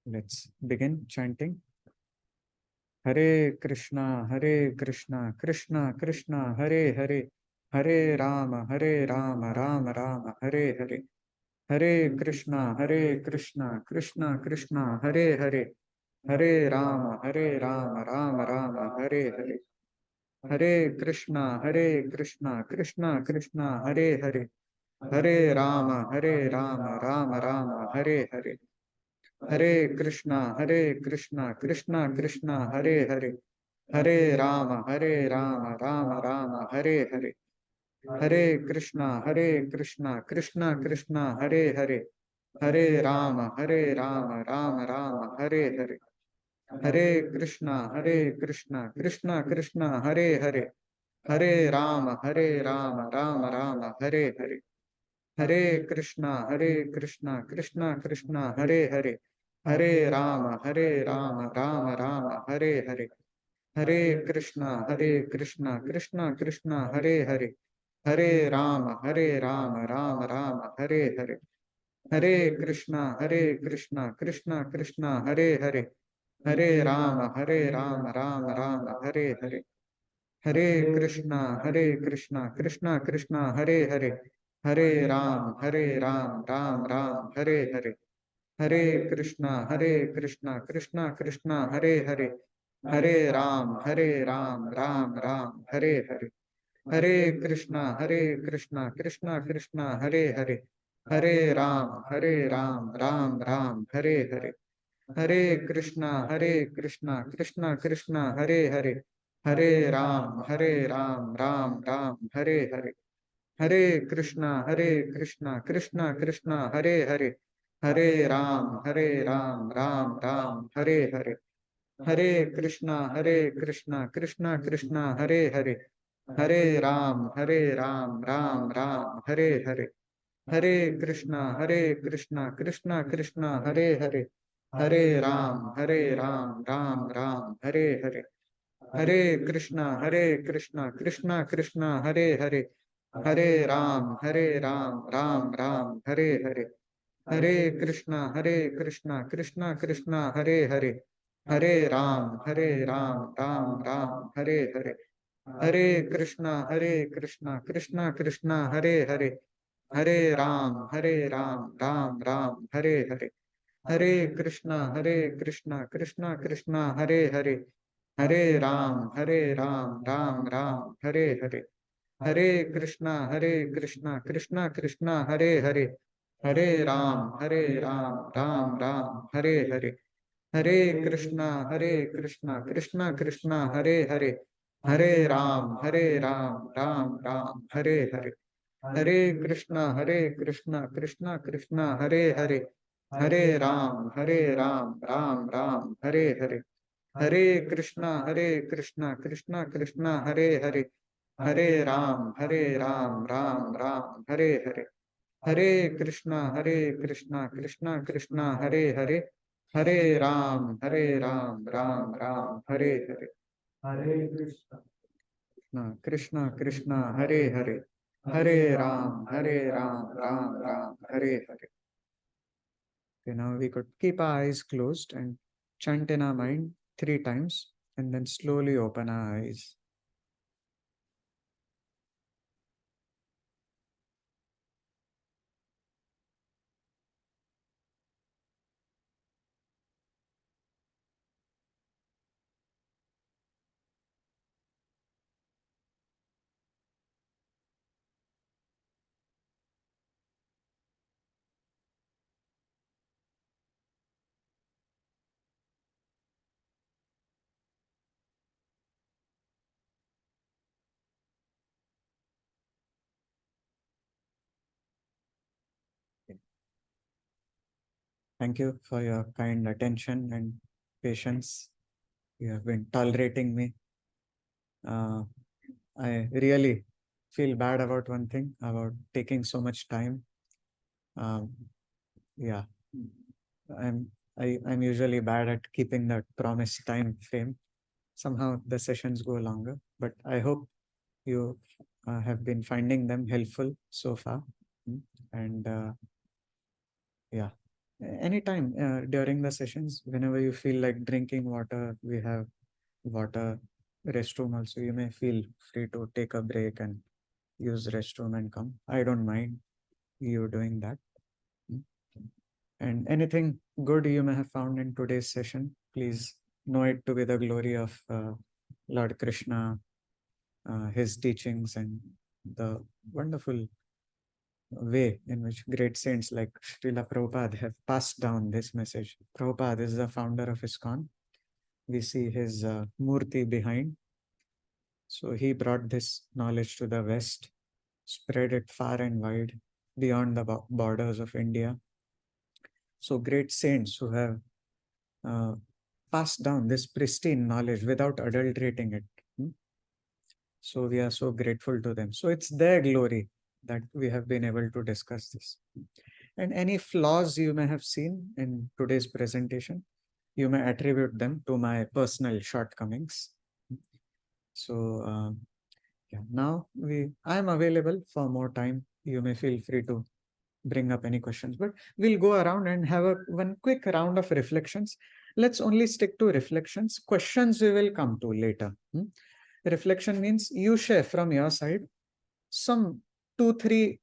Let's begin chanting. Hare Krishna, Krishna Krishna, Hare Hare, Hare Rama, Rama Rama, Hare Hare. Hare Krishna, Krishna Krishna, Hare Hare, Hare Rama, Rama Rama, Hare Hare. Hare Krishna, Krishna Krishna, Hare Hare, Hare Rama, Rama Rama, Hare Hare. Hare Krishna, Krishna Krishna, Hare Hare, Hare Rama, Rama Rama, Hare Hare. Hare Krishna, Krishna Krishna, Hare Hare, Hare Rama, Rama Rama, Hare Hare. Hare Krishna, Krishna Krishna, Hare Hare, Hare Rama, Rama Rama, Hare Hare. Hare Krishna, Krishna Krishna, Hare Hare, Hare Rama, Rama Rama, Hare Hare. Hare Krishna, Krishna Krishna, Hare Hare, Hare Rama, Rama Rama, Hare Hare. Hare Krishna, Krishna Krishna, Hare Hare, Hare Rama, Rama Rama, Hare Hare. Hare Krishna, Krishna Hare Hare, Hare Ram, Ram, Hare Hare. Hare Krishna, Krishna Hare Hare, Hare Ram, Ram, Hare Hare. Hare Krishna, Krishna Hare Hare, Hare Ram, Ram, Hare Hare. Hare Krishna, Krishna Hare Hare, Hare Ram, Ram, Hare Hare. Hare Krishna, Krishna Hare Hare, Hare Ram, Ram, Hare Hare. Hare Krishna, Krishna Hare Hare, Hare Ram, Ram Ram, Hare Hare. Hare Krishna, Krishna Krishna, Hare Hare. Hare Ram, Ram Ram, Hare Hare. Hare Krishna, Krishna Krishna, Hare Hare. Hare Ram, Ram Ram, Hare Hare. Hare Krishna, Krishna Krishna, Hare Hare. Hare Ram, Ram Ram, Hare Hare. Hare Krishna, Krishna Krishna, Hare Hare. Hare Ram, Ram Ram, Hare Hare. Hare Krishna, Krishna Krishna, Hare Hare. Hare Ram, Ram Ram, Hare Hare. Hare Krishna, Krishna Krishna, Hare Hare. Hare Ram, Ram Ram, Hare Hare. Hare Krishna, Krishna Krishna, Hare Hare. Hare Ram, Ram Ram, Hare Hare. Hare Krishna, Krishna Krishna, Hare Hare. Hare Ram, Ram Ram, Hare Hare. Hare Krishna, Krishna Krishna, Hare Hare. Hare Ram, Ram Ram, Hare Hare. Hare Krishna, Krishna Krishna, Hare Hare. Hare Ram, Ram Ram, Hare Hare. Hare Krishna. Krishna Krishna, Hare Hare. Hare Ram, Ram Ram, Hare Hare. Okay, now we could keep our eyes closed and chant in our mind 3 times and then slowly open our eyes. Thank you for your kind attention and patience. You have been tolerating me. I really feel bad about one thing, about taking so much time. Yeah, I'm usually bad at keeping that promised time frame. Somehow the sessions go longer, but I hope you have been finding them helpful so far. And yeah, anytime during the sessions, whenever you feel like drinking water, we have water, restroom also. You may feel free to take a break and use restroom and come. I don't mind you doing that. And anything good you may have found in today's session, please know it to be the glory of Lord Krishna, his teachings, and the wonderful way in which great saints like Srila Prabhupada have passed down this message. Prabhupada is the founder of ISKCON. We see his murti behind. So he brought this knowledge to the West, spread it far and wide beyond the borders of India. So great saints who have passed down this pristine knowledge without adulterating it. So we are so grateful to them. So it's their glory that we have been able to discuss this. And any flaws you may have seen in today's presentation, you may attribute them to my personal shortcomings. So yeah, now I am available for more time. You may feel free to bring up any questions, but we'll go around and have one quick round of reflections. Let's only stick to reflections. Questions we will come to later. Reflection means you share from your side some 2-3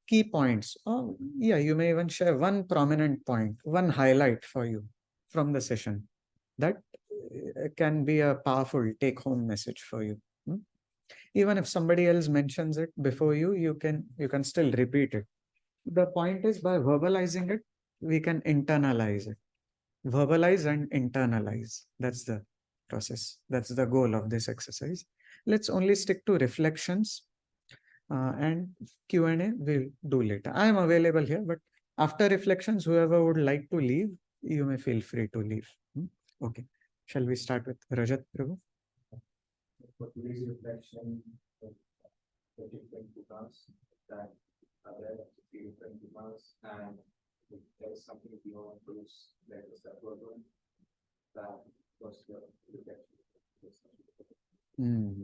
key points. Oh, yeah, you may even share one prominent point, one highlight for you from the session. That can be a powerful take-home message for you. Even if somebody else mentions it before you, you can still repeat it. The point is, by verbalizing it, we can internalize it. Verbalize and internalize. That's the process. That's the goal of this exercise. Let's only stick to reflections and Q&A we'll do later. I am available here, but after reflections, whoever would like to leave, you may feel free to leave. Okay. Shall we start with Rajat Prabhu? for today's reflection of the different Buddhas that are there, the three different Buddhas, and if there is something beyond those levels that were going, that was the reflection.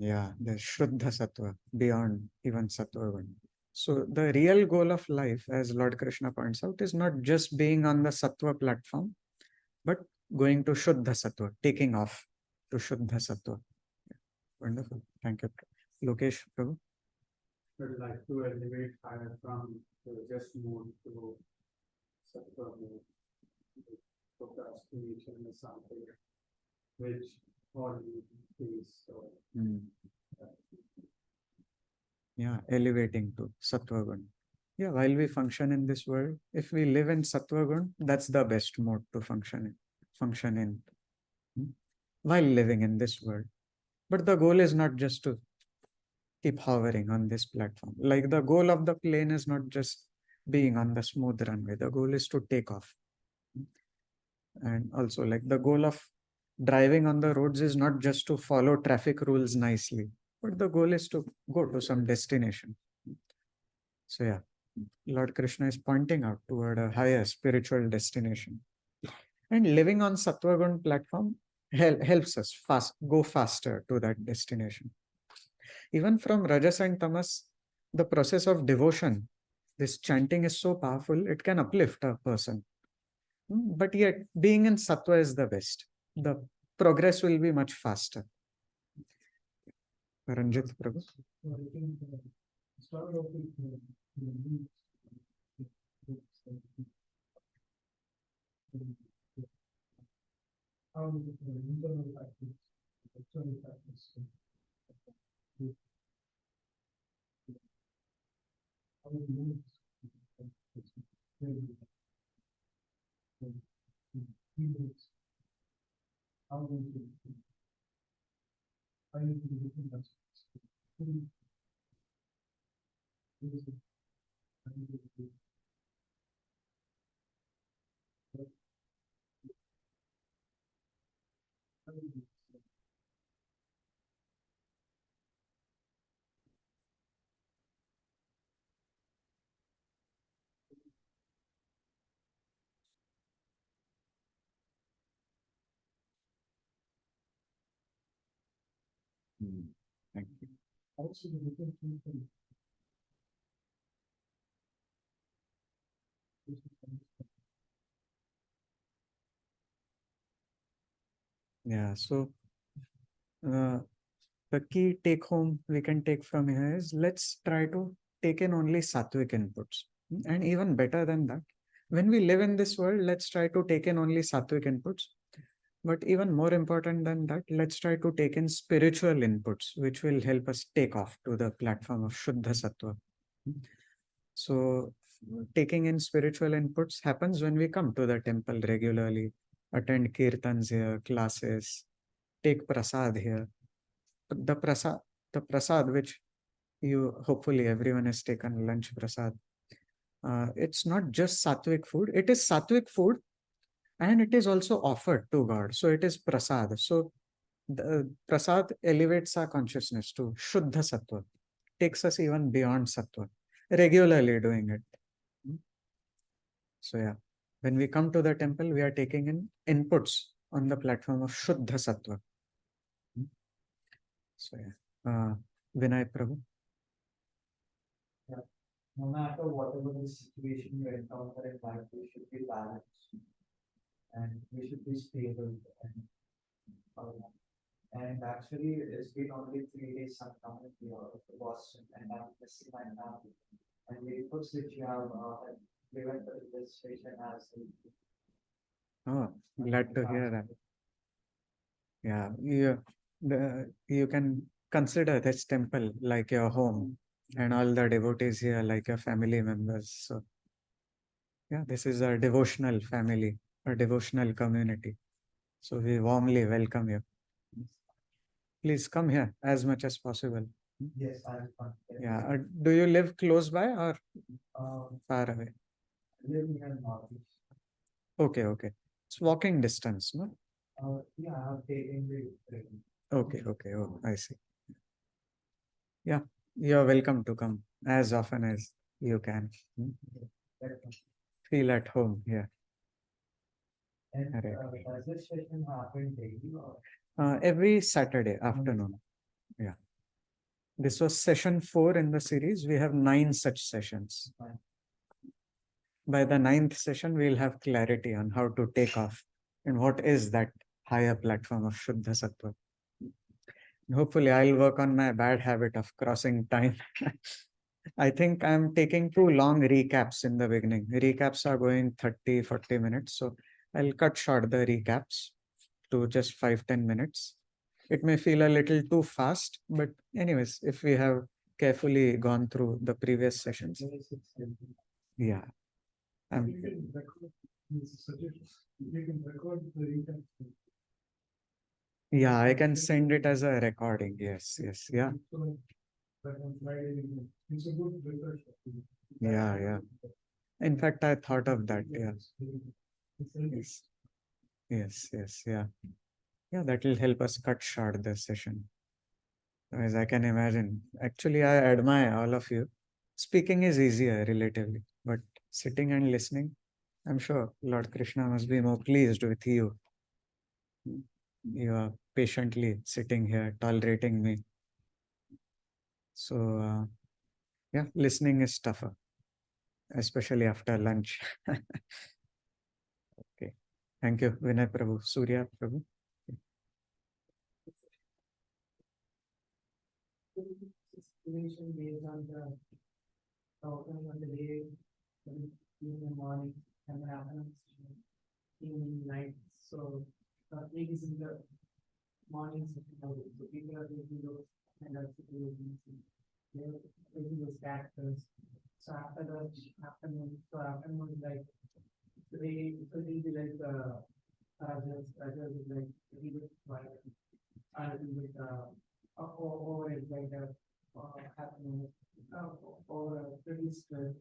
Yeah, the Shuddha Sattva, beyond even Sattva one. So the real goal of life, as Lord Krishna points out, is not just being on the Sattva platform, but going to Shuddha Sattva, taking off to Shuddha Sattva. Wonderful. Thank you. Lokesh, Prabhu. Would like to elevate higher from the just mode to Sattva mode. Procrastination is something which all you face. So Yeah, elevating to Sattva Gun. Yeah, while we function in this world, if we live in Sattva Gun, that's the best mode to function in while living in this world. But the goal is not just to keep hovering on this platform. Like the goal of the plane is not just being on the smooth runway. The goal is to take off. And also, like the goal of driving on the roads is not just to follow traffic rules nicely, but the goal is to go to some destination. So yeah, Lord Krishna is pointing out toward a higher spiritual destination. And living on Sattva Gun platform helps us go faster to that destination. Even from Rajas and Tamas, the process of devotion, this chanting is so powerful, it can uplift a person. But yet, being in Sattva is the best. The progress will be much faster. Ranjit Prabhu. Start off with how the internal factors, external factors. How it moves. How you do different aspects. Thank you. Also the different people. Yeah, so the key take home we can take from here is let's try to take in only sattvic inputs. And even better than that, when we live in this world, let's try to take in only sattvic inputs. But even more important than that, let's try to take in spiritual inputs, which will help us take off to the platform of Shuddha Sattva. So taking in spiritual inputs happens when we come to the temple regularly, attend kirtans here, classes, take prasad here. The prasad which you hopefully everyone has taken lunch prasad. It's not just sattvic food, it is sattvic food and it is also offered to God. So it is prasad. So the prasad elevates our consciousness to Shuddha Sattva, takes us even beyond Sattva, regularly doing it. So yeah, when we come to the temple, we are taking in inputs on the platform of Shuddha Sattva. So yeah, Vinay Prabhu. No matter whatever the situation you encounter in life, we should be balanced and we should be stable. And actually, it's been only 3 days I'm coming here to Boston and I'm missing my family. And the reports which you have given the registration as Oh, glad to hear that. Yeah, you can consider this temple like your home and all the devotees here like your family members. So yeah, this is a devotional family, a devotional community. So we warmly welcome you. Please come here as much as possible. yes, I'm Yeah, do you live close by or far away? living in Northeast. Okay, okay. It's walking distance, no? Yeah, I've taken the train. Okay, okay. Oh, I see. Yeah, you're welcome to come as often as you can. Feel at home here. And Right. does this session happen daily or? Every Saturday afternoon. Yeah. This was session 4 in the series. We have 9 such sessions. By the 9th session, we'll have clarity on how to take off and what is that higher platform of Shuddha Sattva. Hopefully, I'll work on my bad habit of crossing time. I think I'm taking too long recaps in the beginning. Recaps are going 30, 40 minutes. So I'll cut short the recaps to just 5-10 minutes. It may feel a little too fast, but anyways, if we have carefully gone through the previous sessions, yeah. I'm, You can record, it's a suggestion. You can record the recap. yeah, I can send it as a recording. Yes, yes, yeah, So, but on Friday, it's a good refresh. yeah, yeah. In fact, I thought of that. Yeah, It's yes, yes, yes, yeah. Yeah, that will help us cut short the session. As I can imagine. Actually, I admire all of you. Speaking is easier relatively, but sitting and listening, I'm sure Lord Krishna must be more pleased with you. You are patiently sitting here, tolerating me. So, yeah, listening is tougher, especially after lunch. Okay. Thank you, Vinay Prabhu, Surya Prabhu. Situation based on the outcome of the day, in the morning and the afternoon, evening, night. So, is in the mornings, so people are taking those kind of situations. They're taking those factors. So after the afternoon is like today, it will be like Rajas is like a little bit quiet, a little bit over is like happening over pretty stress.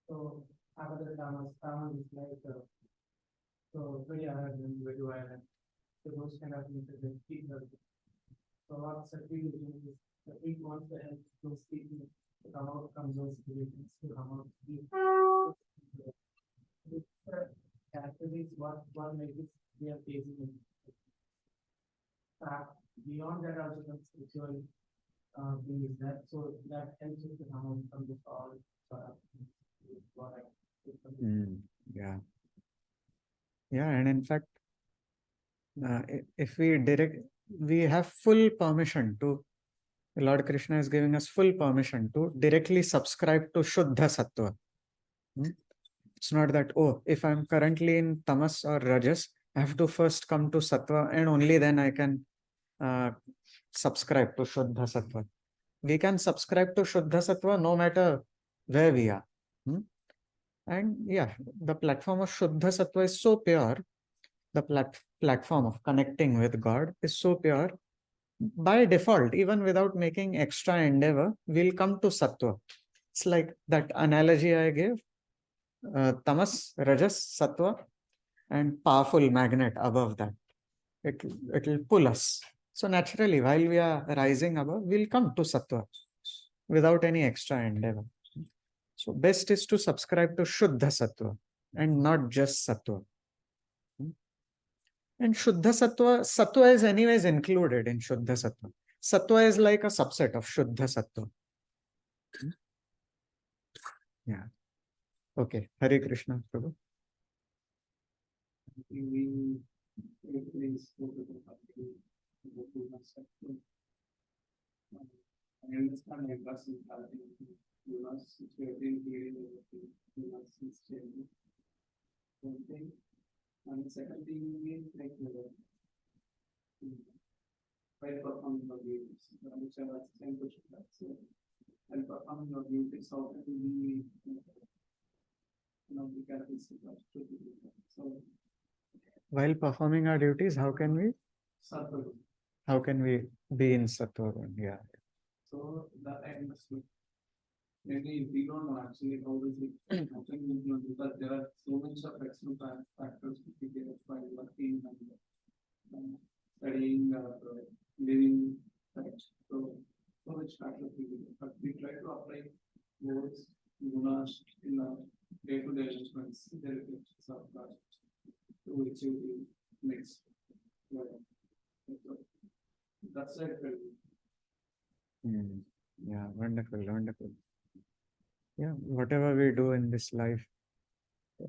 So after the Tamas is like so very arrogant, very violent. So those kind of people. So what's the situation is the big wants to help those people to come out from those situations, to come out. Characteristics what makes it we are facing it. Beyond that also the spiritual thing is that so that helps us to come out from this all what I Yeah. Yeah, and in fact, if we have full permission to, Lord Krishna is giving us full permission to directly subscribe to Shuddha Sattva. It's not that, oh, if I'm currently in Tamas or Rajas, I have to first come to Sattva and only then I can subscribe to Shuddha Sattva. We can subscribe to Shuddha Sattva no matter where we are. And yeah, the platform of Shuddha Sattva is so pure. The platform of connecting with God is so pure. By default, even without making extra endeavor, we'll come to Sattva. It's like that analogy I gave. Tamas, Rajas, Sattva, and powerful magnet above that. It'll pull us. So naturally, while we are rising above, we'll come to Sattva without any extra endeavor. So best is to subscribe to Shuddha Sattva and not just Sattva. And Shuddha Sattva is anyways included in Shuddha Sattva. Sattva is like a subset of Shuddha Sattva. Yeah. Okay. Hare Krishna, Prabhu. I understand my bus is having you must creating you must stay. One thing. And the second thing is like by performing your duties, which I was saying to so and performing your duties, how can we be careful so While performing our duties, how can we circle. be in Sattva? Yeah. So that I understood. Maybe we don't know actually how does it happen because there are so much of external factors to be there while working and studying, living, right? So much factor we do, but we try to apply those gunas in our day-to-day adjustments, the reflections of that to achieve the next level. So that's it. Hmm. Yeah, wonderful, wonderful. Yeah, whatever we do in this life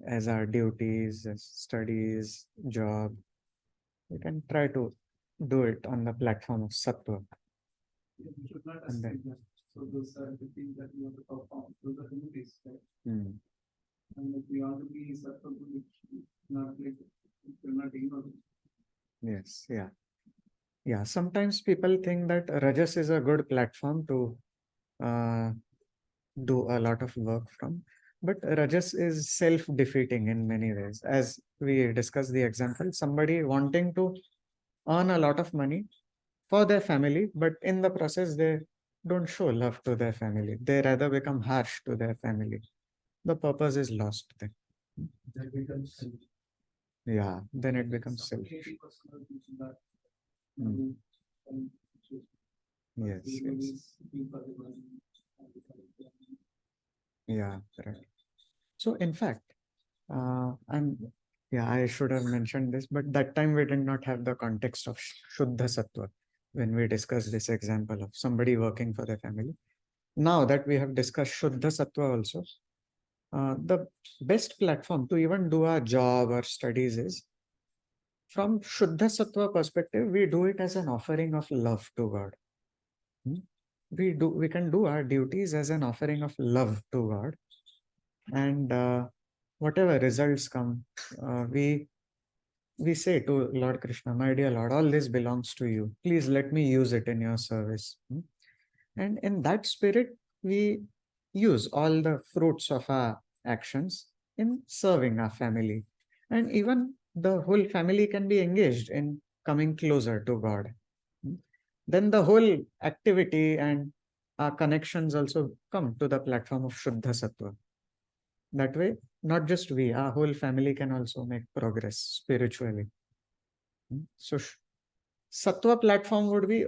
as our duties, as studies, job, we can try to do it on the platform of sattva. We should not And then- escape that. So those are the things that we have to perform. Those are the duties, right? Hmm. And if we want to be successful, it's not like, we cannot ignore it. Yes, yeah. Yeah, sometimes people think that Rajas is a good platform to uh, do a lot of work from, but Rajas is self-defeating in many ways. As we discussed the example, somebody wanting to earn a lot of money for their family, but in the process, they don't show love to their family. They rather become harsh to their family. The purpose is lost then. That becomes selfish. Yeah, then it becomes Some selfish. 80% of people that, Mm. and choose. Yes, We yes. really seeking for the money. Yeah, correct. So in fact, I should have mentioned this, but that time we did not have the context of Shuddha Sattva when we discussed this example of somebody working for their family. Now that we have discussed Shuddha Sattva also, the best platform to even do our job or studies is from Shuddha Sattva perspective, we do it as an offering of love to God. We can do our duties as an offering of love to God, and whatever results come, we say to Lord Krishna, my dear Lord, all this belongs to you. Please let me use it in your service. And in that spirit, we use all the fruits of our actions in serving our family. And even the whole family can be engaged in coming closer to God. Then the whole activity and our connections also come to the platform of Shuddha Sattva. That way, not just we, our whole family can also make progress spiritually. So, Sattva platform would be,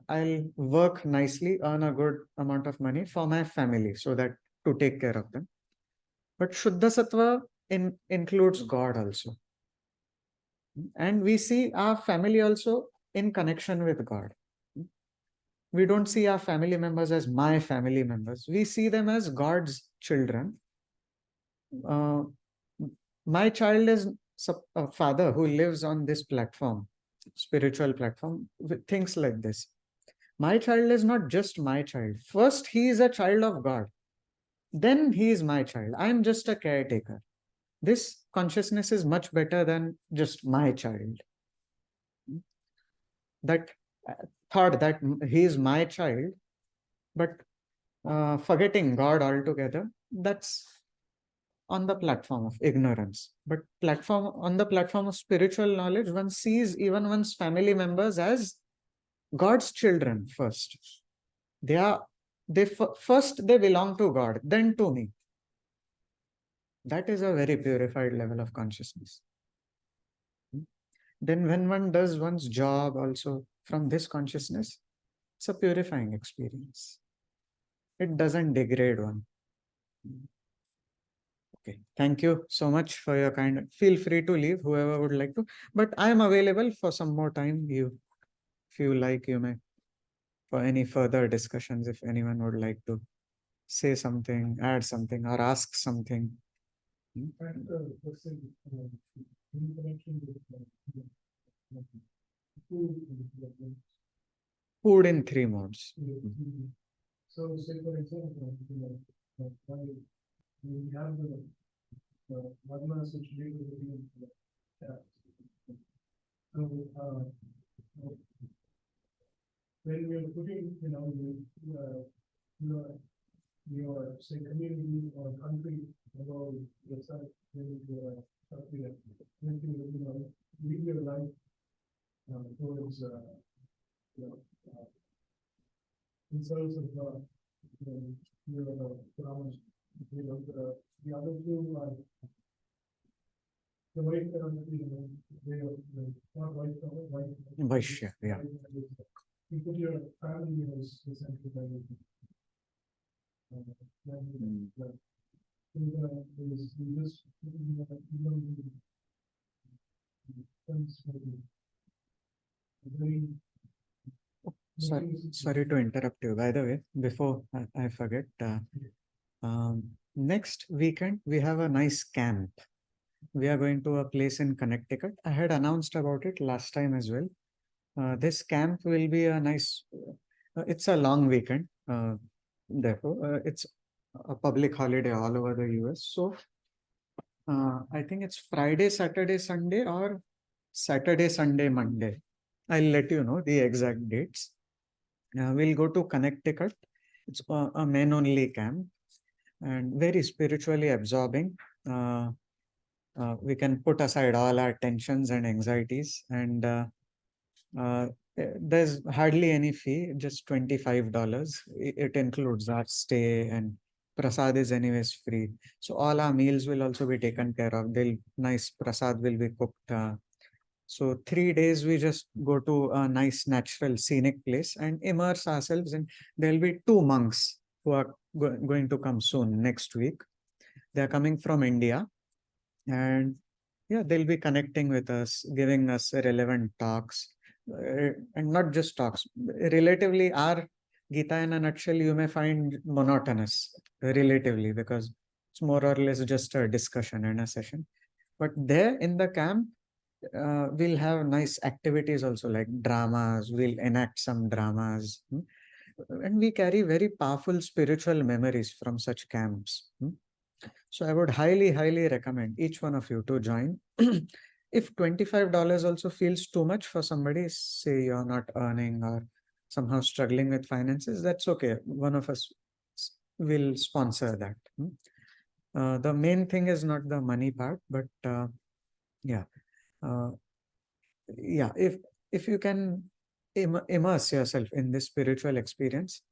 I'll work nicely, earn a good amount of money for my family so that to take care of them. But Shuddha Sattva includes God also. And we see our family also in connection with God. We don't see our family members as my family members. We see them as God's children. Uh, my child is a father who lives on this platform, spiritual platform, with things like this. My child is not just my child. First, he is a child of God. Then he is my child. I am just a caretaker. This consciousness is much better than just my child. That thought that he is my child, but forgetting God altogether, that's on the platform of ignorance. But on the platform of spiritual knowledge, one sees even one's family members as God's children first. First they belong to God, then to me. That is a very purified level of consciousness. Then when one does one's job also from this consciousness, it's a purifying experience. It doesn't degrade one. Okay, thank you so much for your kind. Feel free to leave, whoever would like to. But I am available for some more time. If you like, you may, for any further discussions, if anyone would like to say something, add something, or ask something. In connection with Food in 3 modes. So, say for example, we have the dharmas which lead to the so, when we are putting, your say community or country about yourself, when you live your life towards in service of God, your promise, the other two are the white, not white, Vaishya, yeah. You put your family was essentially by the. You just. Very. Sorry to interrupt you. By the way, before I forget, next weekend we have a nice camp. We are going to a place in Connecticut. I had announced about it last time as well. This camp will be a nice. It's a long weekend. Therefore, it's a public holiday all over the US. So I think it's Friday, Saturday, Sunday, or Saturday, Sunday, Monday. I'll let you know the exact dates. We'll go to Connecticut. It's a men-only camp and very spiritually absorbing. We can put aside all our tensions and anxieties, and there's hardly any fee, just $25. It includes our stay, and prasad is anyways free. So all our meals will also be taken care of. Nice prasad will be cooked. So 3 days we just go to a nice natural scenic place and immerse ourselves in. There'll be two monks who are going to come soon next week. They are coming from India, and yeah, they'll be connecting with us, giving us relevant talks, and not just talks. Relatively, our Gita in a nutshell you may find monotonous relatively, because it's more or less just a discussion and a session. But there in the camp, we'll have nice activities also, like dramas. We'll enact some dramas, and we carry very powerful spiritual memories from such camps. So I would highly, highly recommend each one of you to join. If $25 also feels too much for somebody, say you're not earning or somehow struggling with finances, that's okay. One of us will sponsor that. The main thing is not the money part, but yeah. Yeah, if you can immerse yourself in this spiritual experience,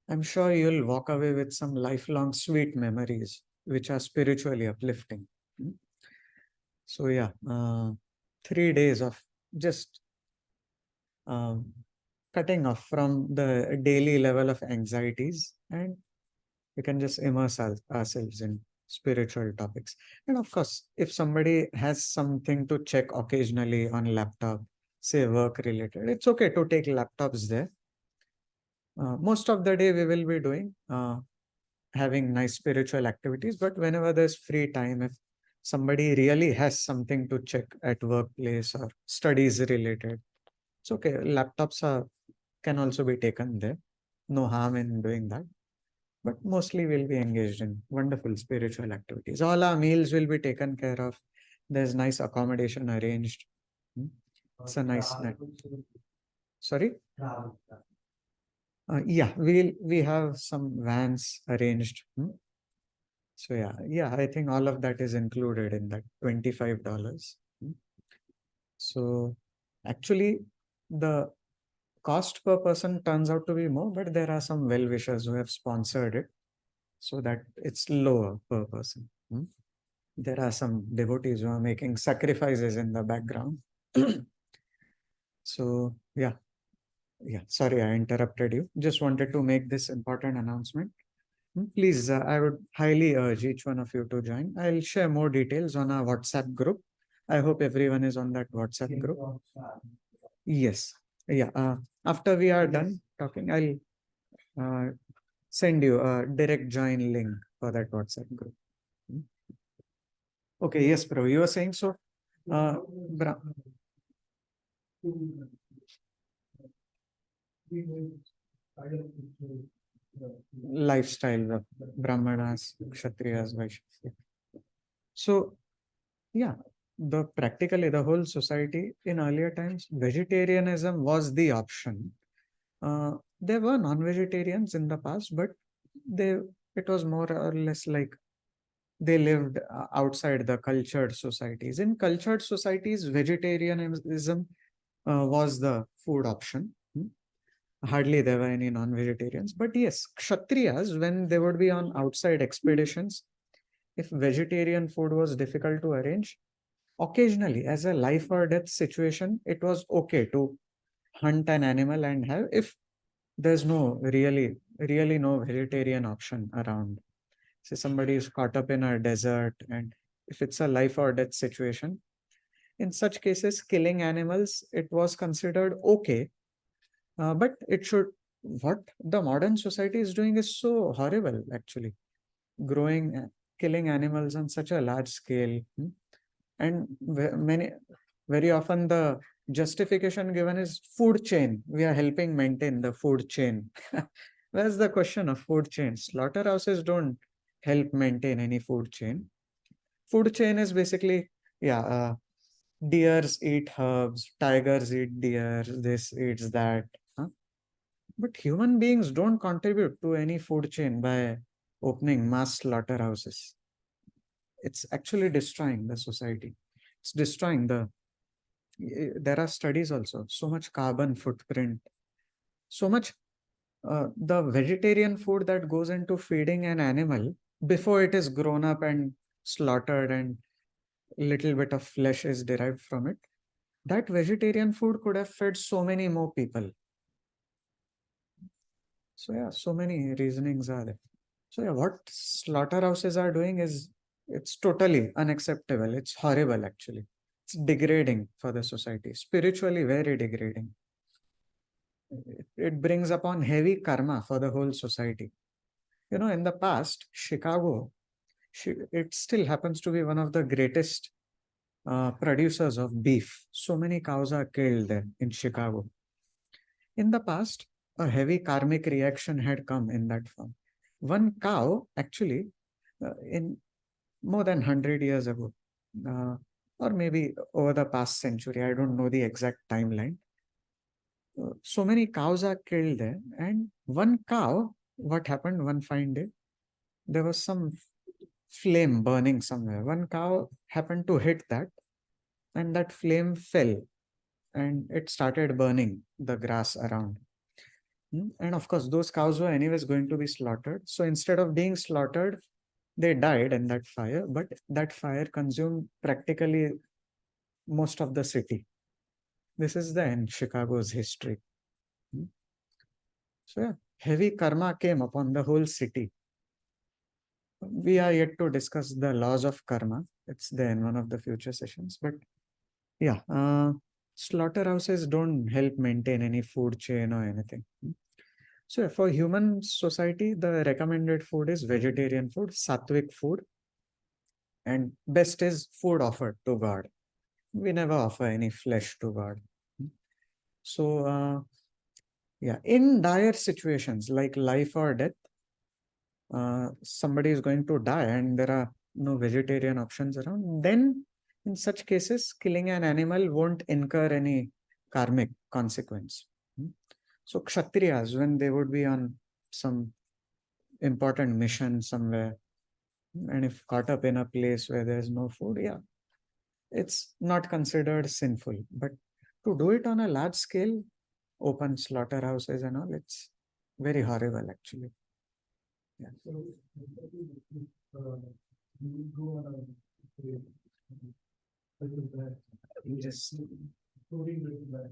I'm sure you'll walk away with some lifelong sweet memories which are spiritually uplifting. So yeah, 3 days of just cutting off from the daily level of anxieties, and we can just immerse ourselves in spiritual topics. And of course, if somebody has something to check occasionally on laptop, say work related, it's okay to take laptops there. Most of the day we will be doing having nice spiritual activities, but whenever there's free time, if somebody really has something to check at workplace or studies related, it's okay. Laptops can also be taken there. No harm in doing that. But mostly we'll be engaged in wonderful spiritual activities. All our meals will be taken care of. There's nice accommodation arranged. It's a nice night. Sorry? Yeah, we have some vans arranged. So yeah, I think all of that is included in that $25. So actually, the cost per person turns out to be more, but there are some well-wishers who have sponsored it so that it's lower per person. There are some devotees who are making sacrifices in the background. So yeah, sorry, I interrupted you. Just wanted to make this important announcement. Please, I would highly urge each one of you to join. I'll share more details on our WhatsApp group. I hope everyone is on that WhatsApp group. Yes. Yeah. After we are done talking, I'll send you a direct join link for that WhatsApp group. Okay. Yes, bro. You were saying so. Lifestyle of Brahmanas, Kshatriyas, Vaishyas. So, yeah, practically the whole society in earlier times, vegetarianism was the option. There were non-vegetarians in the past, but it was more or less like they lived outside the cultured societies. In cultured societies, vegetarianism was the food option. Hardly there were any non-vegetarians, but yes, Kshatriyas, when they would be on outside expeditions, if vegetarian food was difficult to arrange, occasionally as a life or death situation, it was okay to hunt an animal and have if there's no really no vegetarian option around. Say somebody is caught up in a desert and if it's a life or death situation, in such cases, killing animals, it was considered okay. But it should, what the modern society is doing is so horrible, actually. Growing, killing animals on such a large scale. And very often the justification given is food chain. We are helping maintain the food chain. Where's the question of food chain? Slaughterhouses don't help maintain any food chain. Food chain is basically, yeah, deers eat herbs, tigers eat deer, this eats that. Huh? But human beings don't contribute to any food chain by opening mass slaughterhouses. It's actually destroying the society. It's destroying there are studies also, so much carbon footprint, so much the vegetarian food that goes into feeding an animal before it is grown up and slaughtered and little bit of flesh is derived from it. That vegetarian food could have fed so many more people. So yeah, so many reasonings are there. So yeah, what slaughterhouses are doing is it's totally unacceptable. It's horrible actually. It's degrading for the society, spiritually very degrading. It brings upon heavy karma for the whole society. You know, in the past, Chicago, it still happens to be one of the greatest producers of beef. So many cows are killed there in Chicago. In the past, a heavy karmic reaction had come in that form. One cow, actually, in more than 100 years ago, or maybe over the past century, I don't know the exact timeline. So many cows are killed there, and one cow, what happened one fine day? There was some flame burning somewhere. One cow happened to hit that, and that flame fell and it started burning the grass around. And of course, those cows were anyways going to be slaughtered. So instead of being slaughtered, they died in that fire, but that fire consumed practically most of the city. This is the end Chicago's history. So yeah, heavy karma came upon the whole city. We are yet to discuss the laws of karma. It's there in one of the future sessions. But yeah, slaughterhouses don't help maintain any food chain or anything. So for human society, the recommended food is vegetarian food, sattvic food, and best is food offered to God. We never offer any flesh to God. So yeah, in dire situations like life or death, somebody is going to die and there are no vegetarian options around, then in such cases, killing an animal won't incur any karmic consequence. So Kshatriyas, when they would be on some important mission somewhere, and if caught up in a place where there's no food, yeah, it's not considered sinful. But to do it on a large scale, open slaughterhouses and all, it's very horrible actually. Yeah. So, you go on a trip, Just story with that.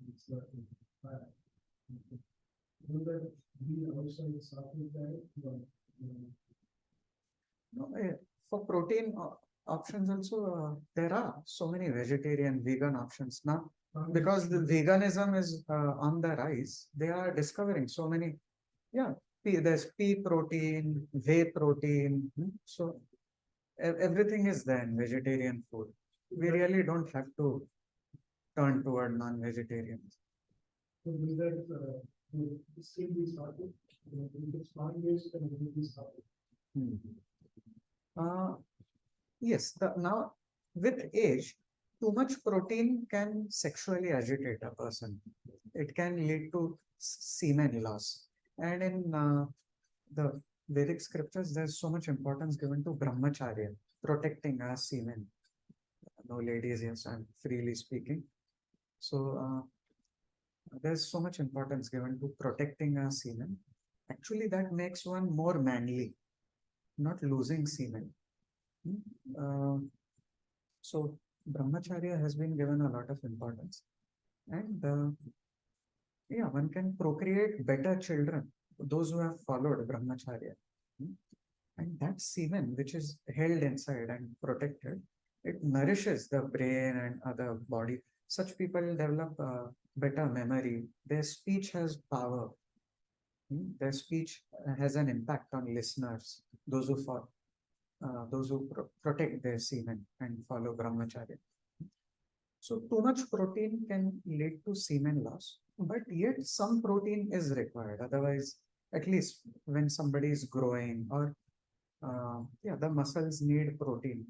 It's do that be outside something that no, for protein options also, there are so many vegetarian, vegan options now. Because the veganism is on the rise, they are discovering so many. Yeah, there's pea protein, whey protein. So everything is there in vegetarian food. We really don't have to turn toward non-vegetarians. so do that still be started. If it's plant-based, then it will be started. Yes, now with age, too much protein can sexually agitate a person. It can lead to semen loss. And in the Vedic scriptures, there's so much importance given to brahmacharya, protecting our semen. No ladies here, so I'm freely speaking. So there's so much importance given to protecting our semen. Actually, that makes one more manly, not losing semen. So Brahmacharya has been given a lot of importance, and yeah, one can procreate better children, those who have followed Brahmacharya. Hmm. And that semen, which is held inside and protected, it nourishes the brain and other body. Such people develop better memory. Their speech has power. Their speech has an impact on listeners, those who follow, those who protect their semen and follow Brahmacharya. So too much protein can lead to semen loss, but yet some protein is required. Otherwise, at least when somebody is growing or yeah, the muscles need protein.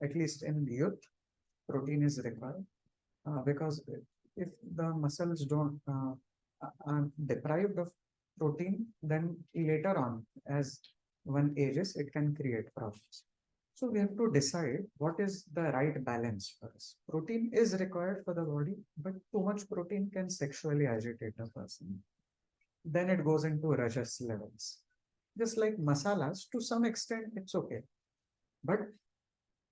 At least in youth, protein is required because if the muscles don't are deprived of protein, then later on, as one ages, it can create problems. So we have to decide what is the right balance for us. Protein is required for the body, but too much protein can sexually agitate a person. Then it goes into rajas levels. Just like masalas, to some extent, it's okay. But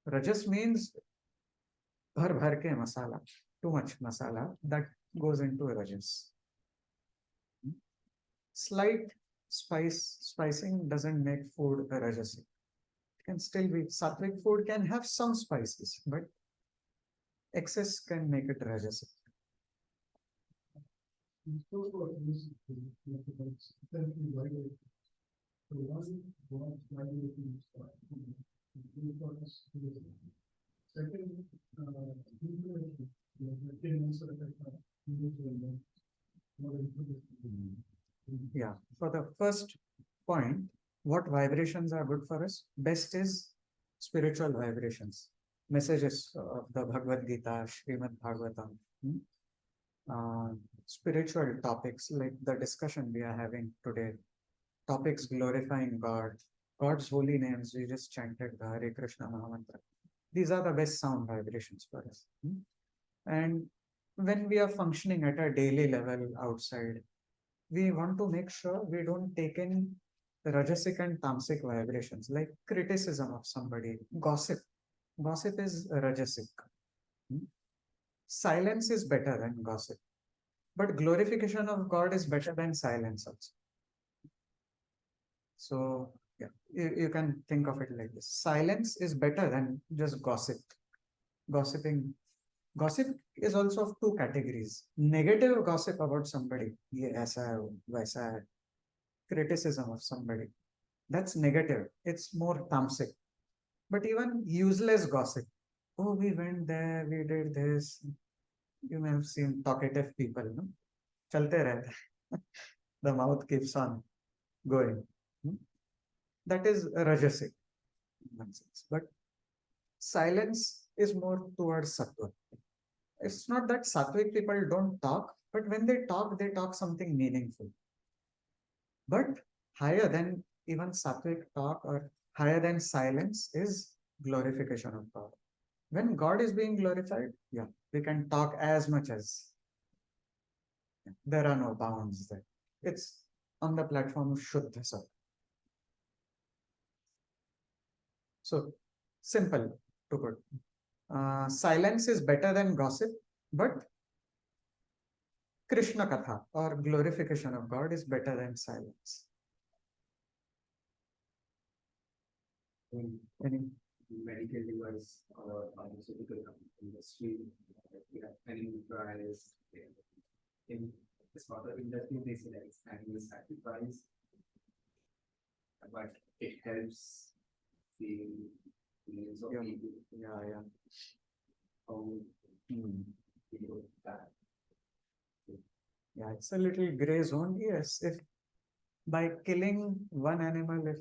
rajas means bhar ke masala, too much masala, that goes into rajas. Slight spicing doesn't make food rajasic. It can still be sattvic food can have some spices, but excess can make it rajasic. Yeah, for the first point, what vibrations are good for us? Best is spiritual vibrations, messages of the Bhagavad Gita, Srimad Bhagavatam, spiritual topics like the discussion we are having today, topics glorifying God, God's holy names. We just chanted the Hare Krishna Mahamantra. These are the best sound vibrations for us. And when we are functioning at a daily level outside, we want to make sure we don't take in rajasic and tamasic vibrations like criticism of somebody, gossip. Gossip is rajasic. Silence is better than gossip, but glorification of God is better than silence also. So yeah, you can think of it like this. Silence is better than just gossip. Gossip is also of two categories. Negative gossip about somebody, ye aisa hai, waisa hai, criticism of somebody. That's negative. It's more tamasic. But even useless gossip. Oh, we went there, we did this. You may have seen talkative people, no? Chalte rehte. The mouth keeps on going. That is rajasic nonsense. But silence is more towards sattva. It's not that sattvic people don't talk, but when they talk something meaningful. But higher than even sattvic talk or higher than silence is glorification of God. When God is being glorified, yeah, we can talk as much as there are no bounds there. It's on the platform of Shuddha Sattva. So simple to put. Silence is better than gossip, but Krishna Katha or glorification of God is better than silence. Any medical device or pharmaceutical industry, we have animal trials. In this part of industry, they say that it's animal sacrifice, but it helps the millions of Yeah. people. yeah. How you know that. Yeah, it's a little gray zone. Yes, if by killing one animal, if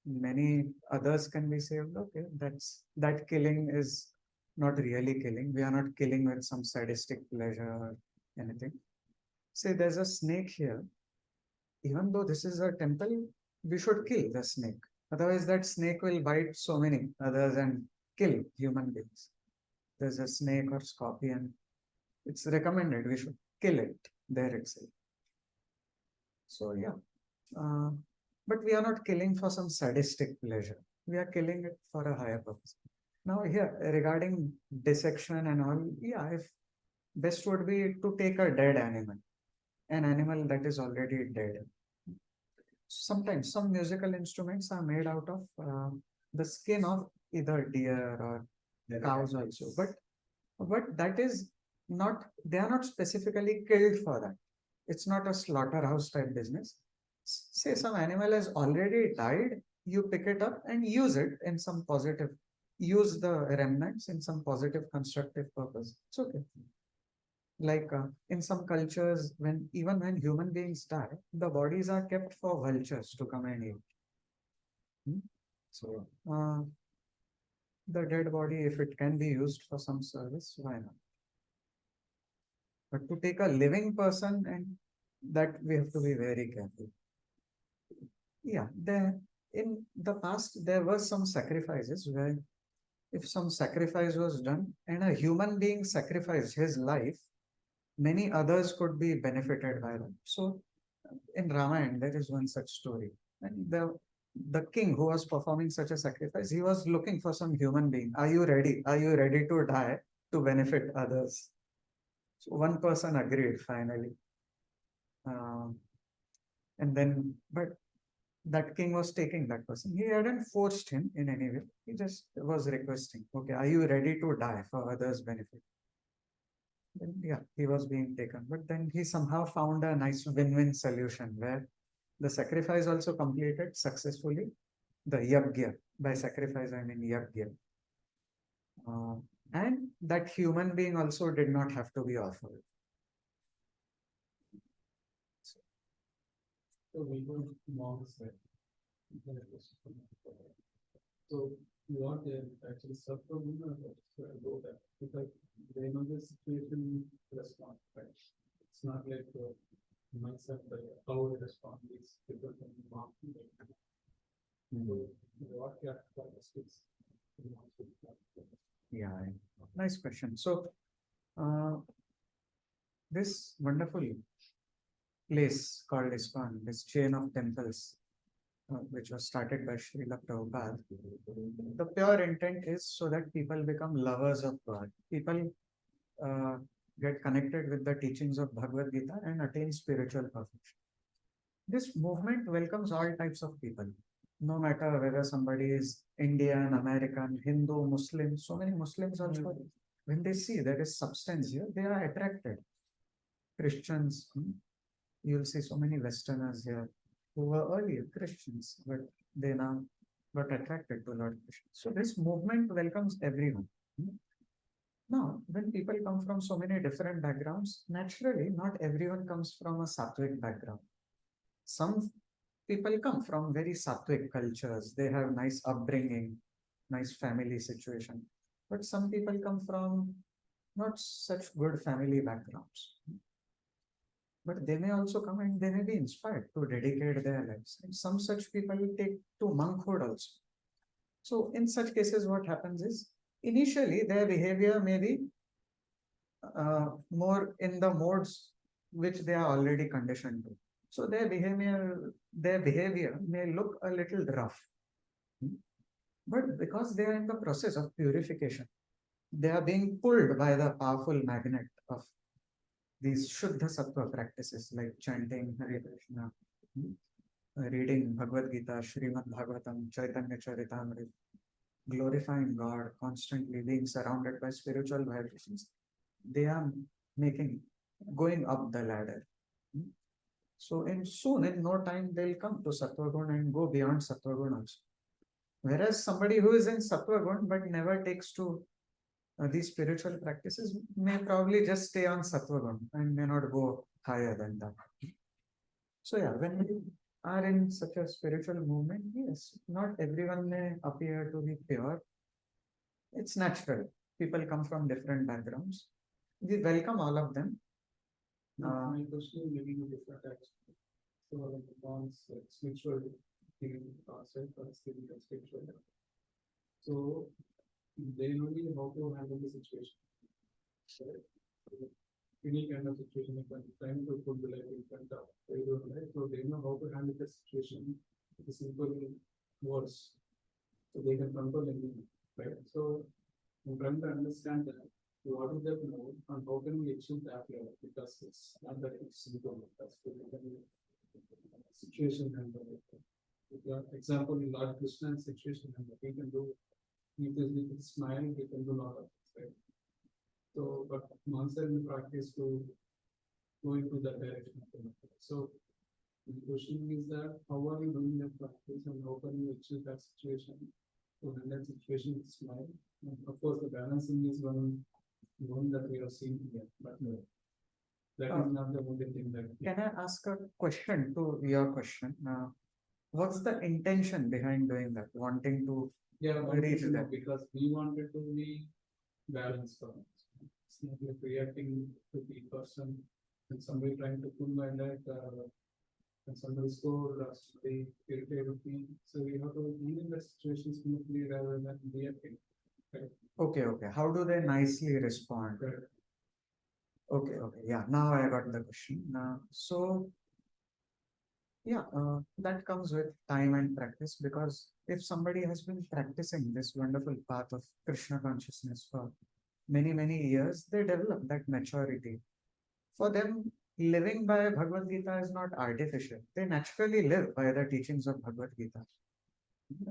many others can be saved, okay, that killing is not really killing. We are not killing with some sadistic pleasure or anything. Say there's a snake here. Even though this is a temple, we should kill the snake. Otherwise, that snake will bite so many others and kill human beings. There's a snake or scorpion. It's recommended we should kill it there itself. So yeah, but we are not killing for some sadistic pleasure. We are killing it for a higher purpose. Now here regarding dissection and all, yeah, if best would be to take a dead animal, an animal that is already dead. Sometimes some musical instruments are made out of the skin of either deer or cows also, but that is not, they are not specifically killed for that. It's not a slaughterhouse type business. Say some animal has already died, you pick it up and use it in some positive, use the remnants in some positive constructive purpose. It's okay. Like in some cultures, when even when human beings die, the bodies are kept for vultures to come and eat. Hmm? So the dead body, if it can be used for some service, why not? But to take a living person, and that we have to be very careful. Yeah, there in the past there were some sacrifices where if some sacrifice was done and a human being sacrificed his life, many others could be benefited by that. So in Ramayana, there is one such story. And the king who was performing such a sacrifice, he was looking for some human being. Are you ready? Are you ready to die to benefit others? So one person agreed finally. Um, and then, but that king was taking that person. He hadn't forced him in any way. He just was requesting, okay, are you ready to die for others' benefit? Then, yeah, he was being taken. But then he somehow found a nice win-win solution where the sacrifice also completed successfully. The yagya, by sacrifice I mean yagya. Uh, and that human being also did not have to be offered. So we go monks there. So what they actually suffer go there because they know the situation respond, right? It's not like myself, but how they respond is different from the monk. So what characteristics? Yeah, nice question. So, this wonderful place called ISKCON, this chain of temples, which was started by Srila Prabhupada, the pure intent is so that people become lovers of God. People uh, get connected with the teachings of Bhagavad Gita and attain spiritual perfection. This movement welcomes all types of people, no matter whether somebody is Indian, American, Hindu, Muslim. So many Muslims also, when they see there is substance here, they are attracted. Christians, you'll see so many Westerners here who were earlier Christians, but they now got attracted to Lord Krishna. So this movement welcomes everyone. Now, when people come from so many different backgrounds, naturally, not everyone comes from a sattvic background. Some people come from very sattvic cultures. They have nice upbringing, nice family situation. But some people come from not such good family backgrounds. But they may also come and they may be inspired to dedicate their lives. And some such people take to monkhood also. So in such cases, what happens is initially their behavior may be more in the modes which they are already conditioned to. So their behavior may look a little rough. But because they are in the process of purification, they are being pulled by the powerful magnet of these Shuddha Sattva practices like chanting Hare Krishna, reading Bhagavad Gita, Srimad Bhagavatam, Chaitanya Charitamrita, glorifying God, constantly being surrounded by spiritual vibrations. They are going up the ladder. So in no time, they'll come to Sattva Gun and go beyond Sattva Gun also. Whereas somebody who is in Sattva Gun but never takes to these spiritual practices may probably just stay on Sattva Gun and may not go higher than that. So yeah, when we are in such a spiritual movement, yes, not everyone may appear to be pure. It's natural. People come from different backgrounds. We welcome all of them. My question may be different actually. So like the bonds, spiritual concept or spiritual. So they know how to handle the situation. Right? Any kind of situation, if I'm trying to put the life in front of everyone, right? So they know how to handle the situation with the simple words. So they can control anything. right? So I'm trying to understand that, what is that mode and how can we achieve that level? Because it's not that it's simple, that's the situation handle. Example, Lord Krishna's situation handle, we can do, with a smile, we can do a lot of things, right? So, but once in practice to go into that direction. So the question is that how are you doing that practice and how can you achieve that situation? To handle situation with smile. And of course, the balancing is one that we are seeing here, but that is not the only thing that. Can I ask a question to your question? What's the intention behind doing that? Wanting to Yeah, reach that? because we wanted to be balanced for us. It's not like reacting to the person and somebody trying to pull my leg, and somebody scored, somebody irritated with me. So we have to deal in the situation smoothly rather than reacting. Okay, okay. How do they nicely respond? Correct. Okay, okay. Yeah, now I got the question. So, yeah, that comes with time and practice, because if somebody has been practicing this wonderful path of Krishna consciousness for many, many years, they develop that maturity. For them, living by Bhagavad Gita is not artificial. They naturally live by the teachings of Bhagavad Gita.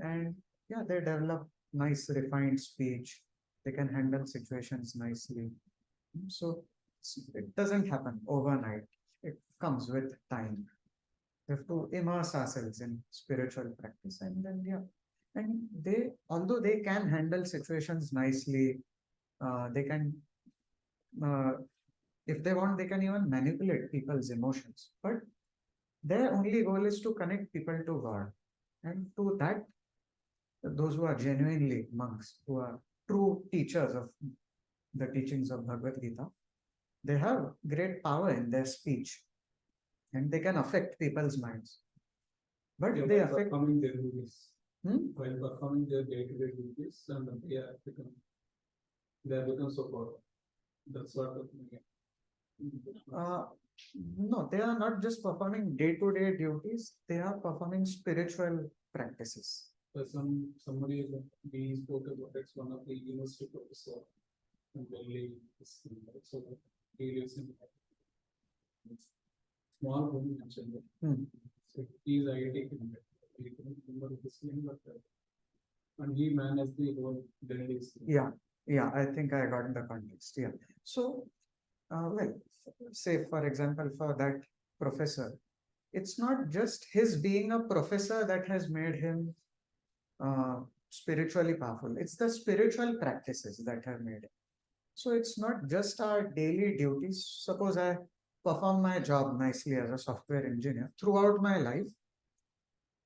And yeah, they develop nice, refined speech. They can handle situations nicely. So it doesn't happen overnight. It comes with time. We have to immerse ourselves in spiritual practice, and then yeah, and they, although they can handle situations nicely, they can, uh, if they want, they can even manipulate people's emotions. But their only goal is to connect people to God, and to that, those who are genuinely monks, who are true teachers of the teachings of Bhagavad Gita, they have great power in their speech, and they can affect people's minds. But Yeah, they while affect. performing their duties, Hmm? while performing their day-to-day duties, and they have become so powerful. That's what. Uh, no, they are not just performing day-to-day duties, they are performing spiritual practices. So somebody we spoke about, it's one of the university professor in Delhi. So he lives in small room mentioned. Hmm. So he is IIT candidate. He couldn't remember his name, but and he managed the whole Delhi. Yeah, yeah, I think I got the context. Yeah. So, well, say for example, for that professor, it's not just his being a professor that has made him spiritually powerful. It's the spiritual practices that have made it. So it's not just our daily duties. Suppose I perform my job nicely as a software engineer throughout my life.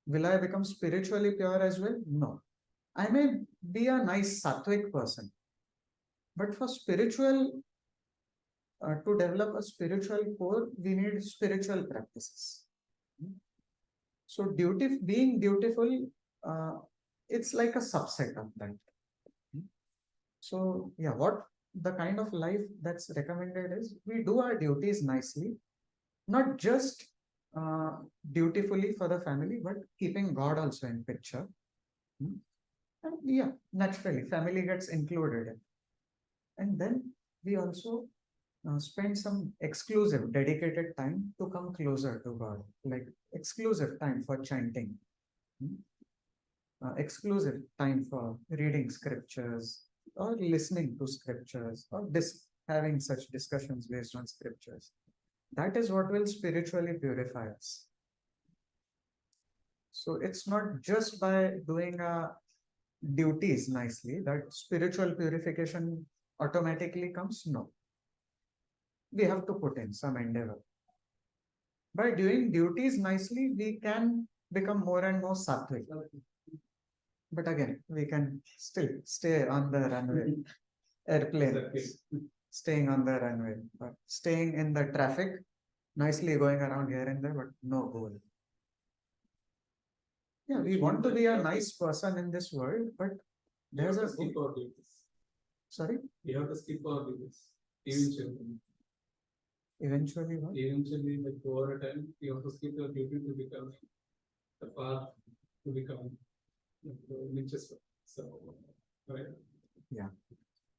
Will I become spiritually pure as well? No. I may be a nice sattvic person, but for spiritual, to develop a spiritual core, we need spiritual practices. So being dutiful, it's like a subset of that. So yeah, what the kind of life that's recommended is we do our duties nicely, not just dutifully for the family, but keeping God also in picture. And yeah, naturally, family gets included in. And then we also spend some exclusive, dedicated time to come closer to God, like exclusive time for chanting, exclusive time for reading scriptures or listening to scriptures or having such discussions based on scriptures. That is what will spiritually purify us. So it's not just by doing duties nicely that spiritual purification automatically comes. No, we have to put in some endeavor. By doing duties nicely, we can become more and more sattvic. But again, we can still stay on the runway, airplane, staying on the runway, but staying in the traffic, nicely going around here and there, but no goal. Yeah, we want to be a nice person in this world, but there's a skip our duties. Sorry? We have to skip our duties. Eventually. Eventually what? Eventually, like over a time, you have to skip your duty to become the path to become the richest. So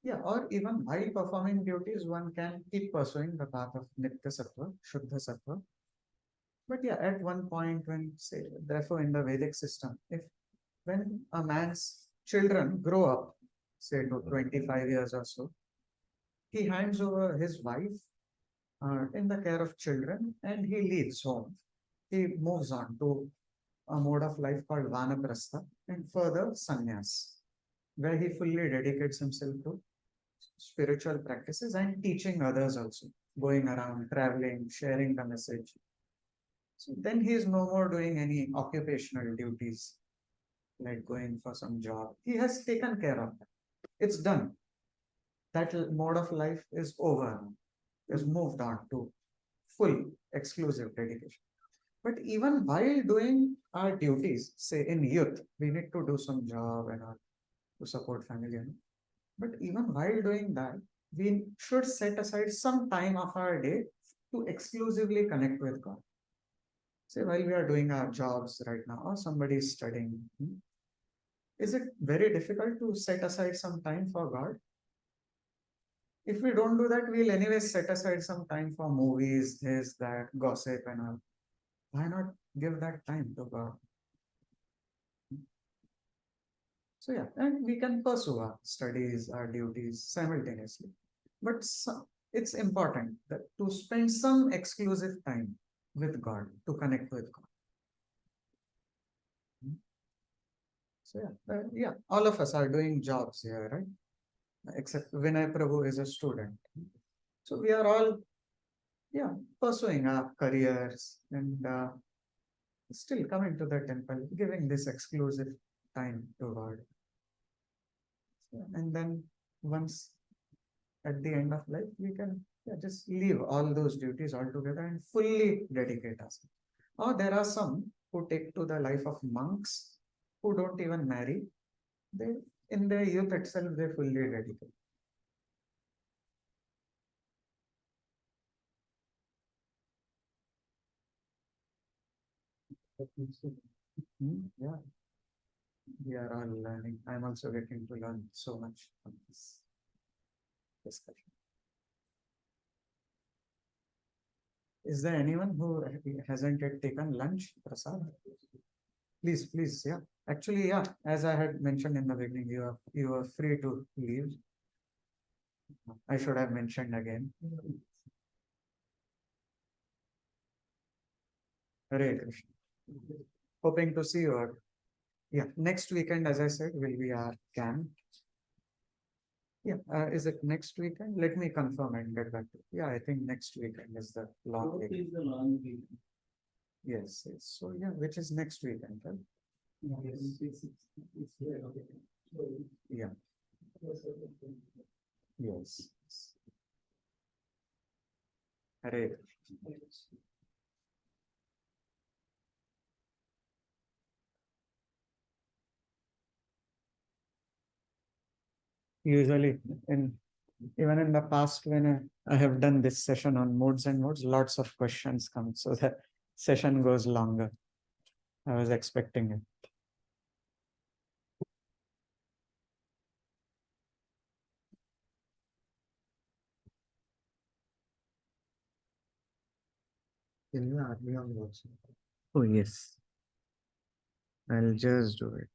Yeah, or even while performing duties, one can keep pursuing the path of Nitya Sattva, Shuddha Sattva. But yeah, at one point when, say, therefore in the Vedic system, if when a man's children grow up, say to 25 years or so, he hands over his wife in the care of children and he leaves home. He moves on to a mode of life called Vanaprastha and further sannyas, where he fully dedicates himself to spiritual practices and teaching others also, going around, traveling, sharing the message. So then he is no more doing any occupational duties like going for some job. He has taken care of that. It's done. That mode of life is over now. Is moved on to full exclusive dedication. But even while doing our duties, say in youth, we need to do some job and all to support family. But even while doing that, we should set aside some time of our day to exclusively connect with God. Say while we are doing our jobs right now, or somebody is studying, is it very difficult to set aside some time for God? If we don't do that, we'll anyway set aside some time for movies, this, that, gossip, and all. Why not give that time to God? So yeah, and we can pursue our studies, our duties simultaneously. But it's important that to spend some exclusive time with God, to connect with God. So yeah, all of us are doing jobs here, right? Except Vinay Prabhu is a student. So we are all, yeah, pursuing our careers and still coming to the temple, giving this exclusive time to God. And then once at the end of life, we can just leave all those duties altogether and fully dedicate ourselves. Or there are some who take to the life of monks who don't even marry. They, in their youth itself, they fully dedicate. Yeah, we are all learning. I'm also getting to learn so much from this discussion. Is there anyone who hasn't yet taken lunch, Prasad? Please, yeah. Actually, yeah, as I had mentioned in the beginning, you are free to leave. I should have mentioned again. Hare Krishna. Hoping to see you. Yeah, next weekend, as I said, will be our camp. Yeah, is it next weekend? Let me confirm and get back to you. Yeah, I think next weekend is the long weekend. the long week. Yes. So yeah, which is next weekend, right? Yes, it's here, okay. Yeah. Yes. Hare Krishna. Usually in even in the past when I have done this session on modes and modes, lots of questions come, so the session goes longer. I was expecting it. Oh yes, I'll just do it.